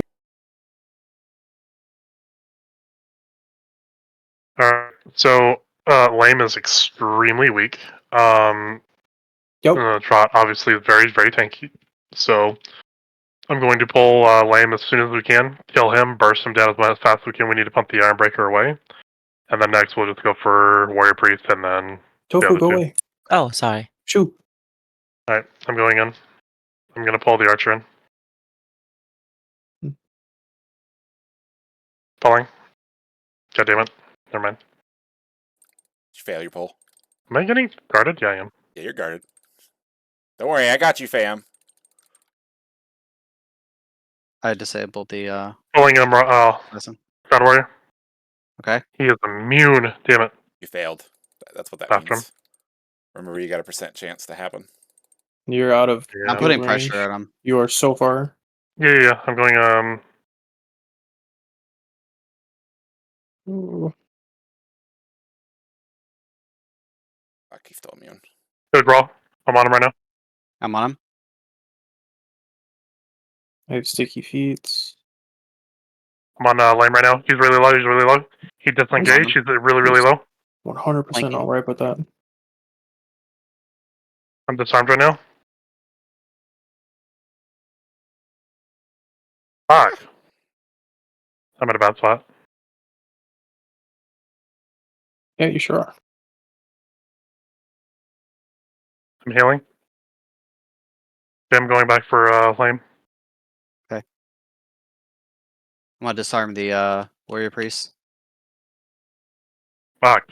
Alright. So Lame is extremely weak. Yep. Trot obviously is very, very tanky. So I'm going to pull Lame as soon as we can, kill him, burst him down as fast as we can. We need to pump the Iron Breaker away. And then next we'll just go for Warrior Priest and then the Tofu, other go two. away. Oh, sorry. Shoot. Alright, I'm going in. I'm going to pull the Archer in. Falling. God damn it. Never mind. Did you fail your pull? Am I getting guarded? Yeah, I am. Yeah, you're guarded. Don't worry, I got you, fam. I disabled the Pulling him. Oh, listen. God warrior. Okay. He is immune. Damn it. You failed. That's what that After him. means. Remember, you got a % chance to happen. You're out of Yeah. I'm field putting range. pressure on him. You are so far. Yeah. I'm going, Ooh. Fuck, he's still immune. good brawl. I'm on him right now. I'm on him. I have sticky feet. I'm on lane right now. He's really low. He disengaged. He's really low. 100% Flanking. alright with that. I'm disarmed right now. Fuck. I'm at a bad spot. Yeah, you sure are. I'm healing. Okay, I'm going back for lane. I'm gonna disarm the warrior priest. Fuck.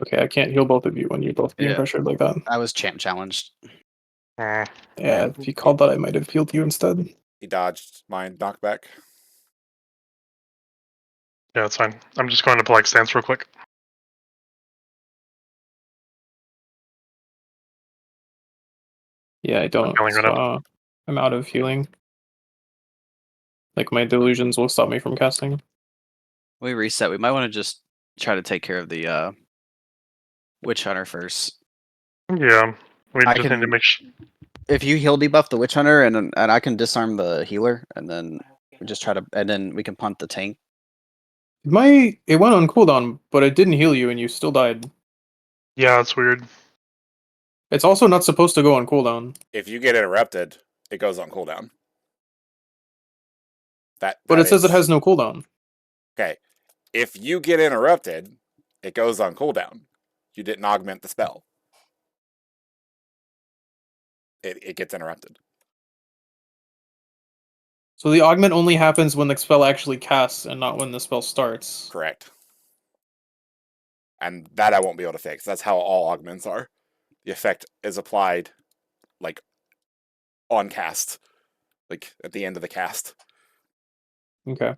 Okay, I can't heal both of you when you're both being Yeah. pressured like that. I was champ challenged. Mm. Yeah, if you called that, I might have healed you instead. He dodged my knockback. Yeah, that's fine. I'm just going to polite stance real quick. Yeah, I don't. healing right now. I'm out of healing. Like, my delusions will stop me from casting. We reset. We might want to just try to take care of the witch hunter first. Yeah. We I just need to can- make sure. If you heal debuff the witch hunter and I can disarm the healer and then we just try to and then we can punt the tank. It went on cooldown, but it didn't heal you and you still died. Yeah, it's weird. It's also not supposed to go on cooldown. If you get interrupted, it goes on cooldown. But it says it has no cooldown. Okay. If you get interrupted, it goes on cooldown. You didn't augment the spell. It gets interrupted. So the augment only happens when the spell actually casts and not when the spell starts. Correct. And that I won't be able to fix. That's how all augments are. The effect is applied, like, on cast. Like, at the end of the cast. Okay.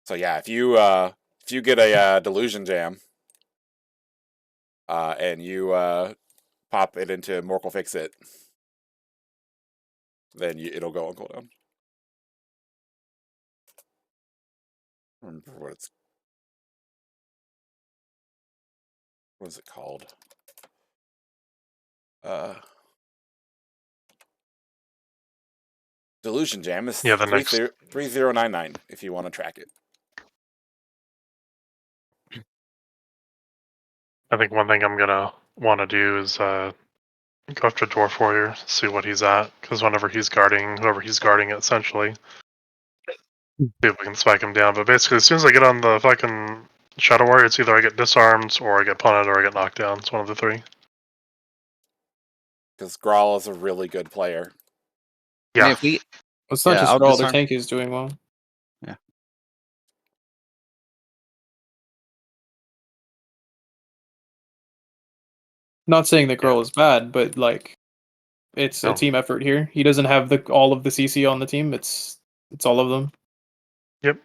So yeah, if you get a delusion jam, and you pop it into Morkel Fix It, then it'll go on cooldown. I don't remember what is it called? Delusion Jam is Yeah, the next. 3099 if you want to track it. I think one thing I'm gonna want to do is go after Dwarf Warrior, see what he's at, because whenever he's guarding, whoever he's guarding, essentially, see if we can spike him down. But basically, as soon as I get on the fucking Shadow Warrior, it's either I get disarmed, or I get punted, or I get knocked down. It's one of the three. Because Grawl is a really good player. Yeah. I mean, if we It's not Yeah, just I'll Grawl, the disarm- tank is doing well. Yeah. Not saying that Grawl is bad, but like it's a No. team effort here. He doesn't have all of the CC on the team. It's all of them. Yep.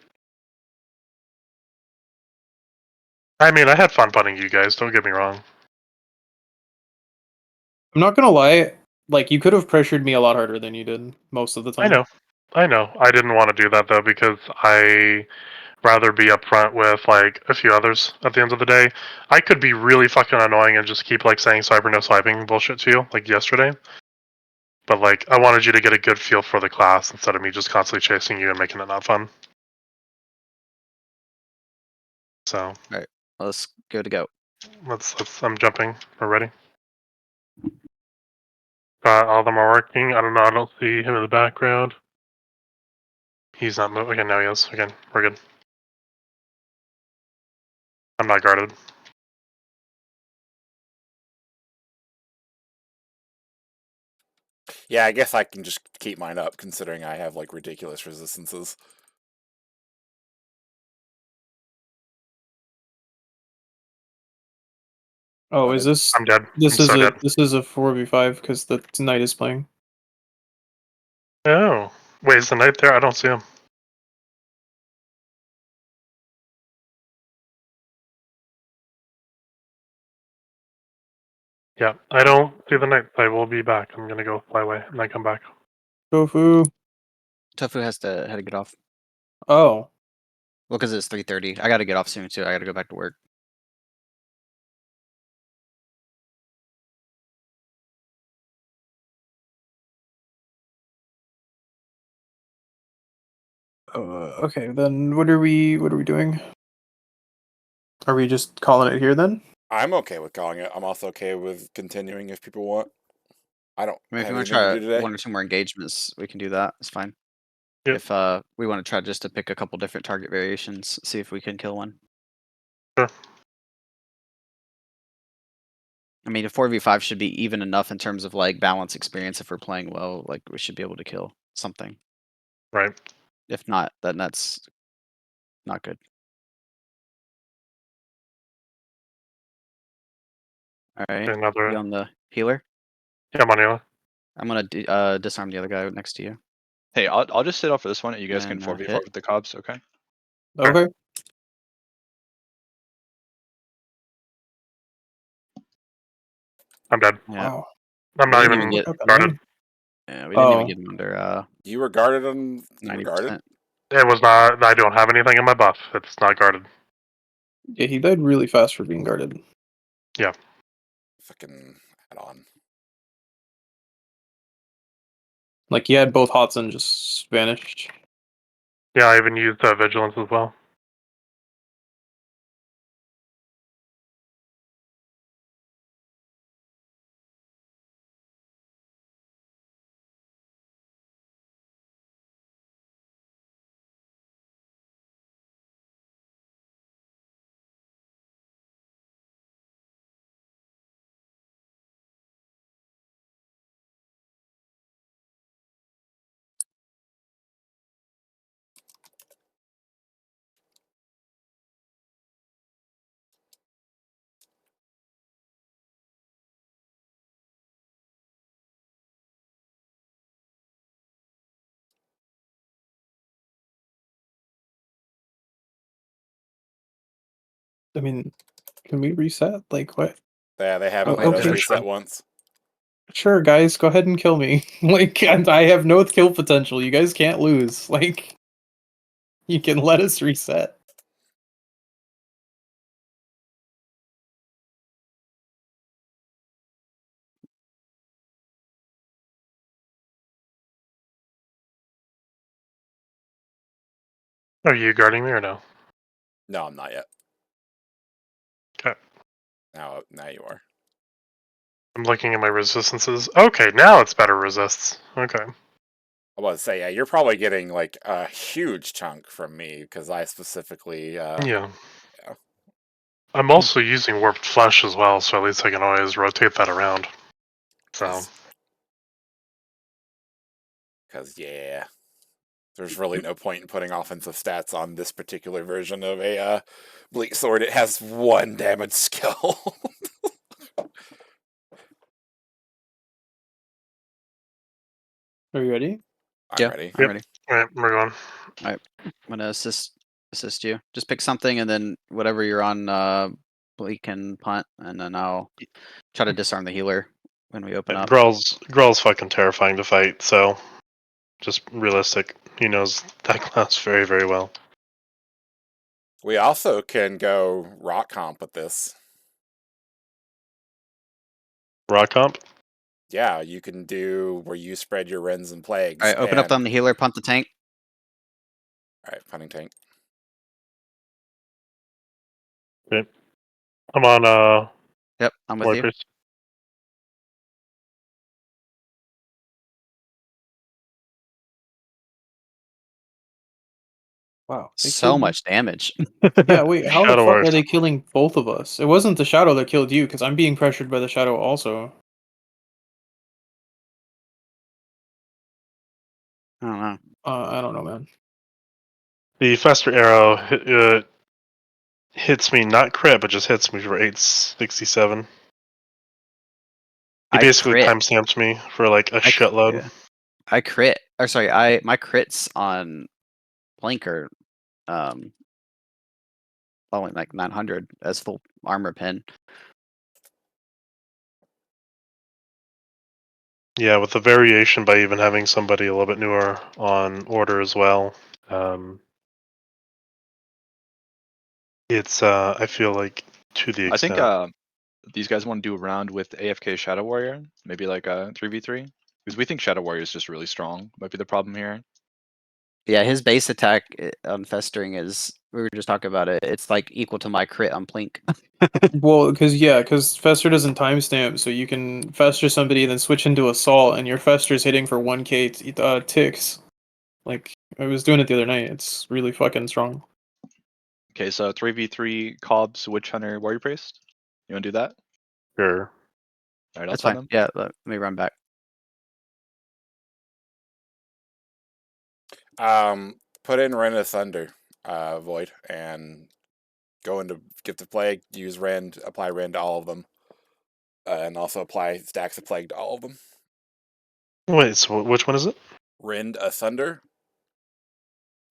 I mean, I had fun punting you guys. Don't get me wrong. I'm not gonna lie, like you could have pressured me a lot harder than you did most of the time. I know. I didn't want to do that though because I rather be upfront with like a few others at the end of the day. I could be really fucking annoying and just keep like saying cyber no swiping bullshit to you like yesterday. But like I wanted you to get a good feel for the class instead of me just constantly chasing you and making it not fun. So let's go to go. let's I'm jumping. We're ready. All of them are working. I don't know. I don't see him in the background. He's not moving. Okay, now he is. Again, we're good. I'm not guarded. Yeah, I guess I can just keep mine up, considering I have like ridiculous resistances. Oh, But is this I'm dead. this I'm is so a dead. this is a 4v5 because the knight is playing. Oh, wait, is the knight there? I don't see him. Yeah, I don't see the knight. I will be back. I'm gonna go fly away and then come back. Tofu. Tofu had to get off. Oh, Well, because it's 3:30. I got to get off soon too. I got to go back to work. okay. Then what are we doing? Are we just calling it here then? I'm okay with calling it. I'm also okay with continuing if people want. I don't I mean, if you have want to anything to try do today. 1 or 2 more engagements, we can do that. It's fine. Yep. If we want to try just to pick a couple different target variations, see if we can kill one. Sure. I mean, a 4v5 should be even enough in terms of like balance experience. If we're playing well, like we should be able to kill something. Right. If not, then that's not good. All right, Okay, another. you on the healer? Yeah, Manuela. I'm gonna disarm the other guy next to you. Hey, I'll just sit off for this one. You guys can And, 4v4 hit. with the cobs, okay? Okay. I'm dead. Yeah. Wow. I'm We not didn't even even get. What happened guarded. Yeah, we didn't even Oh. get him under You were guarded on. You were guarded. 90%. It was not. I don't have anything in my buff. It's not guarded. Yeah, he died really fast for being guarded. Yeah. Fucking add on. Like he had both hots and just vanished. Yeah, I even used vigilance as well. I mean, can we reset? Like what? Yeah, they haven't Oh, let us okay. reset once. Sure, guys, go ahead and kill me. Like, and I have no kill potential. You guys can't lose. Like, you can let us reset. Are you guarding me or no? No, I'm not yet. Okay. Now you are. I'm looking at my resistances. Okay, now it's better resists. Okay. I was to say, yeah, you're probably getting like a huge chunk from me because I specifically. Yeah. Yeah. I'm also using warped flesh as well, so at least I can always rotate that around. So. Because yeah, there's really no point in putting offensive stats on this particular version of a Bleaksword. It has 1 damage skill. Are you ready? I'm ready. I'm ready. All right, we're going. I'm gonna assist you. Just pick something, and then whatever you're on, Bleak can punt, and then I'll try to disarm the healer when we open up. Grell's fucking terrifying to fight, so just realistic. He knows that class very, very well. We also can go rock comp with this. Rock comp? Yeah, you can do where you spread your Rens and Plagues. All right, open up on the healer, punt the tank. Alright, punting tank. Okay. I'm on Yep, I'm with Lord you. Priest. Wow. they So killed me. much damage. Yeah, wait, how the Shadow fuck Wars. are they killing both of us? It wasn't the shadow that killed you, because I'm being pressured by the shadow also. I don't know. I don't know, man. The Fester arrow hits me, not crit, but just hits me for 867. He I basically crit. timestamped me for like a I cr- shitload. yeah. I crit. Or sorry, my crits on Blink are only like 900 as full armor pin. Yeah, with the variation by even having somebody a little bit newer on order as well. It's I feel like to the I think extent. these guys want to do a round with AFK Shadow Warrior, maybe like a 3v3, because we think Shadow Warrior is just really strong. Might be the problem here. Yeah, his base attack on Festering is, we were just talking about it, it's like equal to my crit on Plink. Well, because Fester doesn't timestamp, so you can Fester somebody, then switch into Assault, and your Fester's hitting for 1k ticks. Like, I was doing it the other night. It's really fucking strong. Okay, so 3v3 Cobbs, Witch Hunter, Warrior Priest. You want to do that? Sure. All right, I'll That's tell fine. them. Yeah, let me run back. Put in Rend of Thunder, Void, and go into Gift of Plague, use Rend, apply Rend to all of them, and also apply Stacks of Plague to all of them. Wait, so which one is it? Rend of Thunder.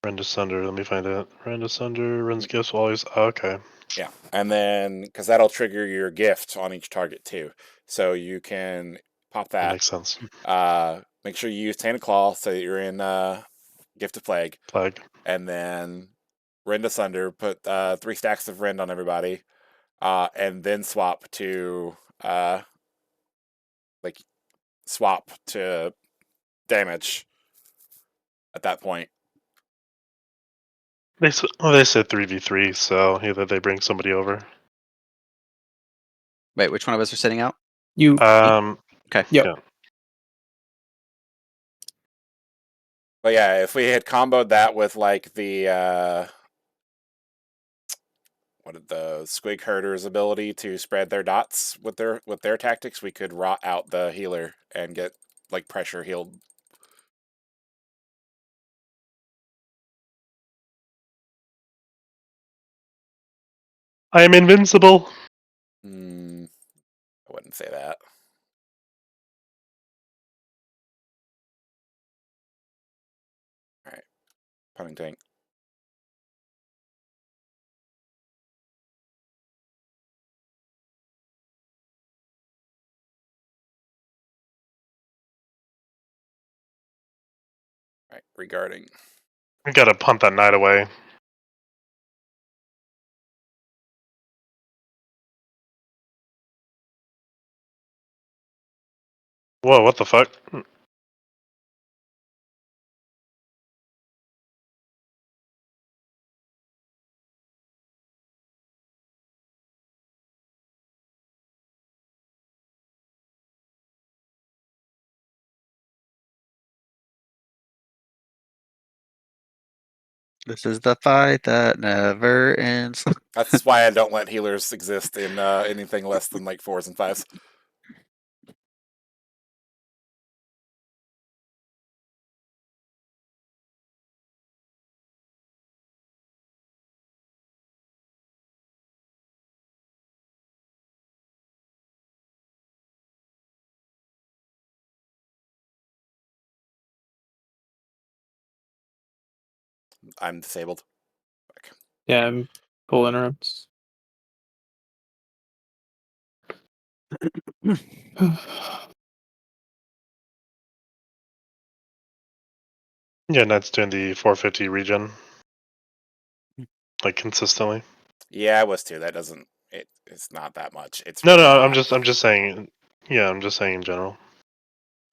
Rend Asunder. Let me find it. Rend Asunder. Rend's gifts will always. Okay. Yeah, and then because that'll trigger your gift on each target too, so you can pop That that. makes sense. Make sure you use Tainted Claw so that you're in Gift of Plague, Plague. and then Rend Asunder. Put 3 stacks of Rend on everybody, and then swap to swap to damage at that point. They said 3v3, so either they bring somebody over. Wait, which one of us are sitting out? You. Okay. Yep. Yeah. But yeah, if we had comboed that with like the the Squig Herder's ability to spread their dots with their tactics, we could rot out the healer and get like pressure healed. I am invincible. I wouldn't say that. All right, punning tank. All right, regarding. We gotta punt that knight away. Whoa, what the fuck? This is the fight that never ends. That's why I don't let healers exist in anything less than like 4s and 5s. I'm disabled. Yeah, I'm pull interrupts. Yeah, knight's doing the 450 regen. Like consistently. Yeah, I was too. That doesn't. It's not that much. It's No, really no, not. I'm just saying. Yeah, I'm just saying in general.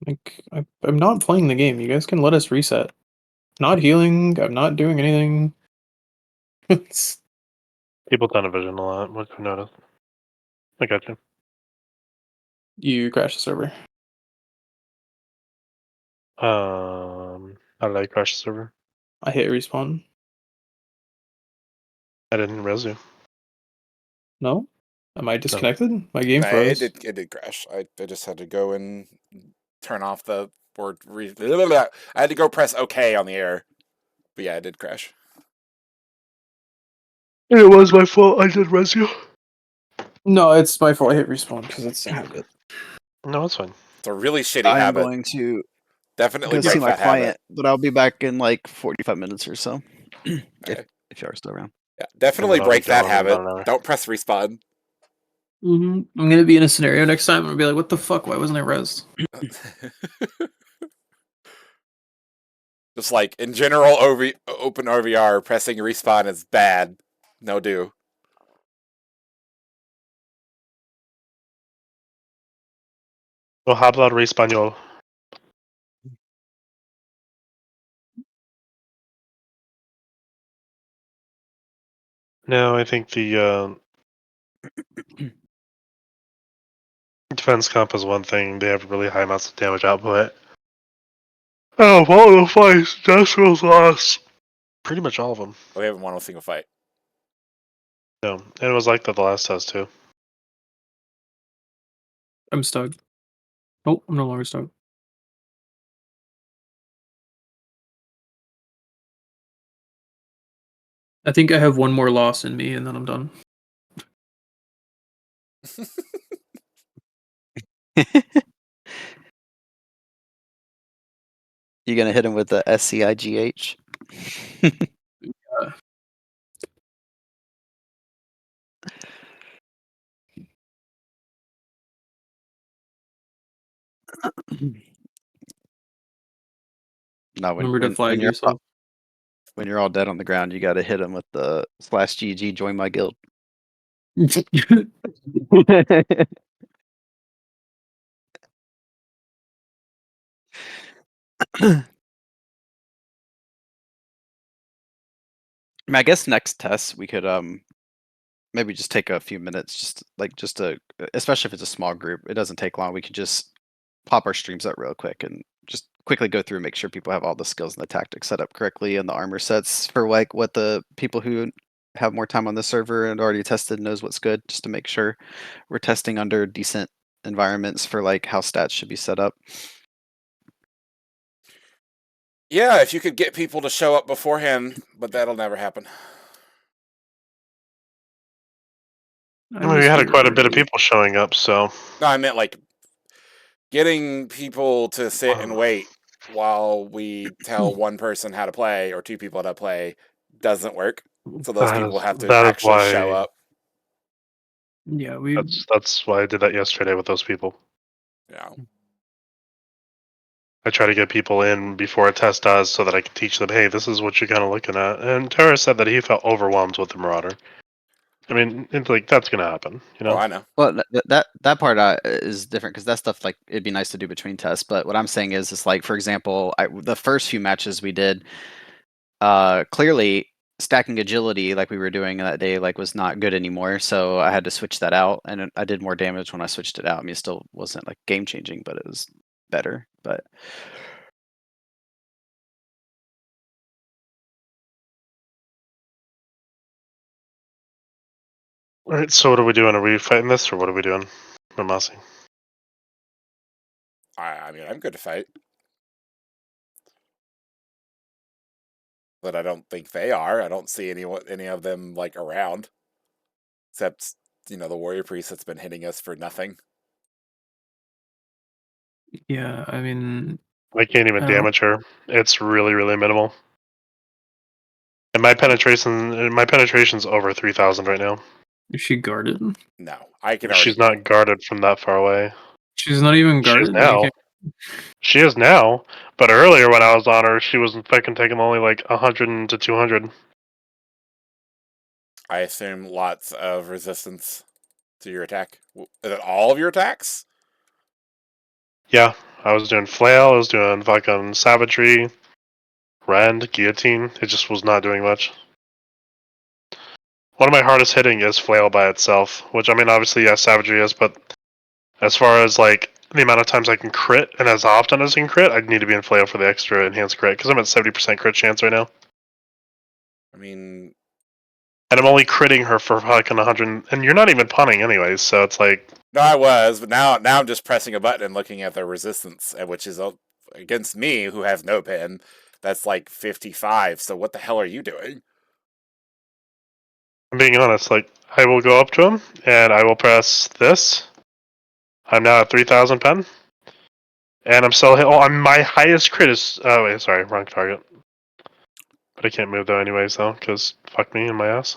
Like, I'm not playing the game. You guys can let us reset. Not healing. I'm not doing anything. It's- People tend to vision a lot. What you notice? I got you. you crash the server. How did I crash the server? I hit respawn. I didn't res you. No? Am I disconnected? My game No, froze. it did crash. I just had to go and turn off the or I had to go press OK on the air. But yeah, I did crash. It was my fault. I did res you. No, it's my fault. I hit respawn because it's a habit. No, it's fine. It's a really shitty I'm habit. going to Definitely go see break my that client, habit. but I'll be back in like 45 minutes or so. Okay. If you are still around. Yeah, definitely And then I'll be break that gone in habit. about an hour. Don't press respawn. I'm gonna be in a scenario next time. I'm gonna be like, "What the fuck? Why wasn't I res?" Just like in general, open OVR, pressing respawn is bad. No do. Well, hablar español. No, I think the defense comp is one thing. They have really high amounts of damage output. Oh, all the fights, Destro's lost. Pretty much all of them. We haven't won a single fight. No, and it was like that the last test too. I'm stuck. Oh, I'm no longer stuck. I think I have one more loss in me, and then I'm done. You gonna hit him with the SCIGH? No, Remember to flag yourself. when you're all dead on the ground, you gotta hit him with the /GG join my guild. I guess next test we could maybe just take a few minutes, especially if it's a small group, it doesn't take long. We could just pop our streams up real quick and just quickly go through and make sure people have all the skills and the tactics set up correctly and the armor sets for like what the people who have more time on the server and already tested knows what's good, just to make sure we're testing under decent environments for like how stats should be set up. Yeah, if you could get people to show up beforehand, but that'll never happen. I mean, we had quite a bit of people showing up, so. No, I meant like getting people to sit and wait while we tell one person how to play or two people how to play doesn't work. So those people have to actually show up. Yeah, that's why I did that yesterday with those people. Yeah. I try to get people in before a test does so that I can teach them, hey, this is what you're kind of looking at. And Tara said that he felt overwhelmed with the Marauder. I mean, it's like that's gonna happen, you know. Oh, I know. Well, that part is different because that stuff like it'd be nice to do between tests. But what I'm saying is like, for example, the first few matches we did, clearly stacking agility like we were doing that day like was not good anymore. So I had to switch that out, and I did more damage when I switched it out. I mean, it still wasn't like game changing, but it was better. But All right, so what are we doing? Are we fighting this, or what are we doing, Ramasi? I mean, I'm good to fight. But I don't think they are. I don't see any of them like around. Except, the warrior priest that's been hitting us for nothing. Yeah, I mean, I can't even damage her. It's really, really minimal. And my penetration's over 3,000 right now. Is she guarded? No, I can already. She's not guarded from that far away. She's not even She is guarded. now. She is now, but earlier when I was on her, she was fucking taking only like 100 to 200. I assume lots of resistance to your attack. Is it all of your attacks? Yeah, I was doing flail, I was doing fucking savagery, rend, guillotine. It just was not doing much. One of my hardest hitting is flail by itself, which I mean, obviously, yes, savagery is, but as far as like the amount of times I can crit and as often as I can crit, I need to be in flail for the extra enhanced crit because I'm at 70% crit chance right now. I mean, and I'm only critting her for fucking 100, and you're not even punning anyways, so it's like. No, I was, but now I'm just pressing a button and looking at the resistance, which is against me, who has no pin, that's like 55. So what the hell are you doing? I'm being honest. Like, I will go up to him and I will press this. I'm now at 3,000 pen, and I'm still. I'm my highest crit is. Oh wait, sorry, wrong target. But I can't move though, anyways, though, because fuck me in my ass.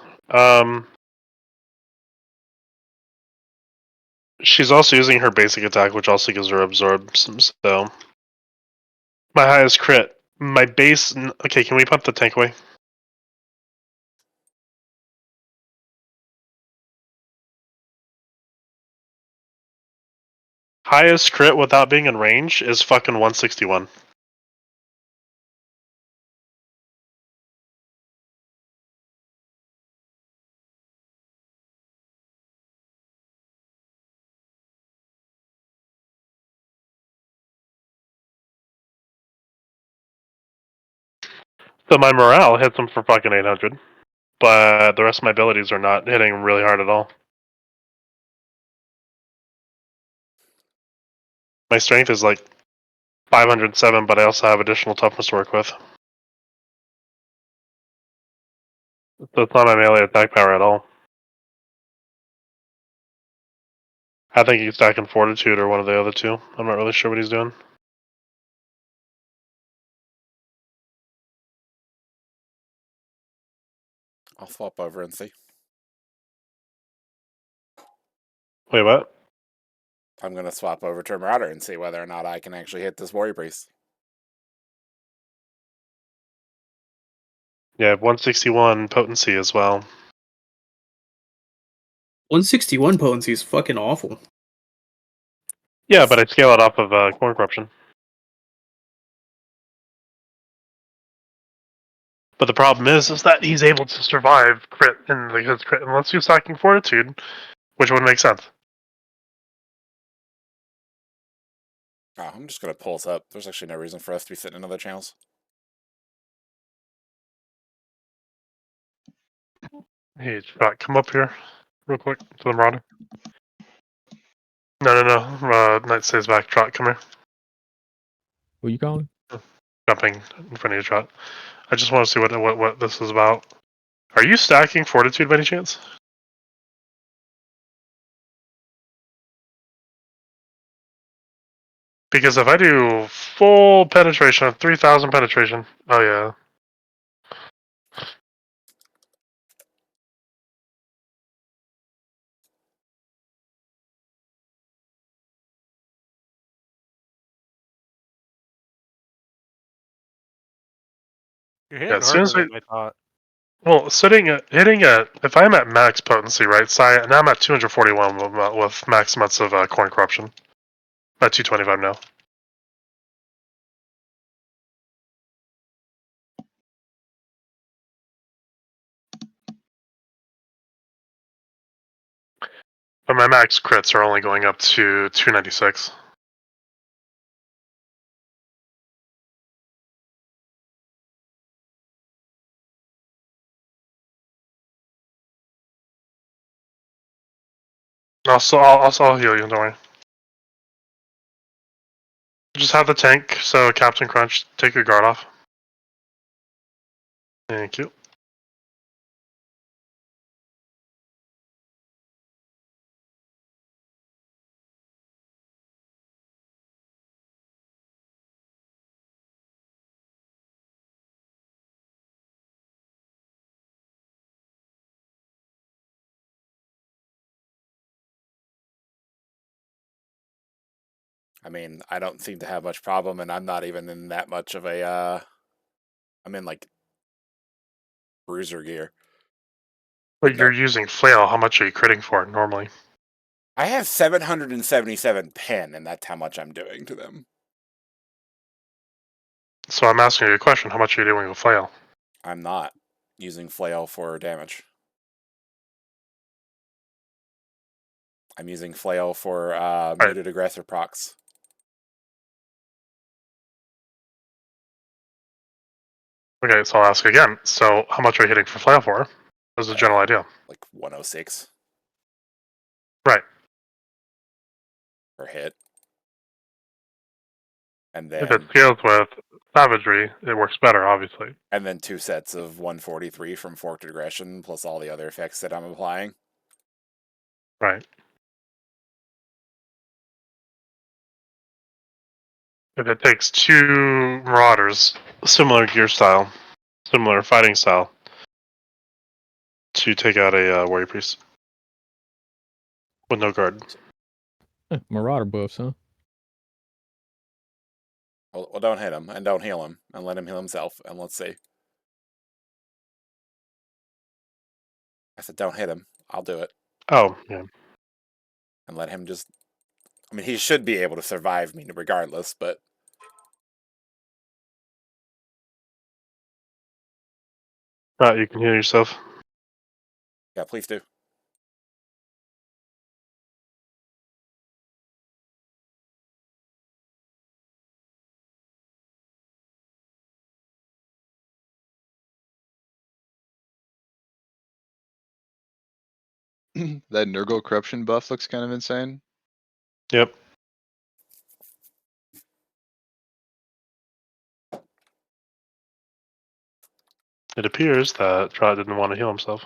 She's also using her basic attack, which also gives her absorb. So my highest crit, my base. Okay, can we pump the tank away? Highest crit without being in range is fucking 161. So my morale hits him for fucking 800, but the rest of my abilities are not hitting him really hard at all. My strength is like 507, but I also have additional toughness to work with. So it's not my melee attack power at all. I think he's stacking Fortitude or one of the other two. I'm not really sure what he's doing. I'll swap over and see. Wait, what? I'm going to swap over to a Marauder and see whether or not I can actually hit this Warrior Priest. Yeah, 161 potency as well. 161 potency is fucking awful. Yeah, but I scale it off of Corn Corruption. But the problem is that he's able to survive crit in his crit unless you're stacking Fortitude, which would make sense. Oh, I'm just going to pull us up. There's actually no reason for us to be sitting in other channels. Hey, Trot, come up here real quick to the Marauder. No. Knight stays back. Trot, come here. Who you calling? Jumping in front of you, Trot. I just want to see what this is about. Are you stacking Fortitude by any chance? Because if I do full penetration of 3,000 penetration, oh yeah. You're Yeah, hitting as soon harder as than I thought. well, hitting at, if I'm at max potency, right? So now I'm at 241 with max months of Corn Corruption. At 225 now. But my max crits are only going up to 296. I'll heal you, don't worry. Just have the tank, so Captain Crunch, take your guard off. Thank you. I mean, I don't seem to have much problem, and I'm not even in that much of a, I'm in, like, bruiser gear. But you're using flail, how much are you critting for normally? I have 777 pen, and that's how much I'm doing to them. So I'm asking you a question, how much are you doing with flail? I'm not using flail for damage. I'm using flail for muted aggressor procs. Okay, so I'll ask again. So how much are you hitting for flail for? As a general idea. Like 106. Right. Per hit. And If it then scales with savagery, it works better, obviously. and then 2 sets of 143 from forked aggression plus all the other effects that I'm applying. Right. If it takes 2 marauders, Similar gear style, similar fighting style, to take out a warrior priest with no guard. Marauder buffs, huh? Well, don't hit him and don't heal him and let him heal himself. And let's see. I said, don't hit him. I'll do it. Oh, yeah. And let him just. I mean, he should be able to survive me regardless, but. Right, you can heal yourself. Yeah, please do. That Nurgle corruption buff looks kind of insane. Yep. It appears that Trot didn't want to heal himself.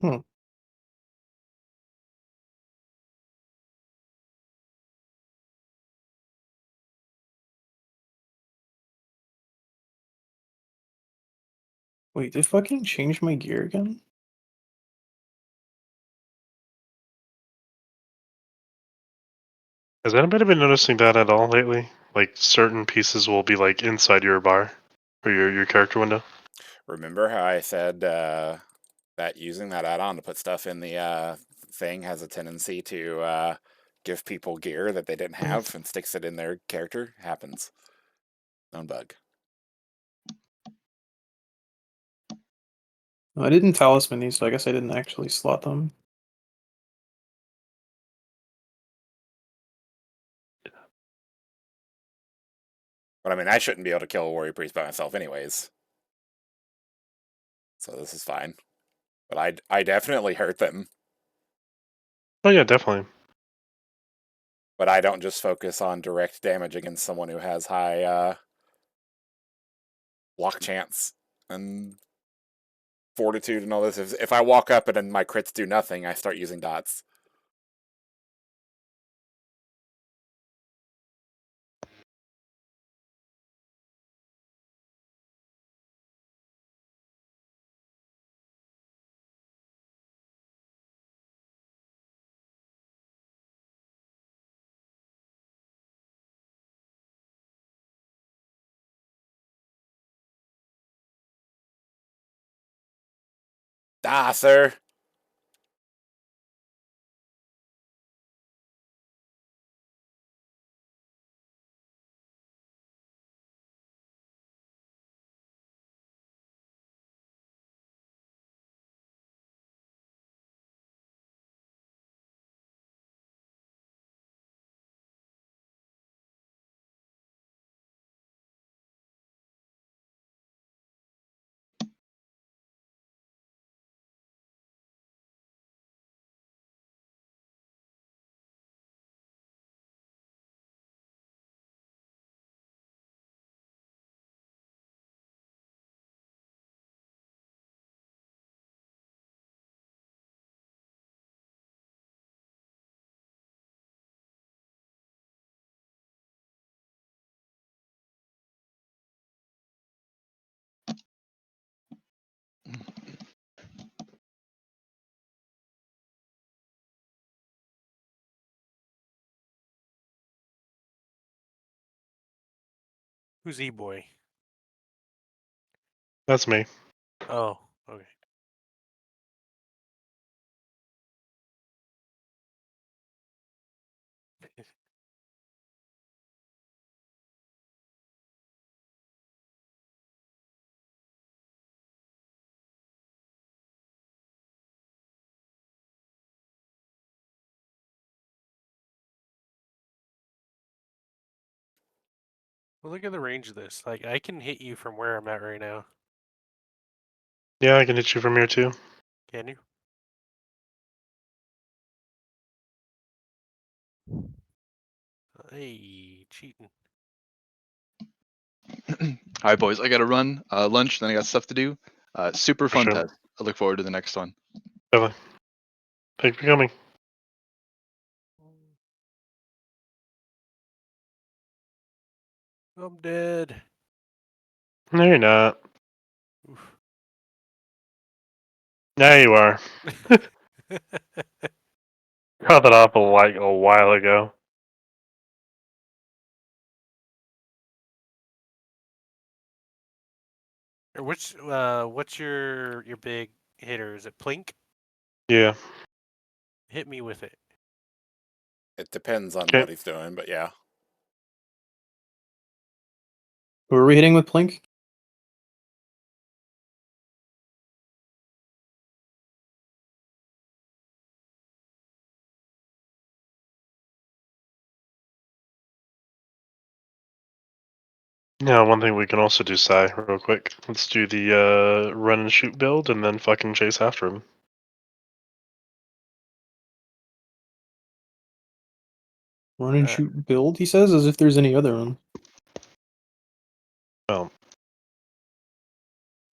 Hmm. Wait, they fucking changed my gear again? Has anybody been noticing that at all lately? Like certain pieces will be like inside your bar or your character window. Remember how I said that using that add-on to put stuff in the thing has a tendency to give people gear that they didn't have and sticks it in their character? Happens. Known bug. I didn't talisman these, so I guess I didn't actually slot them. But I mean, I shouldn't be able to kill a warrior priest by myself anyways. So this is fine. But I definitely hurt them. Oh yeah, definitely. But I don't just focus on direct damage against someone who has high block chance and fortitude and all this. If I walk up and my crits do nothing, I start using dots. Ah, sir. Who's E-Boy? That's me. Oh, okay. Well, look at the range of this. Like, I can hit you from where I'm at right now. Yeah, I can hit you from here too. Can you? Hey, cheating. All right, boys. I gotta run lunch. Then I got stuff to do. Super For fun sure. test. I look forward to the next one. Definitely. Thanks for coming. I'm dead. No, you're not. Oof. Now you are. Cut that off like a while ago. What's your big hitter? Is it Plink? Yeah. Hit me with it. It depends on Okay. what he's doing, but yeah. Who are we hitting with Plink? Yeah, one thing we can also do, Sai, real quick. Let's do the run and shoot build and then fucking chase after him. Run and shoot build, he says, as if there's any other one. Well,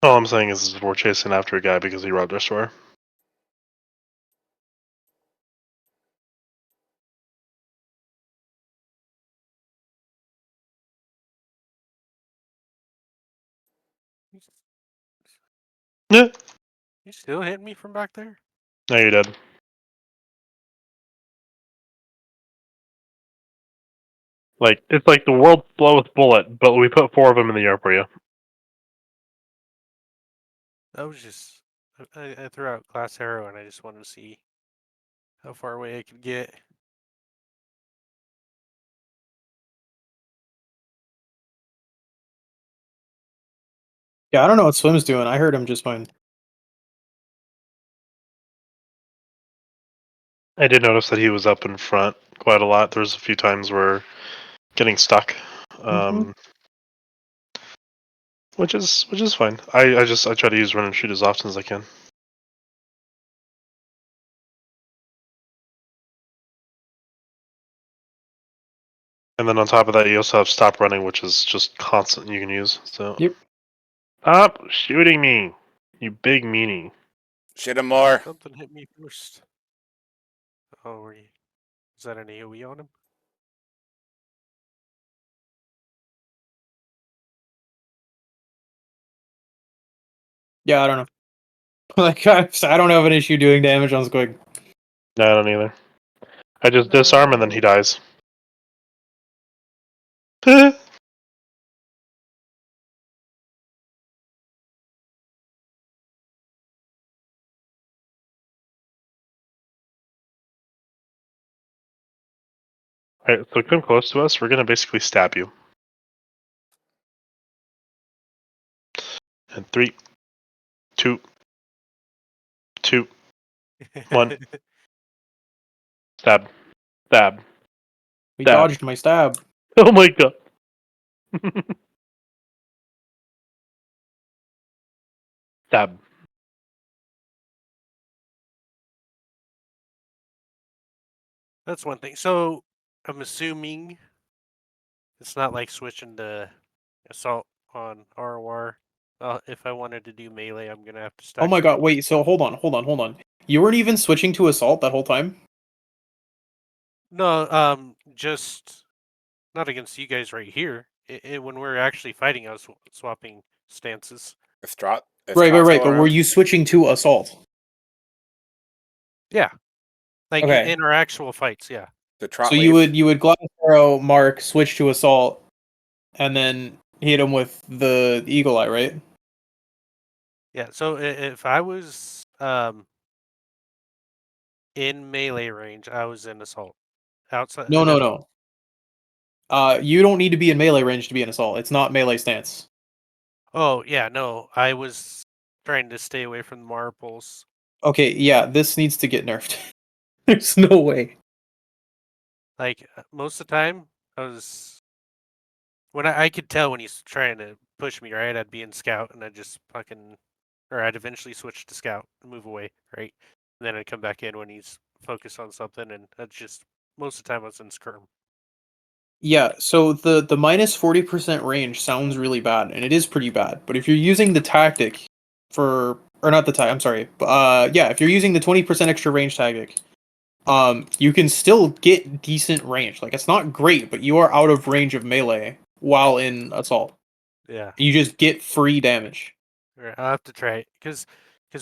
all I'm saying is we're chasing after a guy because he robbed our store. Yeah. You still hitting me from back there? Now you're dead. Like, it's like the world's slowest bullet, but we put 4 of them in the air for you. I was just I threw out glass arrow and I just wanted to see how far away I could get. Yeah, I don't know what Swim's doing. I heard him just fine. I did notice that he was up in front quite a lot. There was a few times where getting stuck, which is fine. I try to use run and shoot as often as I can. And then on top of that, you also have stop running, which is just constant you can use. So Yep. Stop shooting me, you big meanie. Shit him more. Something hit me first. Oh, is that an AoE on him? Yeah, I don't know. Like, I don't have an issue doing damage on Squig. No, I don't either. I just disarm and then he dies. Alright, so come close to us, we're gonna basically stab you. And 3, 2, 2, 1. Stab. Stab. He Stab. dodged my stab. Oh my god. Stab. That's one thing. So I'm assuming it's not like switching to assault on ROR. If I wanted to do melee, I'm gonna have to stack. Oh my god, range. wait, so hold on. You weren't even switching to assault that whole time? No, just not against you guys right here. When we're actually fighting, I was swapping stances. If Strahd, Right, but going were around, you switching to assault? Yeah, like Okay. in our actual fights. Yeah. did Trot So leave? you would glass arrow Mark, switch to assault, and then hit him with the eagle eye, right? Yeah. So if I was in melee range, I was in assault. Outside. No, no, no. You don't need to be in melee range to be an assault. It's not melee stance. Oh yeah, no. I was trying to stay away from the marbles. Okay, yeah, this needs to get nerfed. There's no way. Like most of the time, I was when I could tell when he's trying to push me. Right, I'd be in scout, and I'd just fucking, or I'd eventually switch to scout and move away. Right, and then I'd come back in when he's focused on something, and that's just most of the time I was in skirm. Yeah, so the minus 40% range sounds really bad, and it is pretty bad. But if you're using the tactic for, or not the tactic, I'm sorry, yeah, if you're using the 20% extra range tactic, you can still get decent range. Like, it's not great, but you are out of range of melee while in assault. Yeah, You just get free damage. right, I'll have to try it because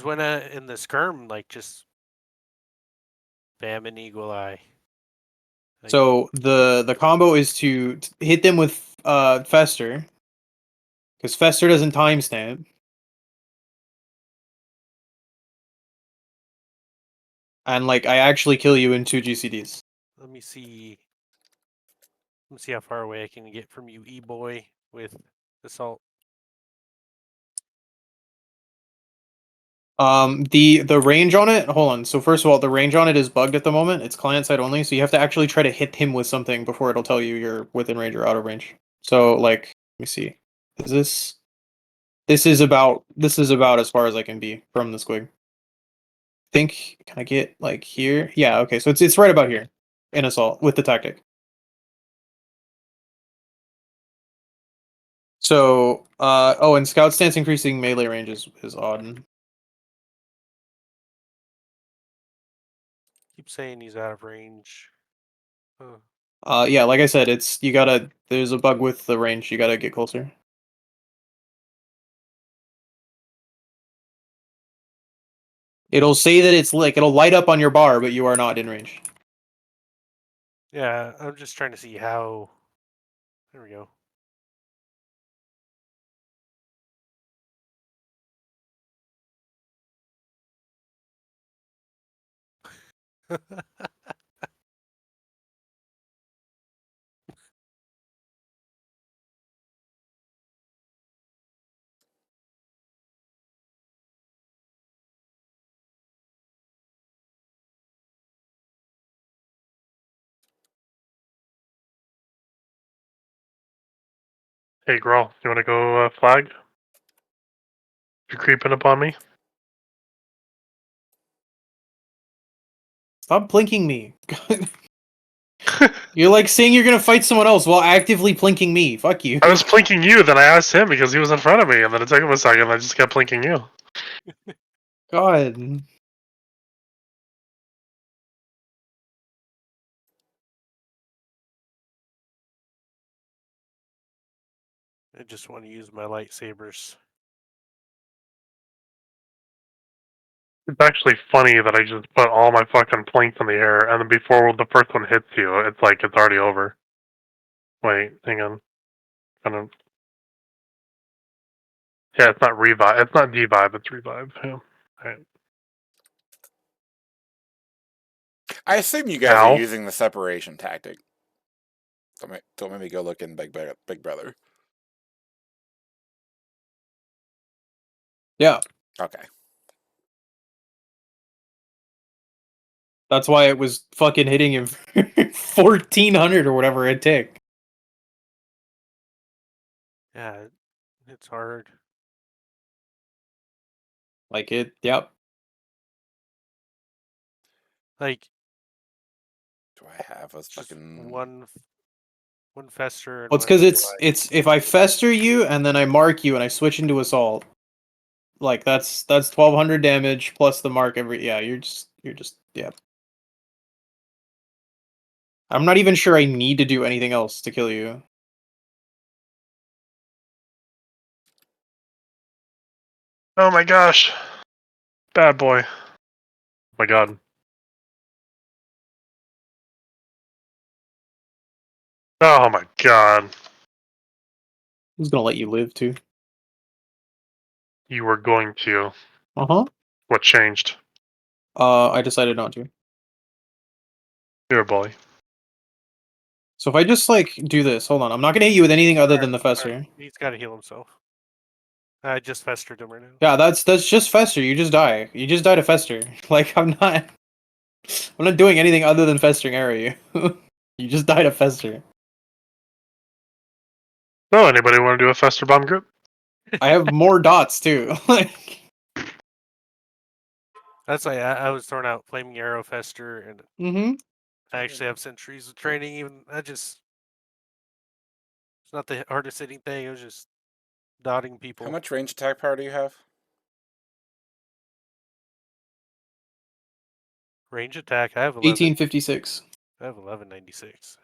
when in the skirm, like just bam an eagle eye. Like, So the combo is to hit them with Fester, because Fester doesn't timestamp. And like I actually kill you in 2 GCDs. let me see. Let me see how far away I can get from you, E-boy, with assault. The range on it, hold on. So first of all, the range on it is bugged at the moment. It's client side only, so you have to actually try to hit him with something before it'll tell you you're within range or out of range. So like, let me see. Is this is about as far as I can be from the squig. Think can I get like here? Yeah, okay. So it's right about here in assault with the tactic. So oh, and scout stance increasing melee range is odd. Keep saying he's out of range. Huh. Yeah, like I said, it's you gotta. There's a bug with the range. You gotta get closer. It'll say that it's like it'll light up on your bar, but you are not in range. Yeah, I'm just trying to see how. There we go. Hey, Grawl, you want to go flag? You're creeping up on me. Stop plinking me. You're like saying you're gonna fight someone else while actively plinking me. Fuck you. I was plinking you, then I asked him because he was in front of me, and then it took him a second, and I just kept plinking you. God. I just want to use my lightsabers. It's actually funny that I just put all my fucking planks in the air, and then before the first one hits you, it's like it's already over. Wait, hang on. Kind of. Yeah, it's not revive. It's not devive. It's revive. Yeah. Right. I assume you guys are Ow. using the separation tactic. Don't make me go look in Big Brother. Yeah, Okay. that's why it was fucking hitting him 1400 or whatever it took. Yeah, it's hard. Like it. Yep. Like Do I have a just fucking one fester and Well, it's one because eagle eye. it's if I fester you and then I mark you and I switch into assault, like that's 1200 damage plus the mark every. Yeah, you're just yeah. I'm not even sure I need to do anything else to kill you. Oh my gosh. Bad boy. Oh my god. Oh my god. Who's gonna let you live too? You were going to. Uh-huh. What changed? I decided not to. You're a bully. So if I just like do this, hold on, I'm not gonna hit you with anything other than the fester. He's got to heal himself. I just festered him right now. Yeah, that's just fester. You just die. You just die to fester. Like I'm not doing anything other than festering arrow you. You just die to fester. Oh, anybody want to do a Fester Bomb group? I have more dots too. Like That's why I was throwing out Flaming Arrow, Fester, and mm-hmm. I actually have Centuries of Training. Even it's not the hardest hitting thing. It was just dotting people. How much range attack power do you have? Range attack? I have 11. 1856. I have 1196.